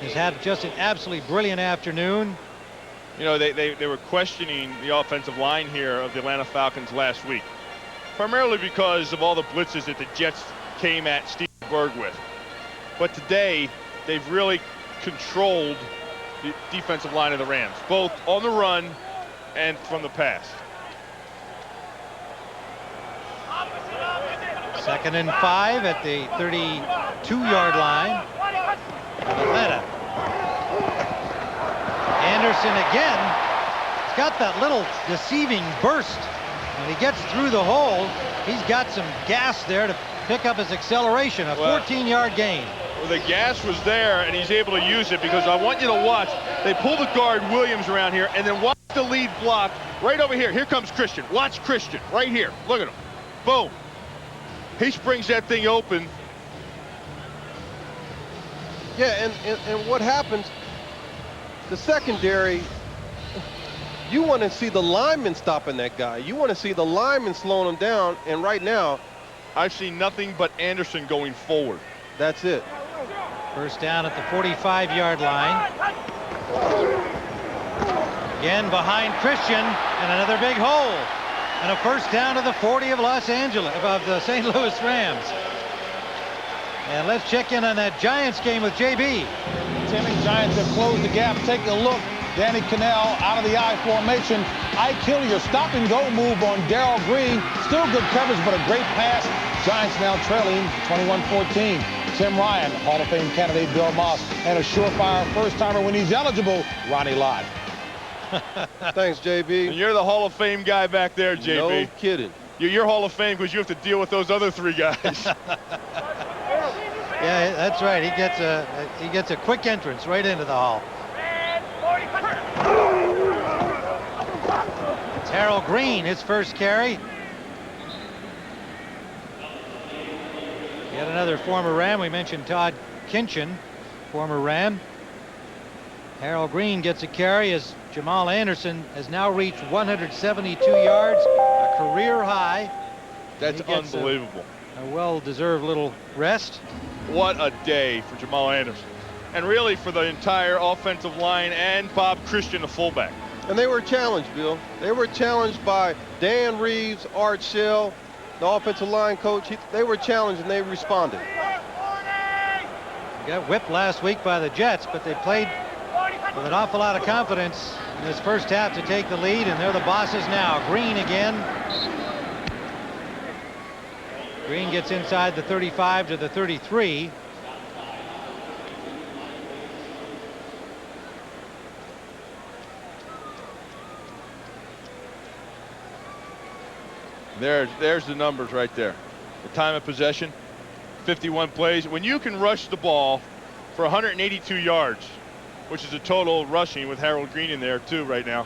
Has had just an absolutely brilliant afternoon. You know, they were questioning the offensive line here of the Atlanta Falcons last week, primarily because of all the blitzes that the Jets came at Steve Berg with. But today, they've really controlled the defensive line of the Rams, both on the run and from the pass. 2nd and 5 at the 32-yard line. Atlanta. Anderson again. He's got that little deceiving burst. When he gets through the hole, he's got some gas there to pick up his acceleration. A 14-yard gain. Well, the gas was there, and he's able to use it because I want you to watch. They pull the guard Williams around here, and then watch the lead block right over here. Here comes Christian. Watch Christian right here. Look at him. Boom. He springs that thing open. Yeah, and what happens, the secondary, you want to see the lineman stopping that guy. You want to see the lineman slowing him down, and right now, I've seen nothing but Anderson going forward. That's it. First down at the 45-yard line. Again behind Christian, and another big hole. And a first down to the 40 of Los Angeles, of the St. Louis Rams. And let's check in on that Giants game with JB. Tim and Giants have closed the gap. Take a look. Danny Cannell out of the I formation. I kill your stop and go move on Darrell Green. Still good coverage, but a great pass. Giants now trailing 21-14. Tim Ryan, Hall of Fame candidate Bill Moss, and a surefire first-timer when he's eligible, Ronnie Lott. Thanks, JB. And you're the Hall of Fame guy back there, JB. No kidding. You're Hall of Fame because you have to deal with those other 3 guys. Yeah, that's right. He gets a quick entrance right into the hall. It's Harold Green, his first carry. Yet another former Ram. We mentioned Todd Kinchin, former Ram. Harold Green gets a carry as Jamal Anderson has now reached 172 yards, a career high. That's unbelievable. A well-deserved little rest. What a day for Jamal Anderson. And really for the entire offensive line and Bob Christian, the fullback. And they were challenged, Bill. They were challenged by Dan Reeves, Art Shell, the offensive line coach. They were challenged and they responded. They got whipped last week by the Jets, but they played with an awful lot of confidence in this first half to take the lead, and they're the bosses now. Green again. Green gets inside the 35 to the 33. There's the numbers right there. The time of possession, 51 plays. When you can rush the ball for 182 yards, which is a total rushing with Harold Green in there too right now,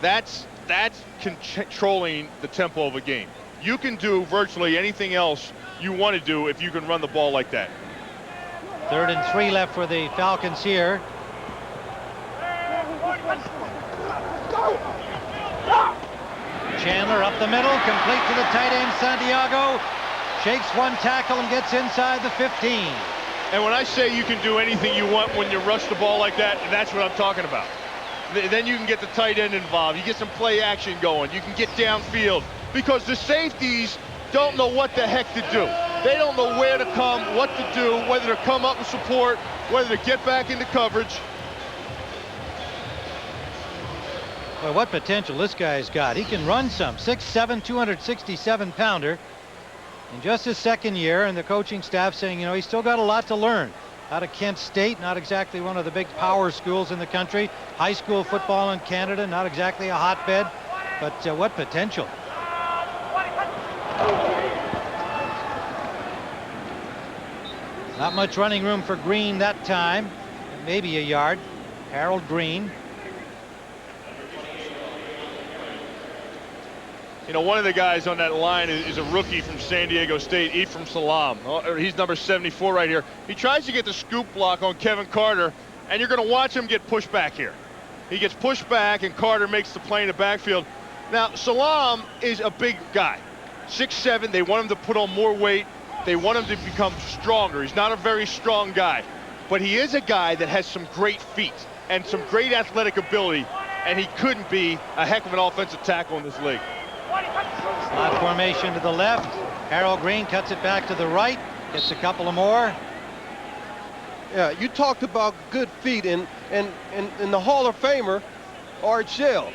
that's controlling the tempo of a game. You can do virtually anything else you want to do if you can run the ball like that. 3rd and 3 left for the Falcons here. Chandler up the middle, complete to the tight end Santiago. Shakes one tackle and gets inside the 15. And when I say you can do anything you want when you rush the ball like that, that's what I'm talking about. Then you can get the tight end involved. You get some play action going. You can get downfield. Because the safeties don't know what the heck to do. They don't know where to come, what to do, whether to come up with support, whether to get back into coverage. Well, what potential this guy's got. He can run some. 6'7", 267-pounder. In just his second year, and the coaching staff saying, you know, he's still got a lot to learn. Out of Kent State, not exactly one of the big power schools in the country. High school football in Canada, not exactly a hotbed. But what potential. Not much running room for Green that time. Maybe a yard. Harold Green. You know, one of the guys on that line is a rookie from San Diego State, Ephraim Salam. He's number 74 right here. He tries to get the scoop block on Kevin Carter, and you're going to watch him get pushed back here. He gets pushed back, and Carter makes the play in the backfield. Now, Salam is a big guy. 6'7". They want him to put on more weight. They want him to become stronger. He's not a very strong guy, but he is a guy that has some great feet and some great athletic ability, and he couldn't be a heck of an offensive tackle in this league. Slot formation to the left. Harold Green cuts it back to the right. Gets a couple of more. Yeah, you talked about good feet and the Hall of Famer, Art Shell.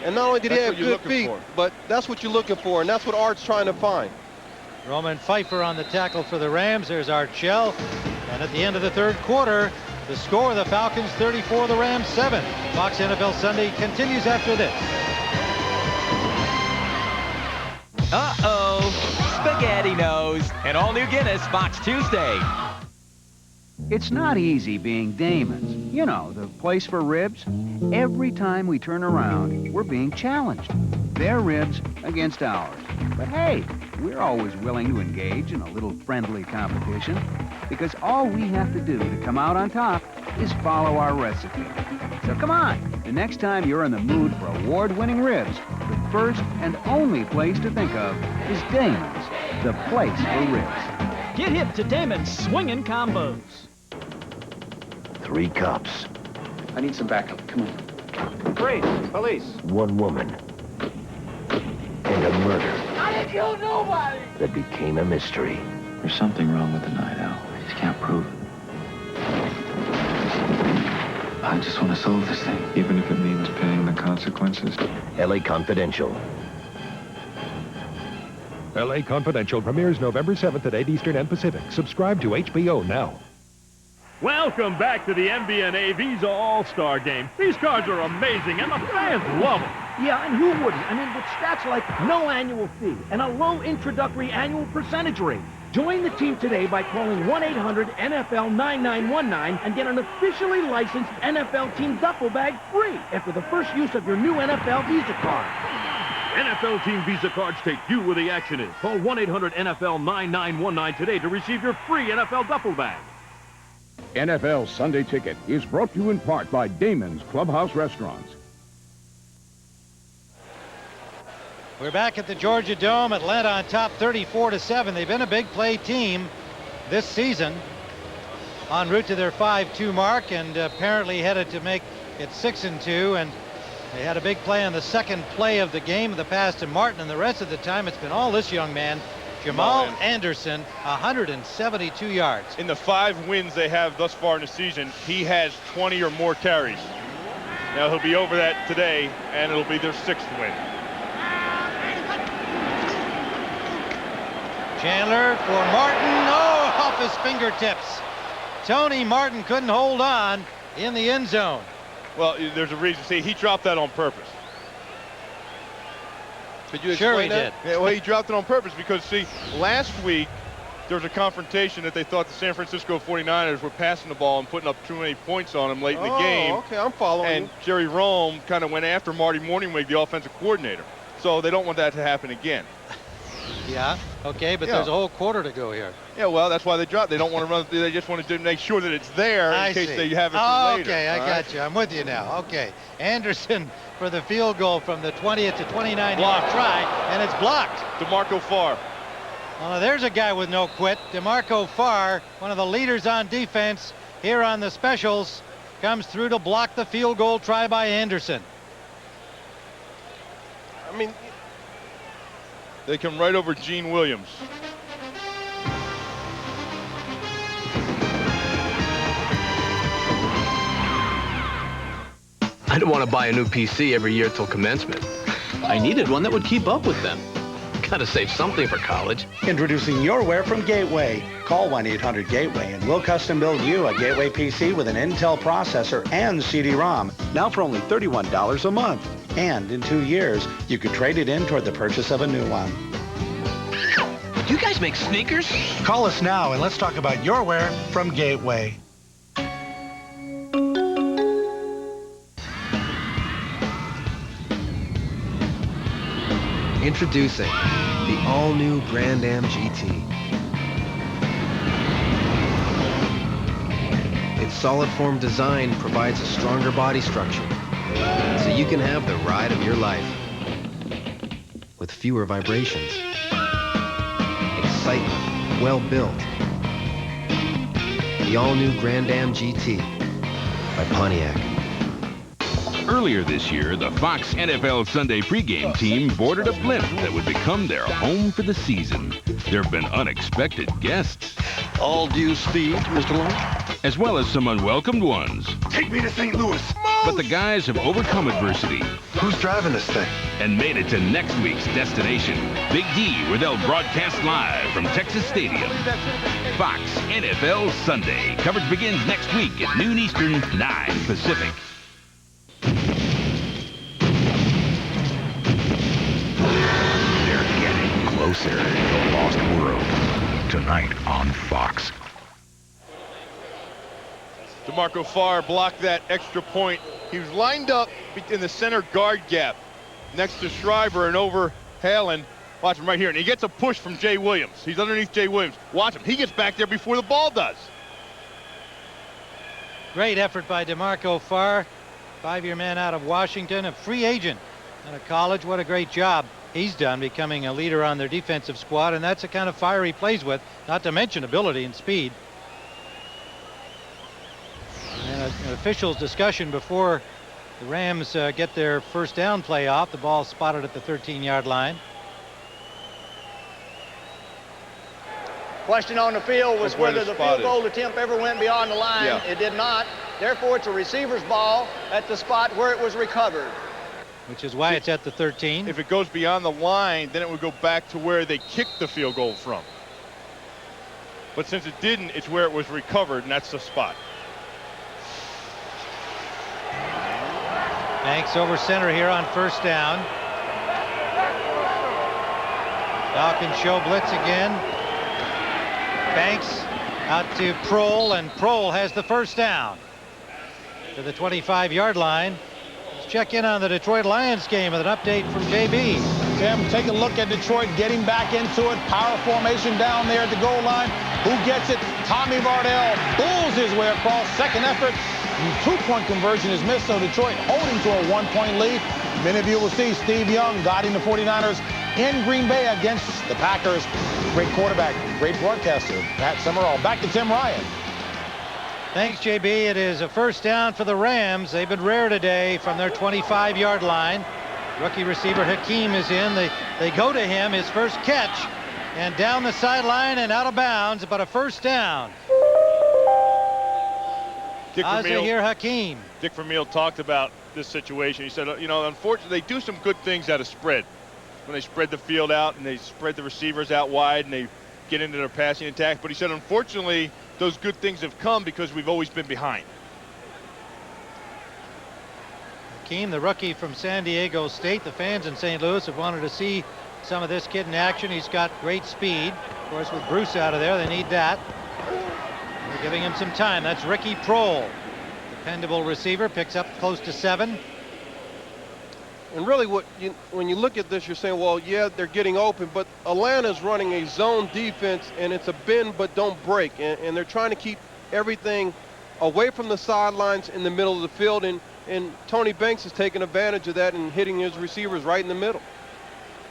And not only did he have good feet, but that's what you're looking for, and that's what Art's trying to find. Roman Pfeiffer on the tackle for the Rams. There's Art Shell. And at the end of the third quarter, the score, the Falcons 34, the Rams 7. Fox NFL Sunday continues after this. Uh-oh, spaghetti nose, and all new Guinness Fox Tuesday. It's not easy being Damon's. You know, the place for ribs. Every time we turn around, we're being challenged. Their ribs against ours. But hey, we're always willing to engage in a little friendly competition because all we have to do to come out on top is follow our recipe. So come on, the next time you're in the mood for award-winning ribs, the first and only place to think of is Damon's, the place for ribs. Get hip to Damon's swinging combos. 3 cops. I need some backup. Come on. Police. 1 woman. And a murder. I didn't kill nobody! That became a mystery. There's something wrong with the night owl. I just can't prove it. I just want to solve this thing, even if it means paying the consequences. L.A. Confidential. L.A. Confidential premieres November 7th at 8 Eastern and Pacific. Subscribe to HBO now. Welcome back to the MBNA Visa All-Star Game. These cards are amazing, and the fans love them. Yeah, and who wouldn't? I mean, with stats like no annual fee and a low introductory annual percentage rate. Join the team today by calling 1-800-NFL-9919 and get an officially licensed NFL team duffel bag free after the first use of your new NFL Visa card. NFL Team Visa cards take you where the action is. Call 1-800-NFL-9919 today to receive your free NFL duffel bag. NFL Sunday Ticket is brought to you in part by Damon's Clubhouse Restaurants. We're back at the Georgia Dome. Atlanta on top 34-7. They've been a big play team this season. En route to their 5-2 mark and apparently headed to make it 6-2. And they had a big play on the second play of the game, the pass to Martin. And the rest of the time, it's been all this young man, Jamal Anderson, 172 yards. In the 5 wins they have thus far in the season, he has 20 or more carries. Now he'll be over that today, and it'll be their 6th win. Chandler for Martin. Oh, off his fingertips. Tony Martin couldn't hold on in the end zone. Well, there's a reason. See, he dropped that on purpose. Could you Sure explain he that? did. Yeah, well, he dropped it on purpose because, see, last week there was a confrontation that they thought the San Francisco 49ers were passing the ball and putting up too many points on them late in the game. Okay, I'm following. And Jerry Rome kind of went after Marty Morningwig, the offensive coordinator. So they don't want that to happen again. Yeah, okay, but there's a whole quarter to go here. Yeah, well, that's why they dropped. They don't want to run. They just want to make sure that it's there in case they have it for later. Okay, I got you. I'm with you now. Okay, Anderson for the field goal from the 20th to 29-yard try, and it's blocked. DeMarco Farr. Well, there's a guy with no quit. DeMarco Farr, one of the leaders on defense here on the specials, comes through to block the field goal try by Anderson. I mean, They come right over Gene Williams. I don't want to buy a new PC every year till commencement. I needed one that would keep up with them. Gotta save something for college. Introducing Yourware from Gateway. Call 1-800-GATEWAY and we'll custom build you a Gateway PC with an Intel processor and CD-ROM. Now for only $31 a month. And in 2 years, you could trade it in toward the purchase of a new one. You guys make sneakers? Call us now and let's talk about Yourware from Gateway. Introducing the all-new Grand Am GT. Its solid form design provides a stronger body structure, so you can have the ride of your life with fewer vibrations. Excitement, well built. The all-new Grand Am GT by Pontiac. Earlier this year, the Fox NFL Sunday pregame team boarded a blimp that would become their home for the season. There have been unexpected guests. All due speed, Mr. Long. As well as some unwelcomed ones. Take me to St. Louis. But the guys have overcome adversity. Who's driving this thing? And made it to next week's destination. Big D, where they'll broadcast live from Texas Stadium. Fox NFL Sunday. Coverage begins next week at noon Eastern, 9 Pacific. Closer to the Lost World. Tonight on Fox. DeMarco Farr blocked that extra point. He was lined up in the center guard gap next to Shriver and over Halen. Watch him right here. And he gets a push from Jay Williams. He's underneath Jay Williams. Watch him. He gets back there before the ball does. Great effort by DeMarco Farr. 5-year man out of Washington, a free agent out of college. What a great job he's done becoming a leader on their defensive squad, and that's the kind of fire he plays with, not to mention ability and speed. And an officials discussion before the Rams get their first down play off. The ball spotted at the 13-yard line. Question on the field was whether the field goal attempt ever went beyond the line. Yeah. It did not. Therefore, it's a receiver's ball at the spot where it was recovered. Which is why it's at the 13. If it goes beyond the line, then it would go back to where they kicked the field goal from. But since it didn't, it's where it was recovered, and that's the spot. Banks over center here on first down. Falcons show blitz again. Banks out to Prohl, and Prohl has the first down to the 25-yard line. Let's check in on the Detroit Lions game with an update from JB. Tim, take a look at Detroit getting back into it. Power formation down there at the goal line. Who gets it? Tommy Vardell bulls his way across. Second effort. Two-point conversion is missed, so Detroit holding to a 1-point lead. Many of you will see Steve Young guiding the 49ers in Green Bay against the Packers. Great quarterback, great broadcaster, Pat Summerall. Back to Tim Ryan. Thanks, JB. It is a first down for the Rams. They've been rare today from their 25-yard line. Rookie receiver Hakeem is in. They go to him, his first catch, and down the sideline and out of bounds, but a first down. Azahir Hakeem. Dick Vermeil talked about this situation. He said, you know, unfortunately, they do some good things out of spread. When they spread the field out and they spread the receivers out wide and they get into their passing attack. But he said, unfortunately, those good things have come because we've always been behind. Hakeem, the rookie from San Diego State. The fans in St. Louis have wanted to see some of this kid in action. He's got great speed. Of course, with Bruce out of there, they need that. They're giving him some time. That's Ricky Prohl, dependable receiver, picks up close to 7. And really, when you look at this, you're saying, well, yeah, they're getting open, but Atlanta's running a zone defense, and it's a bend but don't break, and they're trying to keep everything away from the sidelines in the middle of the field, and Tony Banks is taking advantage of that and hitting his receivers right in the middle.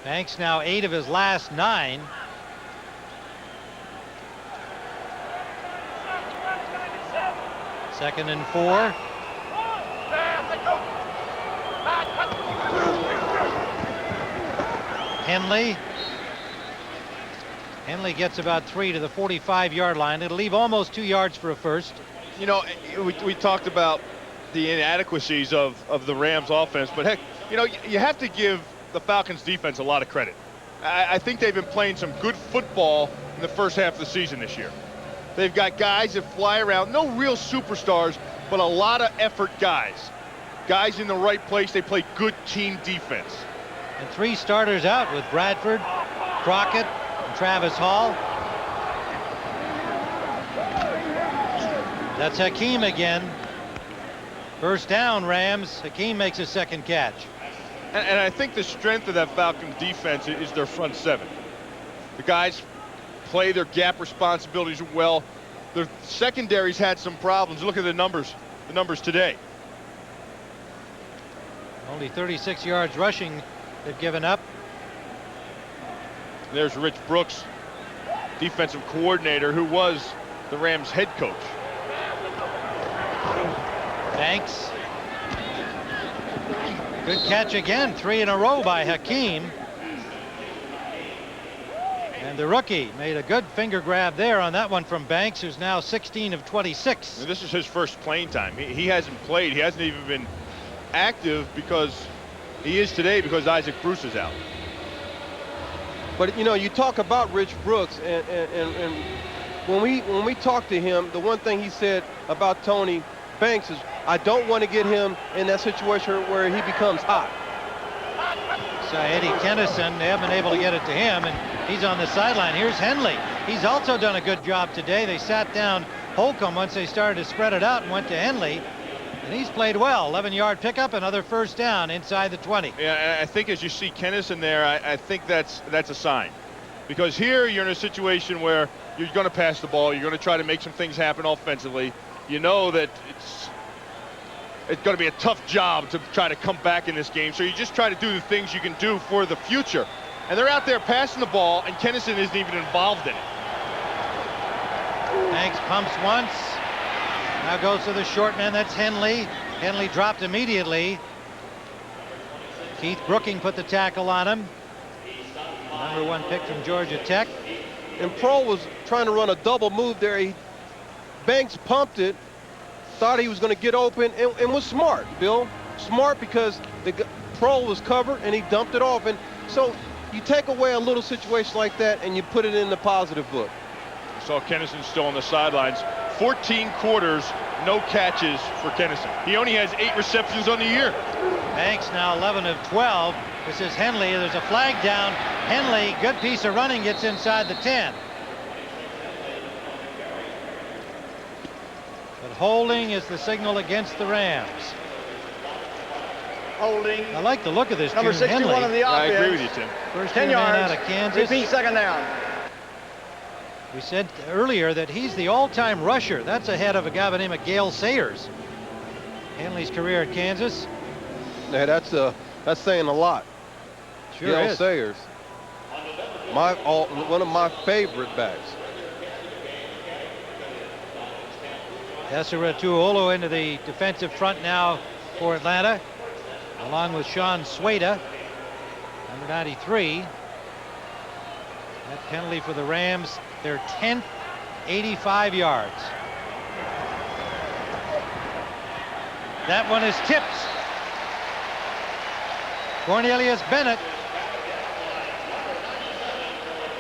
Banks now 8 of his last 9. Second and 4. Henley Henley gets about 3 to the 45-yard line. It'll leave almost 2 yards for a first. You know, we talked about the inadequacies of the Rams offense, but heck, you know, you have to give the Falcons defense a lot of credit. I think they've been playing some good football in the first half of the season this year. They've got guys that fly around, no real superstars, but a lot of effort guys. Guys in the right place, they play good team defense. And 3 starters out with Bradford, Crockett, and Travis Hall. That's Hakeem again. First down, Rams. Hakeem makes a second catch. And I think the strength of that Falcons defense is their front 7. The guys play their gap responsibilities well. The secondaries had some problems. Look at the numbers today. Only 36 yards rushing they've given up. There's Rich Brooks, defensive coordinator, who was the Rams head coach. Banks. Good catch again, 3 in a row by Hakeem. And the rookie made a good finger grab there on that one from Banks, who's now 16 of 26. And this is his first playing time. He hasn't played. He hasn't even been active because he is today because Isaac Bruce is out. But, you know, you talk about Rich Brooks, and when we talked to him, the one thing he said about Tony Banks is, I don't want to get him in that situation where he becomes hot. So Eddie Kennison, they haven't been able to get it to him, and he's on the sideline. Here's Henley. He's also done a good job today. They sat down Holcomb once they started to spread it out and went to Henley. And he's played well. 11-yard pickup, another first down inside the 20. Yeah, I think as you see Kennison there, I think that's a sign. Because here you're in a situation where you're going to pass the ball. You're going to try to make some things happen offensively. You know that it's going to be a tough job to try to come back in this game. So you just try to do the things you can do for the future. And they're out there passing the ball, and Kennison isn't even involved in it. Banks pumps once. Now goes to the short man. That's Henley. Henley dropped immediately. Keith Brooking put the tackle on him. Number 1 pick from Georgia Tech. And Pro was trying to run a double move there. Banks pumped it, thought he was going to get open, and was smart, Bill. Smart because the Pro was covered, and he dumped it off. And so you take away a little situation like that, and you put it in the positive book. Saw Kennison still on the sidelines. 14 quarters, no catches for Kennison. He only has 8 receptions on the year. Banks now 11 of 12. This is Henley. There's a flag down. Henley, good piece of running, gets inside the 10. But holding is the signal against the Rams. Holding. I like the look of this Number June 61 Henley. of the offense. I agree with you, Tim. First 10 man yards. out of Kansas. Repeat, second down. We said earlier that he's the all-time rusher. That's ahead of a guy by the name of Gale Sayers. Henley's career at Kansas. Yeah, that's saying a lot. Sure Gale is. Sayers, one of my favorite backs. Desiree Tuolo into the defensive front now for Atlanta, along with Sean Sueda, number 93. That penalty for the Rams, their 10th, 85 yards. That one is tipped. Cornelius Bennett.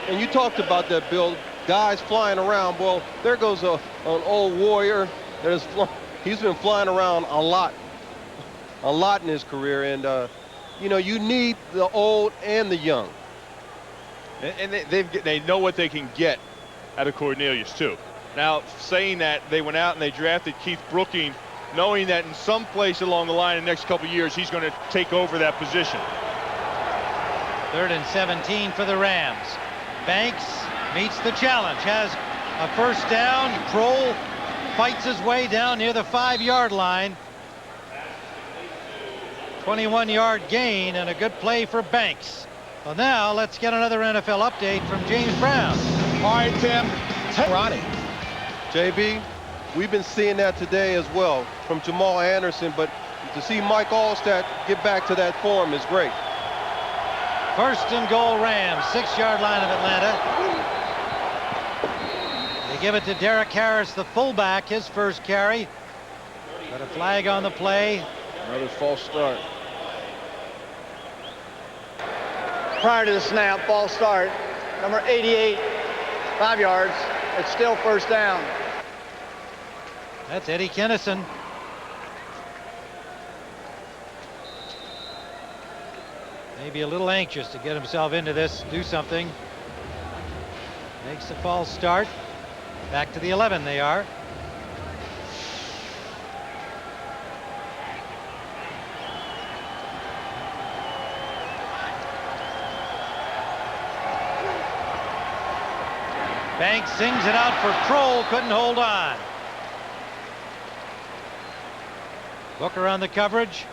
And you talked about that, Bill. Guys flying around. Well, there goes an old warrior. He's been flying around a lot in his career. And, you know, you need the old and the young. And they know what they can get out of Cornelius, too. Now, saying that, they went out and they drafted Keith Brooking, knowing that in some place along the line in the next couple of years, he's going to take over that position. 3rd and 17 for the Rams. Banks meets the challenge, has a first down. Kroll fights his way down near the 5-yard line. 21-yard gain and a good play for Banks. Well, now let's get another NFL update from James Brown. All right, Tim. Ronnie. JB, we've been seeing that today as well from Jamal Anderson, but to see Mike Allstat get back to that form is great. 1st and goal Rams, 6-yard line of Atlanta. give it to Derek Harris, the fullback, his first carry. Got a flag on the play. Another false start. Prior to the snap, false start, number 88, 5 yards. It's still first down. That's Eddie Kennison. Maybe a little anxious to get himself into this, do something. Makes a false start. Back to the 11 they are. Banks sings it out for Kroll, couldn't hold on. Booker on the coverage.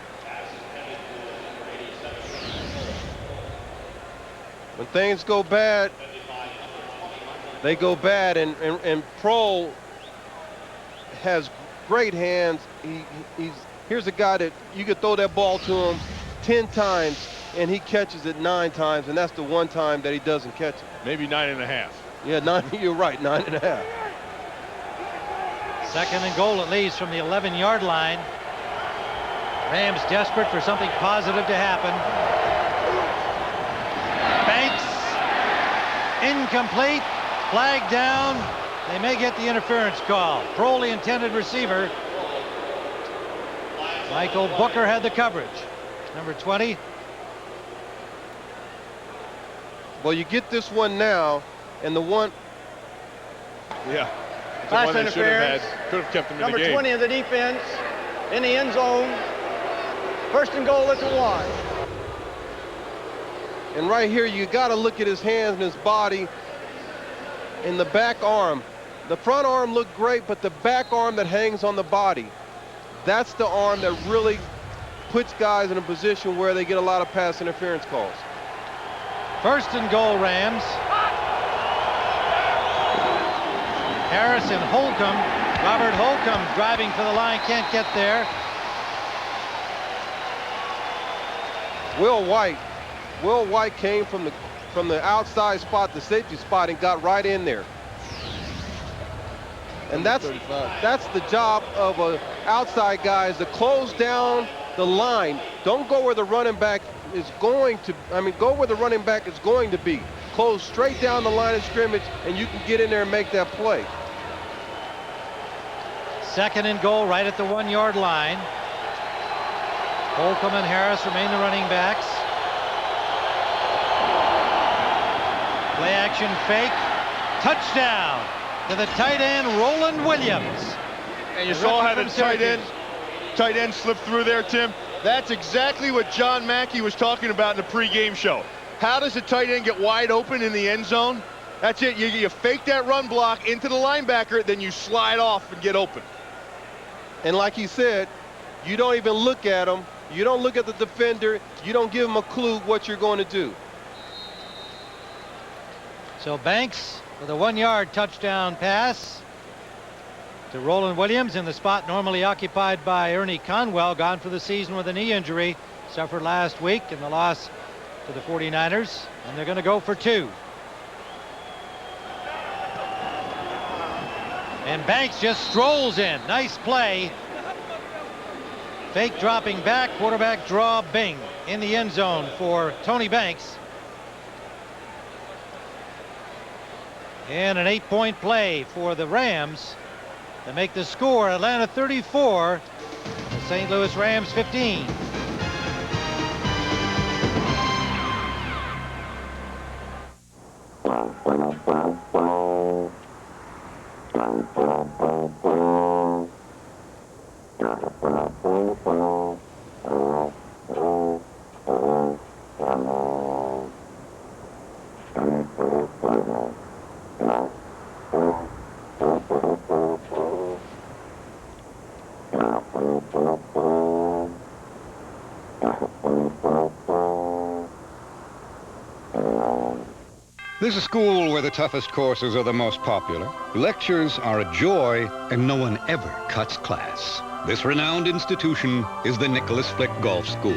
When things go bad, they go bad, and Kroll has great hands. Here's a guy that you could throw that ball to him 10 times, and he catches it 9 times, and that's the one time that he doesn't catch it. Maybe 9.5. Yeah, 9. You're right, 9.5. Second and goal at least from the 11-yard line. Rams desperate for something positive to happen. Banks incomplete, flag down. They may get the interference call. Kroll, the intended receiver. Michael Booker had the coverage. Number 20. Well, you get this one now, and the one. Yeah. Pass interference. Could have kept him in Number the game. 20 of the defense in the end zone. First and goal at the 1. And right here, you got to look at his hands and his body and the back arm. The front arm looked great, but the back arm that hangs on the body, that's the arm that really puts guys in a position where they get a lot of pass interference calls. First and goal, Rams. Harris and Holcomb. Robert Holcomb driving for the line, can't get there. Will White came from the outside spot, the safety spot, and got right in there. And that's the job of an outside guy, is to close down the line. Don't go where the running back is going to. Go where the running back is going to be. Close straight down the line of scrimmage, and you can get in there and make that play. Second and goal right at the 1-yard line. Holcomb and Harris remain the running backs. Play action fake. Touchdown to the tight end, Roland Williams. And you saw how the tight end slipped through there, Tim. That's exactly what John Mackey was talking about in the pregame show. How does the tight end get wide open in the end zone? That's it. You fake that run block into the linebacker, then you slide off and get open. And like he said, you don't even look at him. You don't look at the defender. You don't give him a clue what you're going to do. So Banks with a 1-yard touchdown pass to Roland Williams in the spot normally occupied by Ernie Conwell, gone for the season with a knee injury, suffered last week in the loss to the 49ers, and they're going to go for 2. And Banks just strolls in. Nice play. Fake dropping back, quarterback draw, bing, in the end zone for Tony Banks. And an 8-point play for the Rams to make the score Atlanta 34, the St. Louis Rams 15. This is a school where the toughest courses are the most popular. Lectures are a joy, and no one ever cuts class. This renowned institution is the Nicholas Flick Golf School.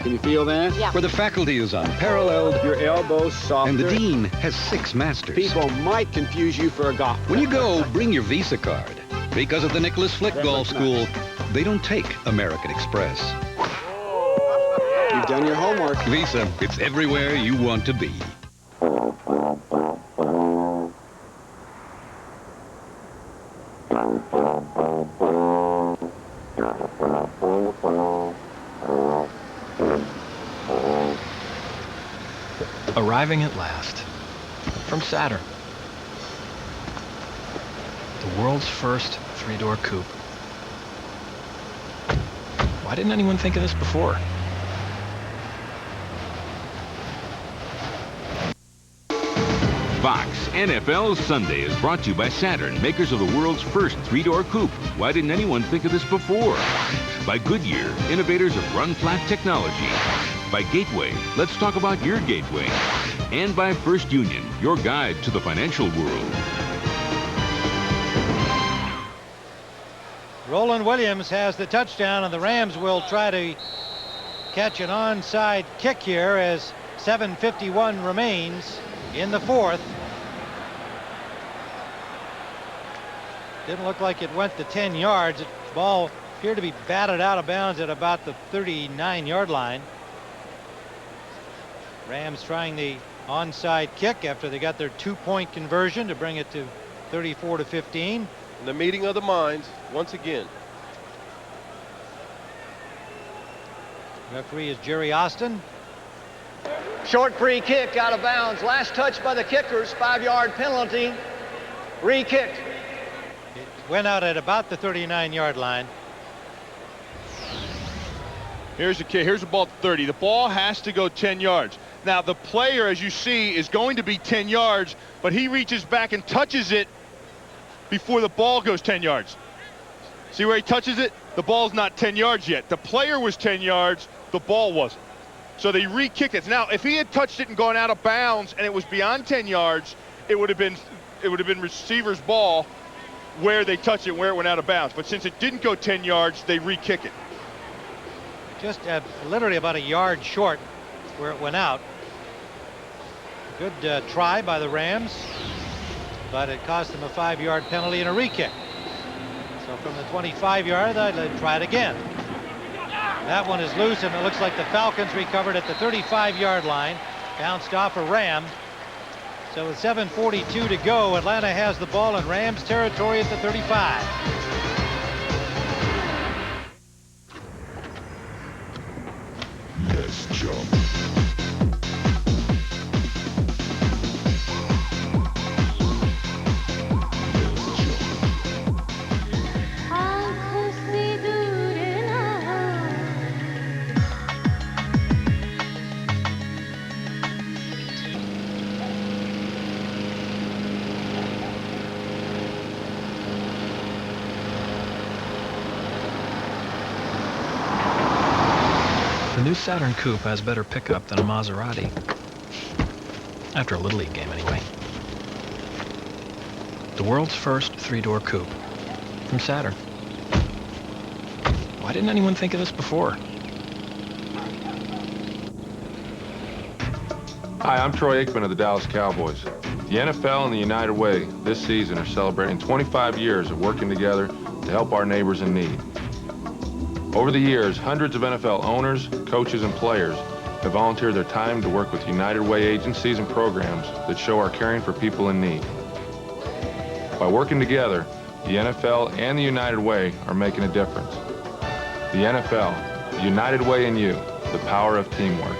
Can you feel that? Yeah. Where the faculty is unparalleled. Your elbows softer. And the dean has 6 masters. People might confuse you for a golfer. When you go, bring your Visa card. Because at the Nicholas Flick Golf School, they don't take American Express. You've done your homework. Visa, it's everywhere you want to be. Arriving at last. From Saturn. The world's first 3-door coupe. Why didn't anyone think of this before? Fox NFL Sunday is brought to you by Saturn, makers of the world's first 3-door coupe. Why didn't anyone think of this before? By Goodyear, innovators of run-flat technology. By Gateway, let's talk about your gateway. And by First Union, your guide to the financial world. Roland Williams has the touchdown, and the Rams will try to catch an onside kick here as 7:51 remains in the 4th. Didn't look like it went to 10 yards. The ball appeared to be batted out of bounds at about the 39-yard line. Rams trying the onside kick after they got their 2-point conversion to bring it to 34-15. The meeting of the minds once again. Referee is Jerry Austin. Short free kick out of bounds. Last touch by the kickers. 5-yard penalty. Re-kick. It went out at about the 39-yard line. Here's the kick. Here's the ball at 30. The ball has to go 10 yards. Now, the player, as you see, is going to be 10 yards, but he reaches back and touches it before the ball goes 10 yards. See where he touches it? The ball's not 10 yards yet. The player was 10 yards. The ball wasn't. So they re-kicked it. Now, if he had touched it and gone out of bounds and it was beyond 10 yards, it would have been receiver's ball where they touched it, where it went out of bounds. But since it didn't go 10 yards, they re-kick it. Just literally about a yard short where it went out. Good try by the Rams, but it cost them a 5-yard penalty and a re-kick. So from the 25-yard, they'd try it again. That one is loose, and it looks like the Falcons recovered at the 35-yard line. Bounced off a Ram. So with 7:42 to go, Atlanta has the ball in Rams territory at the 35. Let's jump. The new Saturn coupe has better pickup than a Maserati. After a Little League game, anyway. The world's first 3-door coupe. From Saturn. Why didn't anyone think of this before? Hi, I'm Troy Aikman of the Dallas Cowboys. The NFL and the United Way this season are celebrating 25 years of working together to help our neighbors in need. Over the years, hundreds of NFL owners, coaches, and players have volunteered their time to work with United Way agencies and programs that show our caring for people in need. By working together, the NFL and the United Way are making a difference. The NFL, the United Way and you, the power of teamwork.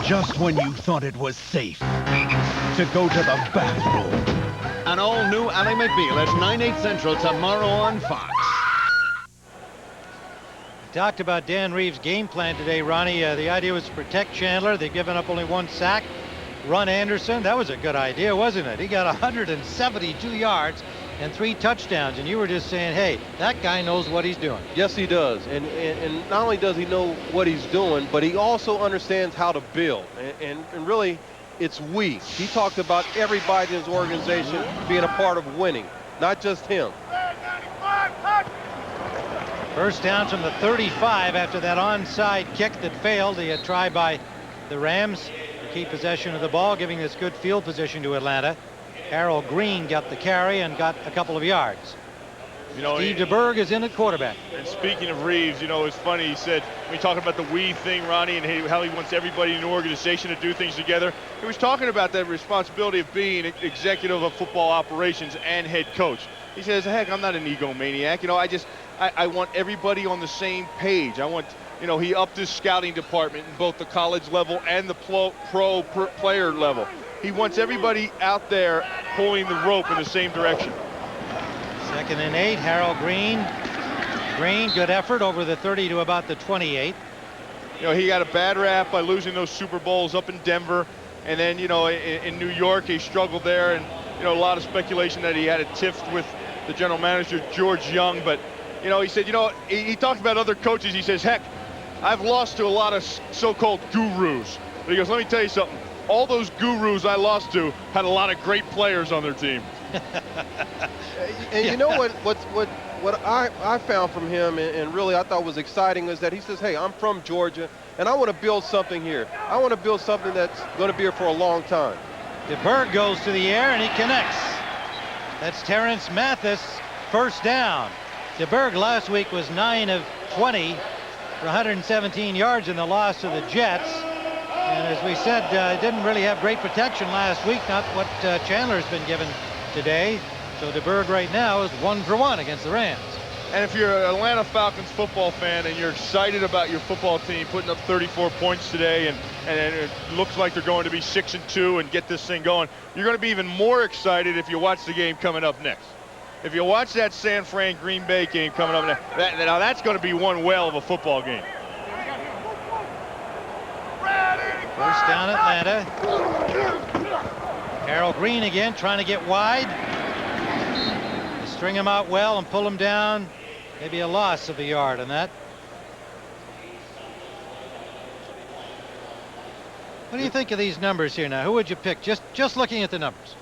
Just when you thought it was safe to go to the bathroom. An all-new Ally McBeal at 9/8 Central tomorrow on Fox. Talked about Dan Reeves' game plan today, Ronnie. The idea was to protect Chandler. They've given up only 1 sack. Run Anderson. That was a good idea, wasn't it? He got 172 yards and 3 touchdowns. And you were just saying, hey, that guy knows what he's doing. Yes, he does. And not only does he know what he's doing, but he also understands how to build. And really, it's we. He talked about everybody in his organization being a part of winning, not just him. First down from the 35 after that onside kick that failed. The try by the Rams to keep possession of the ball, giving this good field position to Atlanta. Harold Green got the carry and got a couple of yards. You know, Steve DeBerg is in at quarterback. And speaking of Reeves, you know, it's funny. He said, when we talking about the we thing, Ronnie, and how he wants everybody in the organization to do things together, he was talking about that responsibility of being executive of football operations and head coach. He says, heck, I'm not an egomaniac. You know, I want everybody on the same page. I want, you know, he upped his scouting department in both the college level and the pro player level. He wants everybody out there pulling the rope in the same direction. 2nd and 8, Harold Green. Green, good effort over the 30 to about the 28. You know, he got a bad rap by losing those Super Bowls up in Denver. And then, you know, in New York, he struggled there. And, you know, a lot of speculation that he had a tiff with the general manager, George Young. But, you know, he said, you know, he talked about other coaches. He says, heck, I've lost to a lot of so-called gurus. But he goes, let me tell you something. All those gurus I lost to had a lot of great players on their team. And you know what I found from him, and really I thought was exciting, is that he says, hey, I'm from Georgia, and I want to build something here. I want to build something that's going to be here for a long time. DeBerg goes to the air, and he connects. That's Terrence Mathis, first down. DeBerg last week was 9 of 20 for 117 yards in the loss to the Jets. And as we said, didn't really have great protection last week, not what Chandler's been given today. So DeBerg right now is 1 for 1 against the Rams. And if you're an Atlanta Falcons football fan and you're excited about your football team putting up 34 points today, and it looks like they're going to be 6-2 and get this thing going, you're going to be even more excited if you watch the game coming up next. If you watch that San Fran Green Bay game coming up next, now that's going to be one whale of a football game. First down Atlanta. Harold Green again trying to get wide. They string him out well and pull him down. Maybe a loss of a yard on that. What do you think of these numbers here now? Who would you pick? Just looking at the numbers.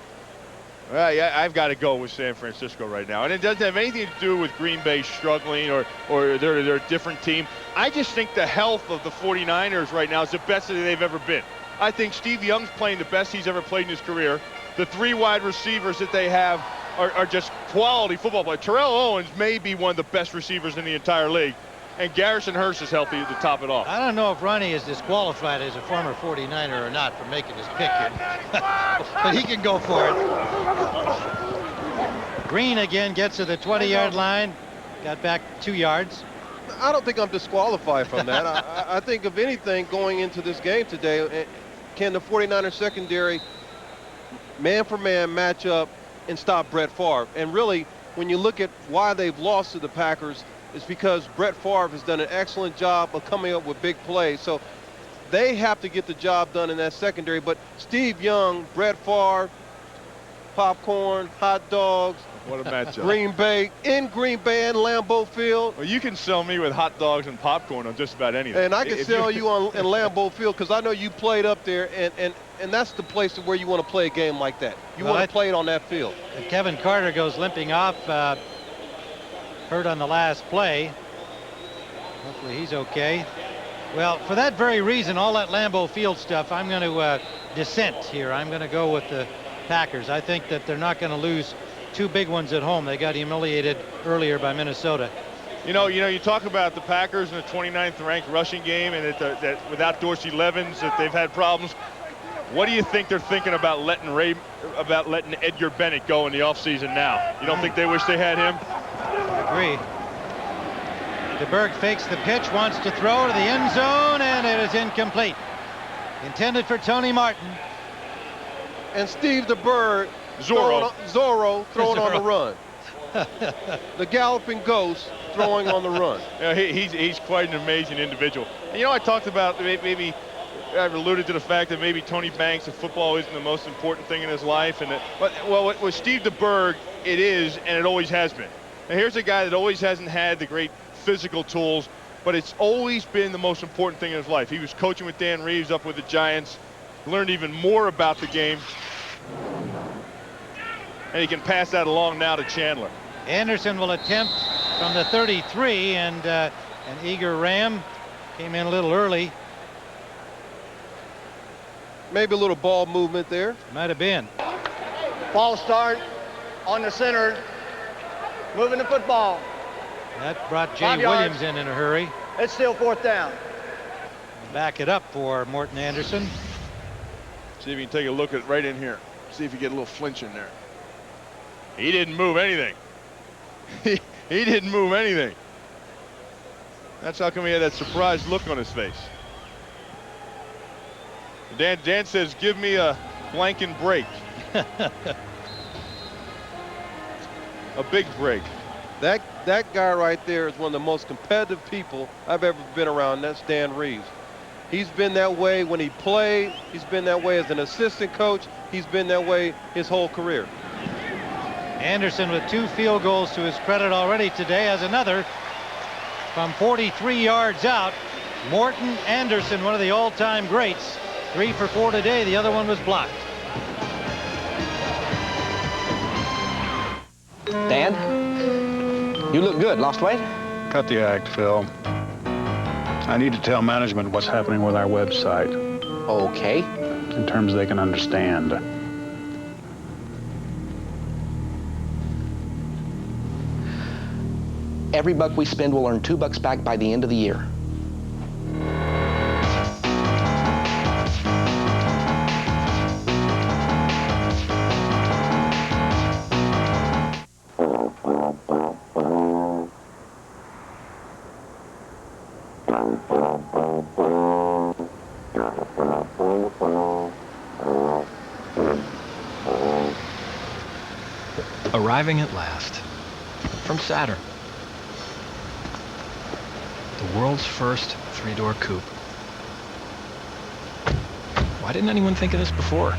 Well, yeah, I've got to go with San Francisco right now. And it doesn't have anything to do with Green Bay struggling or they're a different team. I just think the health of the 49ers right now is the best that they've ever been. I think Steve Young's playing the best he's ever played in his career. The 3 wide receivers that they have are just quality football players. Terrell Owens may be one of the best receivers in the entire league. And Garrison Hurst is healthy to top it off. I don't know if Ronnie is disqualified as a former 49er or not for making his pick here. But he can go for it. Green again gets to the 20-yard line. Got back 2 yards. I don't think I'm disqualified from that. I think, if anything, going into this game today, can the 49ers secondary man-for-man match up and stop Brett Favre? And really, when you look at why they've lost to the Packers, it's because Brett Favre has done an excellent job of coming up with big plays. So they have to get the job done in that secondary. But Steve Young, Brett Favre, popcorn, hot dogs. What a matchup. Green Bay, in Green Bay and Lambeau Field. Well, you can sell me with hot dogs and popcorn on just about anything. And I can sell you on in Lambeau Field, because I know you played up there, and that's the place where you want to play a game like that. You want to play it on that field. And Kevin Carter goes limping off, hurt on the last play. Hopefully he's okay. Well, for that very reason, all that Lambeau Field stuff, I'm going to dissent here. I'm going to go with the Packers. I think that they're not going to lose 2 big ones at home. They got humiliated earlier by Minnesota. You know, you talk about the Packers in the 29th ranked rushing game, and that without Dorsey Levens, that they've had problems. What do you think they're thinking about letting Edgar Bennett go in the offseason now? You don't think they wish they had him? Agree. DeBerg fakes the pitch, wants to throw to the end zone, and it is incomplete. Intended for Tony Martin. And Steve DeBerg, Zorro throwing on the run. The galloping ghost throwing on the run. Yeah, he's quite an amazing individual. And, you know, I talked about maybe I've alluded to the fact that maybe Tony Banks of football isn't the most important thing in his life, and with Steve DeBerg, it is, and it always has been. And here's a guy that always hasn't had the great physical tools, but it's always been the most important thing in his life. He was coaching with Dan Reeves up with the Giants, learned even more about the game, and he can pass that along now to Chandler. Anderson will attempt from the 33, and an eager Ram came in a little early. Maybe a little ball movement there. Might have been. False start on the center. Moving the football. That brought Jay 5 yards. Williams in a hurry. It's still 4th down. Back it up for Morton Anderson. See if you can take a look at right in here. See if you get a little flinch in there. He didn't move anything. He didn't move anything. That's how come he had that surprised look on his face. Dan says, give me a blanking break. A big break. That guy right there is one of the most competitive people I've ever been around. That's Dan Reeves. He's been that way when he played. He's been that way as an assistant coach. He's been that way his whole career. Anderson with 2 field goals to his credit already today, has another from 43 yards out. Morton Anderson, one of the all-time greats. 3 for 4 today. The other one was blocked. Dan, you look good. Lost weight? Cut the act, Phil. I need to tell management what's happening with our website. Okay. In terms they can understand. Every buck we spend will earn $2 back by the end of the year. Arriving at last from Saturn. The world's first 3-door coupe. Why didn't anyone think of this before?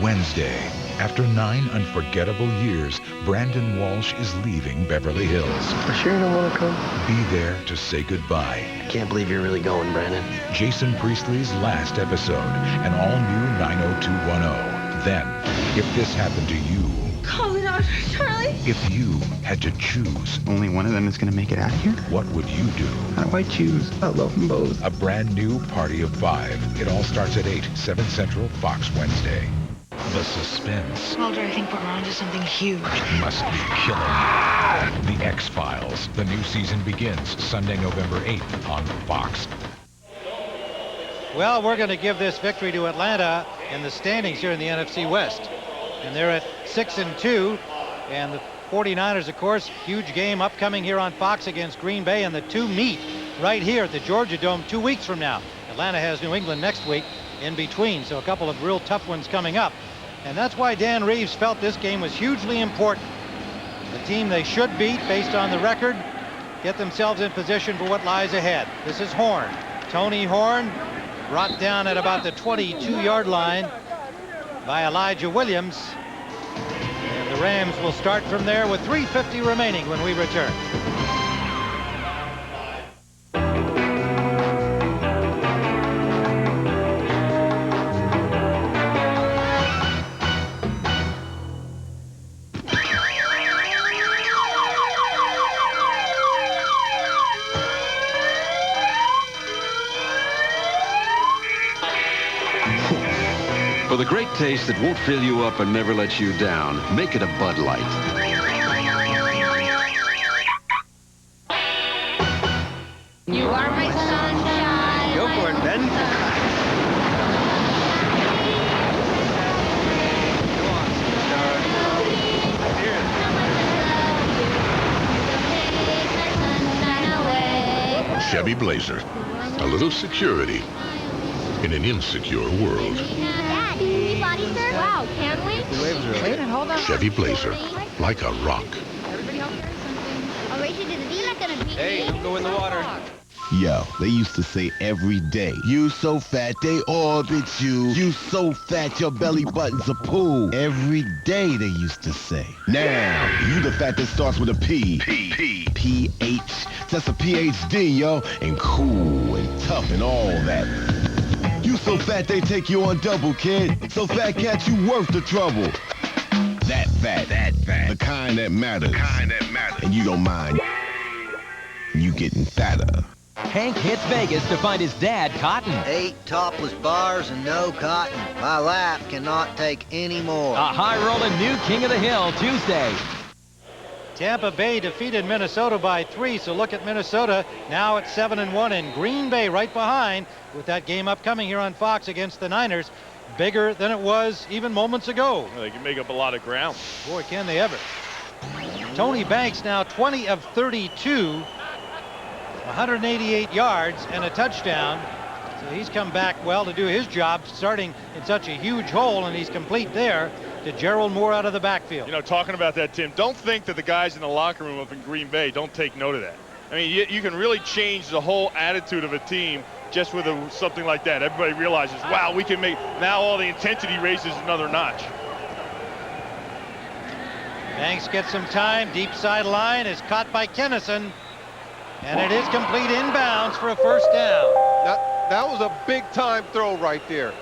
Wednesday, after 9 unforgettable years, Brandon Walsh is leaving Beverly Hills. For sure you don't want to come? Be there to say goodbye. I can't believe you're really going, Brandon. Jason Priestley's last episode, an all-new 90210. Then, if this happened to you, Call the doctor, Charlie. if you had to choose, only one of them is going to make it out of here? what would you do? How do I choose? I love them both. A brand new Party of 5. It all starts at 8, 7 Central, Fox Wednesday. The suspense Mulder, I think we're on to something huge. must be killing you. The X-Files. The new season begins Sunday, November 8th on Fox. Well, we're going to give this victory to Atlanta in the standings here in the NFC West. And they're at 6-2. And the 49ers, of course, huge game upcoming here on Fox against Green Bay. And the two meet right here at the Georgia Dome 2 weeks from now. Atlanta has New England next week in between. So a couple of real tough ones coming up. And that's why Dan Reeves felt this game was hugely important. The team they should beat based on the record, get themselves in position for what lies ahead. This is Horn. Tony Horn brought down at about the 22-yard line by Elijah Williams. And the Rams will start from there with 3:50 remaining when we return. For the great taste that won't fill you up and never let you down, make it a Bud Light. You are my sunshine. Go for it, Ben. Chevy Blazer. A little security in an insecure world. Dad, can we body surf? Wow, can we? Wait a minute, hold on. Chevy Blazer. Like a rock. Everybody help me something. I'll race you to the beach. You're not gonna beat me. Hey, don't go in the water. Yo, they used to say every day, you so fat they orbit you. You so fat your belly button's a pool. Every day they used to say. Now, you the fat that starts with a P. P-H. That's a PhD, yo. And cool and tough and all that. You so fat they take you on double, kid. So fat cat you worth the trouble. That fat. The kind that matters. And you don't mind you getting fatter. Hank hits Vegas to find his dad, Cotton. 8 topless bars and no cotton. My lap cannot take any more. A high-rolling new King of the Hill Tuesday. Tampa Bay defeated Minnesota by 3, so look at Minnesota now at 7-1, and Green Bay right behind with that game upcoming here on Fox against the Niners. Bigger than it was even moments ago. Well, they can make up a lot of ground. Boy, can they ever. Tony Banks now 20 of 32, 188 yards and a touchdown. So he's come back well to do his job, starting in such a huge hole, and he's complete there to Gerald Moore out of the backfield. You know, talking about that, Tim, don't think that the guys in the locker room up in Green Bay don't take note of that. I mean, you can really change the whole attitude of a team just with something like that. Everybody realizes, wow, we can make, now all the intensity raises another notch. Banks gets some time, deep sideline is caught by Kennison, and it is complete inbounds for a first down. That was a big time throw right there.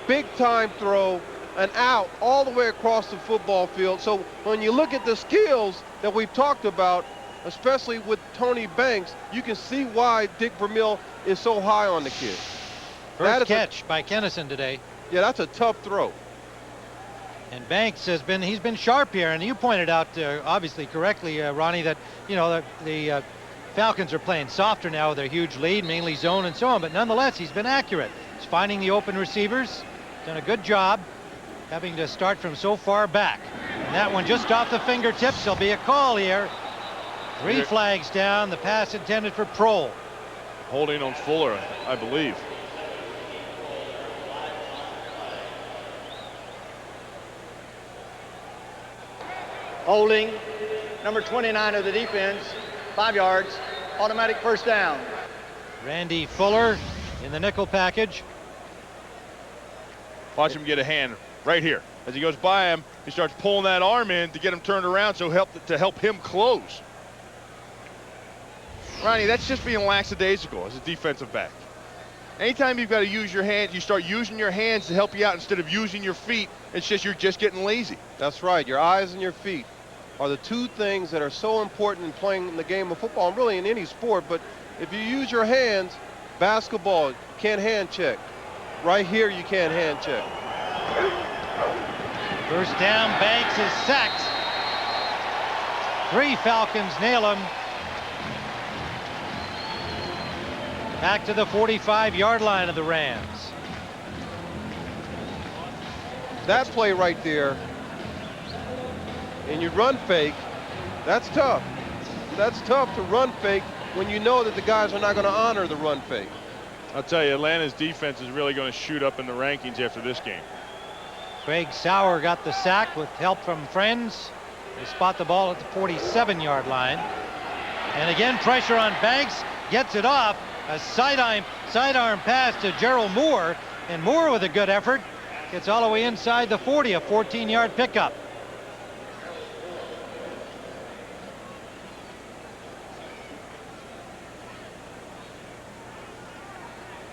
Big time throw, and out all the way across the football field. So when you look at the skills that we've talked about, especially with Tony Banks, you can see why Dick Vermeil is so high on the kid. First catch by Kennison today. Yeah, that's a tough throw. And Banks has been, he's been sharp here, and you pointed out obviously correctly, Ronnie, that, you know, the Falcons are playing softer now with their huge lead, mainly zone and so on, but nonetheless, he's been accurate. He's finding the open receivers, done a good job, having to start from so far back. And that one just off the fingertips. There'll be a call here. 3 flags down. The pass intended for Prohl. Holding on Fuller, I believe. Holding, number 29 of the defense, 5 yards, automatic first down. Randy Fuller in the nickel package. Watch him get a hand right here. As he goes by him, he starts pulling that arm in to get him turned around, so to help him close. Ronnie, that's just being lackadaisical as a defensive back. Anytime you've got to use your hands, you start using your hands to help you out instead of using your feet. It's just you're just getting lazy. That's right. Your eyes and your feet are the 2 things that are so important in playing the game of football, and really in any sport. But if you use your hands, basketball, you can't hand check. Right here, you can't hand check. First down, Banks is sacked. 3 Falcons nail him. Back to the 45-yard line of the Rams. That play right there, and you run fake, that's tough. That's tough to run fake when you know that the guys are not going to honor the run fake. I'll tell you, Atlanta's defense is really going to shoot up in the rankings after this game. Craig Sauer got the sack with help from friends. They spot the ball at the 47-yard line. And again, pressure on Banks, gets it off. A sidearm pass to Gerald Moore, and Moore with a good effort gets all the way inside the 40, a 14-yard pickup.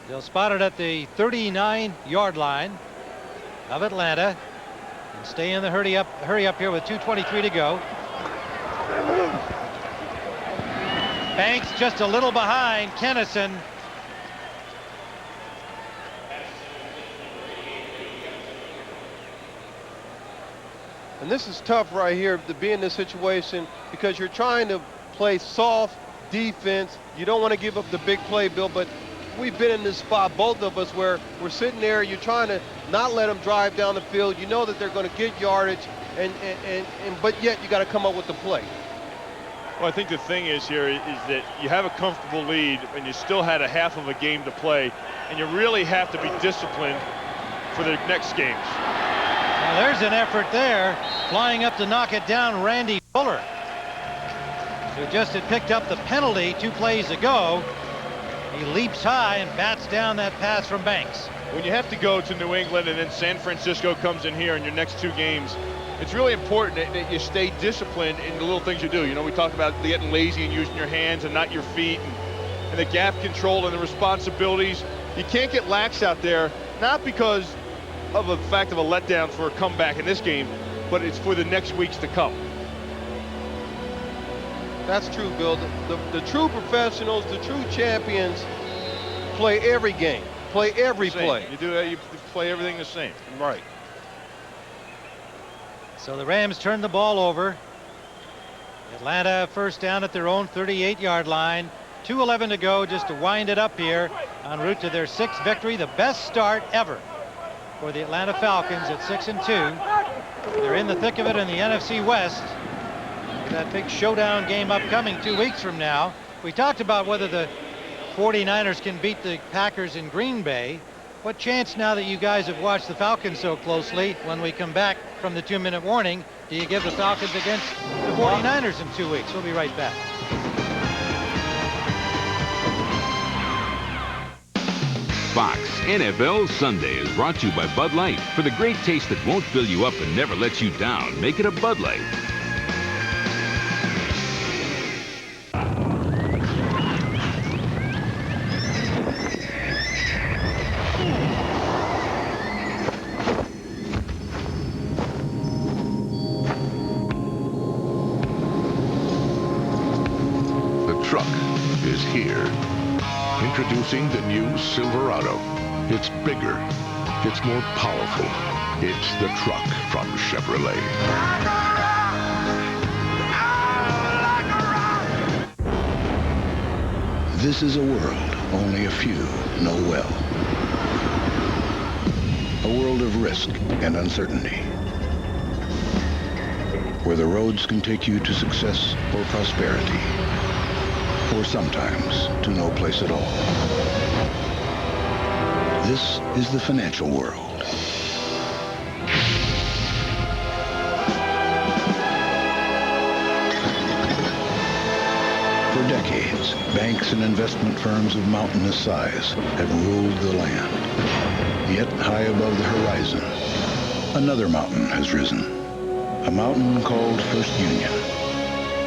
They'll spot it at the 39-yard line of Atlanta and stay in the hurry up here with 2:23 to go. Banks just a little behind Kennison. And this is tough right here to be in this situation because you're trying to play soft defense. You don't want to give up the big play, Bill, but we've been in this spot, both of us, where we're sitting there, you're trying to not let them drive down the field. You know that they're going to get yardage, but yet you got to come up with the play. Well, I think the thing is here is that you have a comfortable lead and you still had a half of a game to play, and you really have to be disciplined for the next games. Now there's an effort there, flying up to knock it down, Randy Fuller, who just had picked up the penalty 2 plays ago. He leaps high and bats down that pass from Banks. When you have to go to New England and then San Francisco comes in here in your next 2 games, it's really important that you stay disciplined in the little things you do. You know, we talked about getting lazy and using your hands and not your feet, and the gap control and the responsibilities. You can't get lax out there, not because of the fact of a letdown for a comeback in this game, but it's for the next weeks to come. That's true, Bill. The true professionals, the true champions play every game, play every play. You do that, you play everything the same. Right. So the Rams turn the ball over. Atlanta first down at their own 38-yard line. 2:11 to go just to wind it up here en route to their 6th victory, the best start ever for the Atlanta Falcons at 6-2. They're in the thick of it in the NFC West. That big showdown game upcoming 2 weeks from now. We talked about whether the 49ers can beat the Packers in Green Bay. What chance, now that you guys have watched the Falcons so closely, when we come back from the 2-minute warning, do you give the Falcons against the 49ers in 2 weeks? We'll be right back. Fox NFL Sunday is brought to you by Bud Light. For the great taste that won't fill you up and never lets you down, make it a Bud Light. The truck is here. Introducing the new Silverado. It's bigger. It's more powerful. It's the truck from Chevrolet. This is a world only a few know well. A world of risk and uncertainty, where the roads can take you to success or prosperity, or sometimes to no place at all. This is the financial world. For decades, banks and investment firms of mountainous size have ruled the land. Yet high above the horizon, another mountain has risen. A mountain called First Union.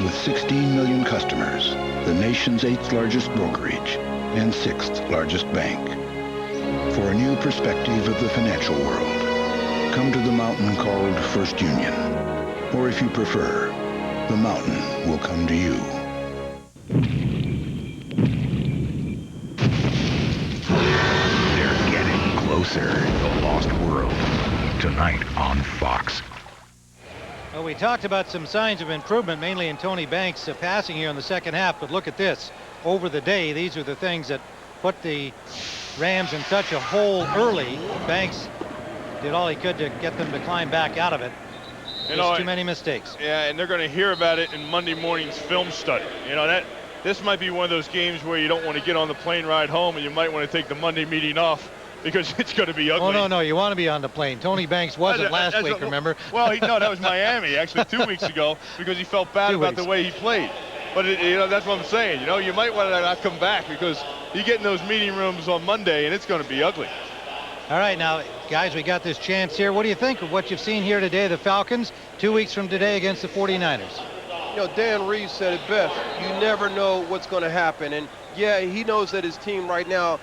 With 16 million customers, the nation's 8th largest brokerage and 6th largest bank. For a new perspective of the financial world, come to the mountain called First Union. Or if you prefer, the mountain will come to you. They're getting closer. The Lost World. Tonight on Fox. Well, we talked about some signs of improvement, mainly in Tony Banks' passing here in the second half, but look at this. Over the day, these are the things that put the Rams in such a hole early. Banks did all he could to get them to climb back out of it. There's too many mistakes. Yeah, and they're going to hear about it in Monday morning's film study. You know, this might be one of those games where you don't want to get on the plane ride home, and you might want to take the Monday meeting off, because it's going to be ugly. Oh, no, you want to be on the plane. Tony Banks wasn't last week, remember? Well, no, that was Miami, actually, 2 weeks ago, because he felt bad about the way he played. But, that's what I'm saying. You might want to not come back, because you get in those meeting rooms on Monday, and it's going to be ugly. All right, now, guys, we got this chance here. What do you think of what you've seen here today, the Falcons, 2 weeks from today against the 49ers? Dan Reeves said it best. You never know what's going to happen. And, yeah, he knows that his team right now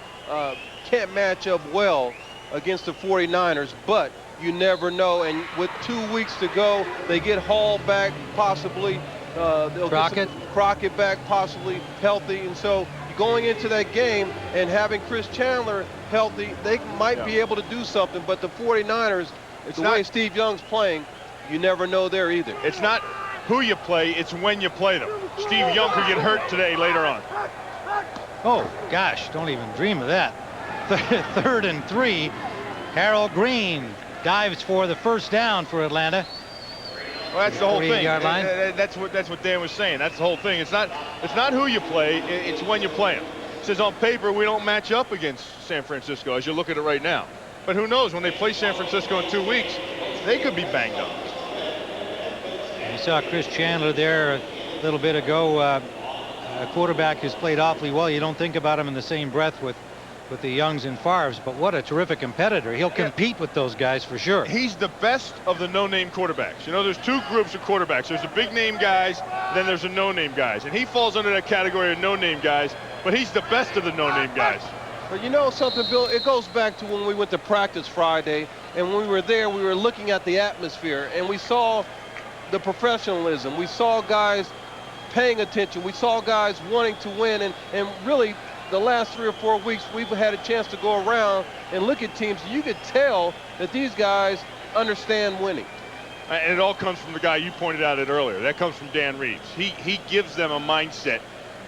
can't match up well against the 49ers, but you never know. And with 2 weeks to go, they get Hall back, possibly. Crockett back, possibly healthy. And so going into that game and having Chris Chandler healthy, they might be able to do something. But the 49ers, the way Steve Young's playing, you never know there either. It's not who you play, it's when you play them. Steve Young could get hurt today later on. Oh, gosh, don't even dream of that. 3rd and 3. Harold Green dives for the first down for Atlanta. Well, that's the whole thing. Line. That's what Dan was saying. That's the whole thing. It's not who you play, it's when you play them. It says on paper we don't match up against San Francisco as you look at it right now. But who knows, when they play San Francisco in 2 weeks, they could be banged up. You saw Chris Chandler there a little bit ago, a quarterback who's played awfully well. You don't think about him in the same breath with the Youngs and Favres, but what a terrific competitor. He'll compete with those guys for sure. He's the best of the no-name quarterbacks. There's two groups of quarterbacks. There's the big-name guys, then there's the no-name guys. And he falls under that category of no-name guys, but he's the best of the no-name guys. But you know something, Bill? It goes back to when we went to practice Friday, And when we were there, we were looking at the atmosphere, and we saw the professionalism. We saw guys paying attention. We saw guys wanting to win. And really, the last 3 or 4 weeks, we've had a chance to go around and look at teams. You could tell that these guys understand winning. And it all comes from the guy you pointed out it earlier. That comes from Dan Reeves. He gives them a mindset.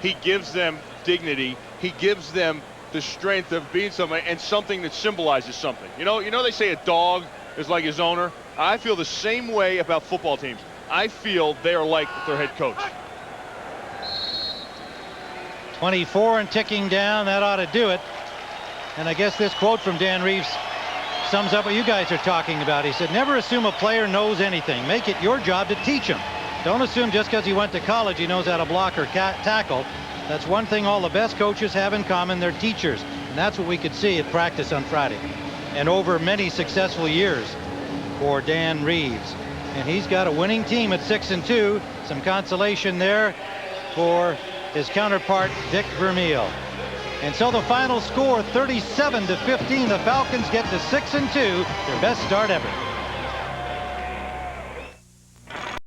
He gives them dignity. He gives them the strength of being somebody and something that symbolizes something. You know they say a dog is like his owner. I feel the same way about football teams. I feel they are like their head coach. 24 and ticking down. That ought to do it. And I guess this quote from Dan Reeves sums up what you guys are talking about. He said, never assume a player knows anything. Make it your job to teach him. Don't assume just because he went to college he knows how to block or tackle. That's one thing all the best coaches have in common. They're teachers. And that's what we could see at practice on Friday. And over many successful years for Dan Reeves. And he's got a winning team at 6-2. Some consolation there for his counterpart, Dick Vermeil. And so the final score, 37-15. The Falcons get to 6-2, their best start ever.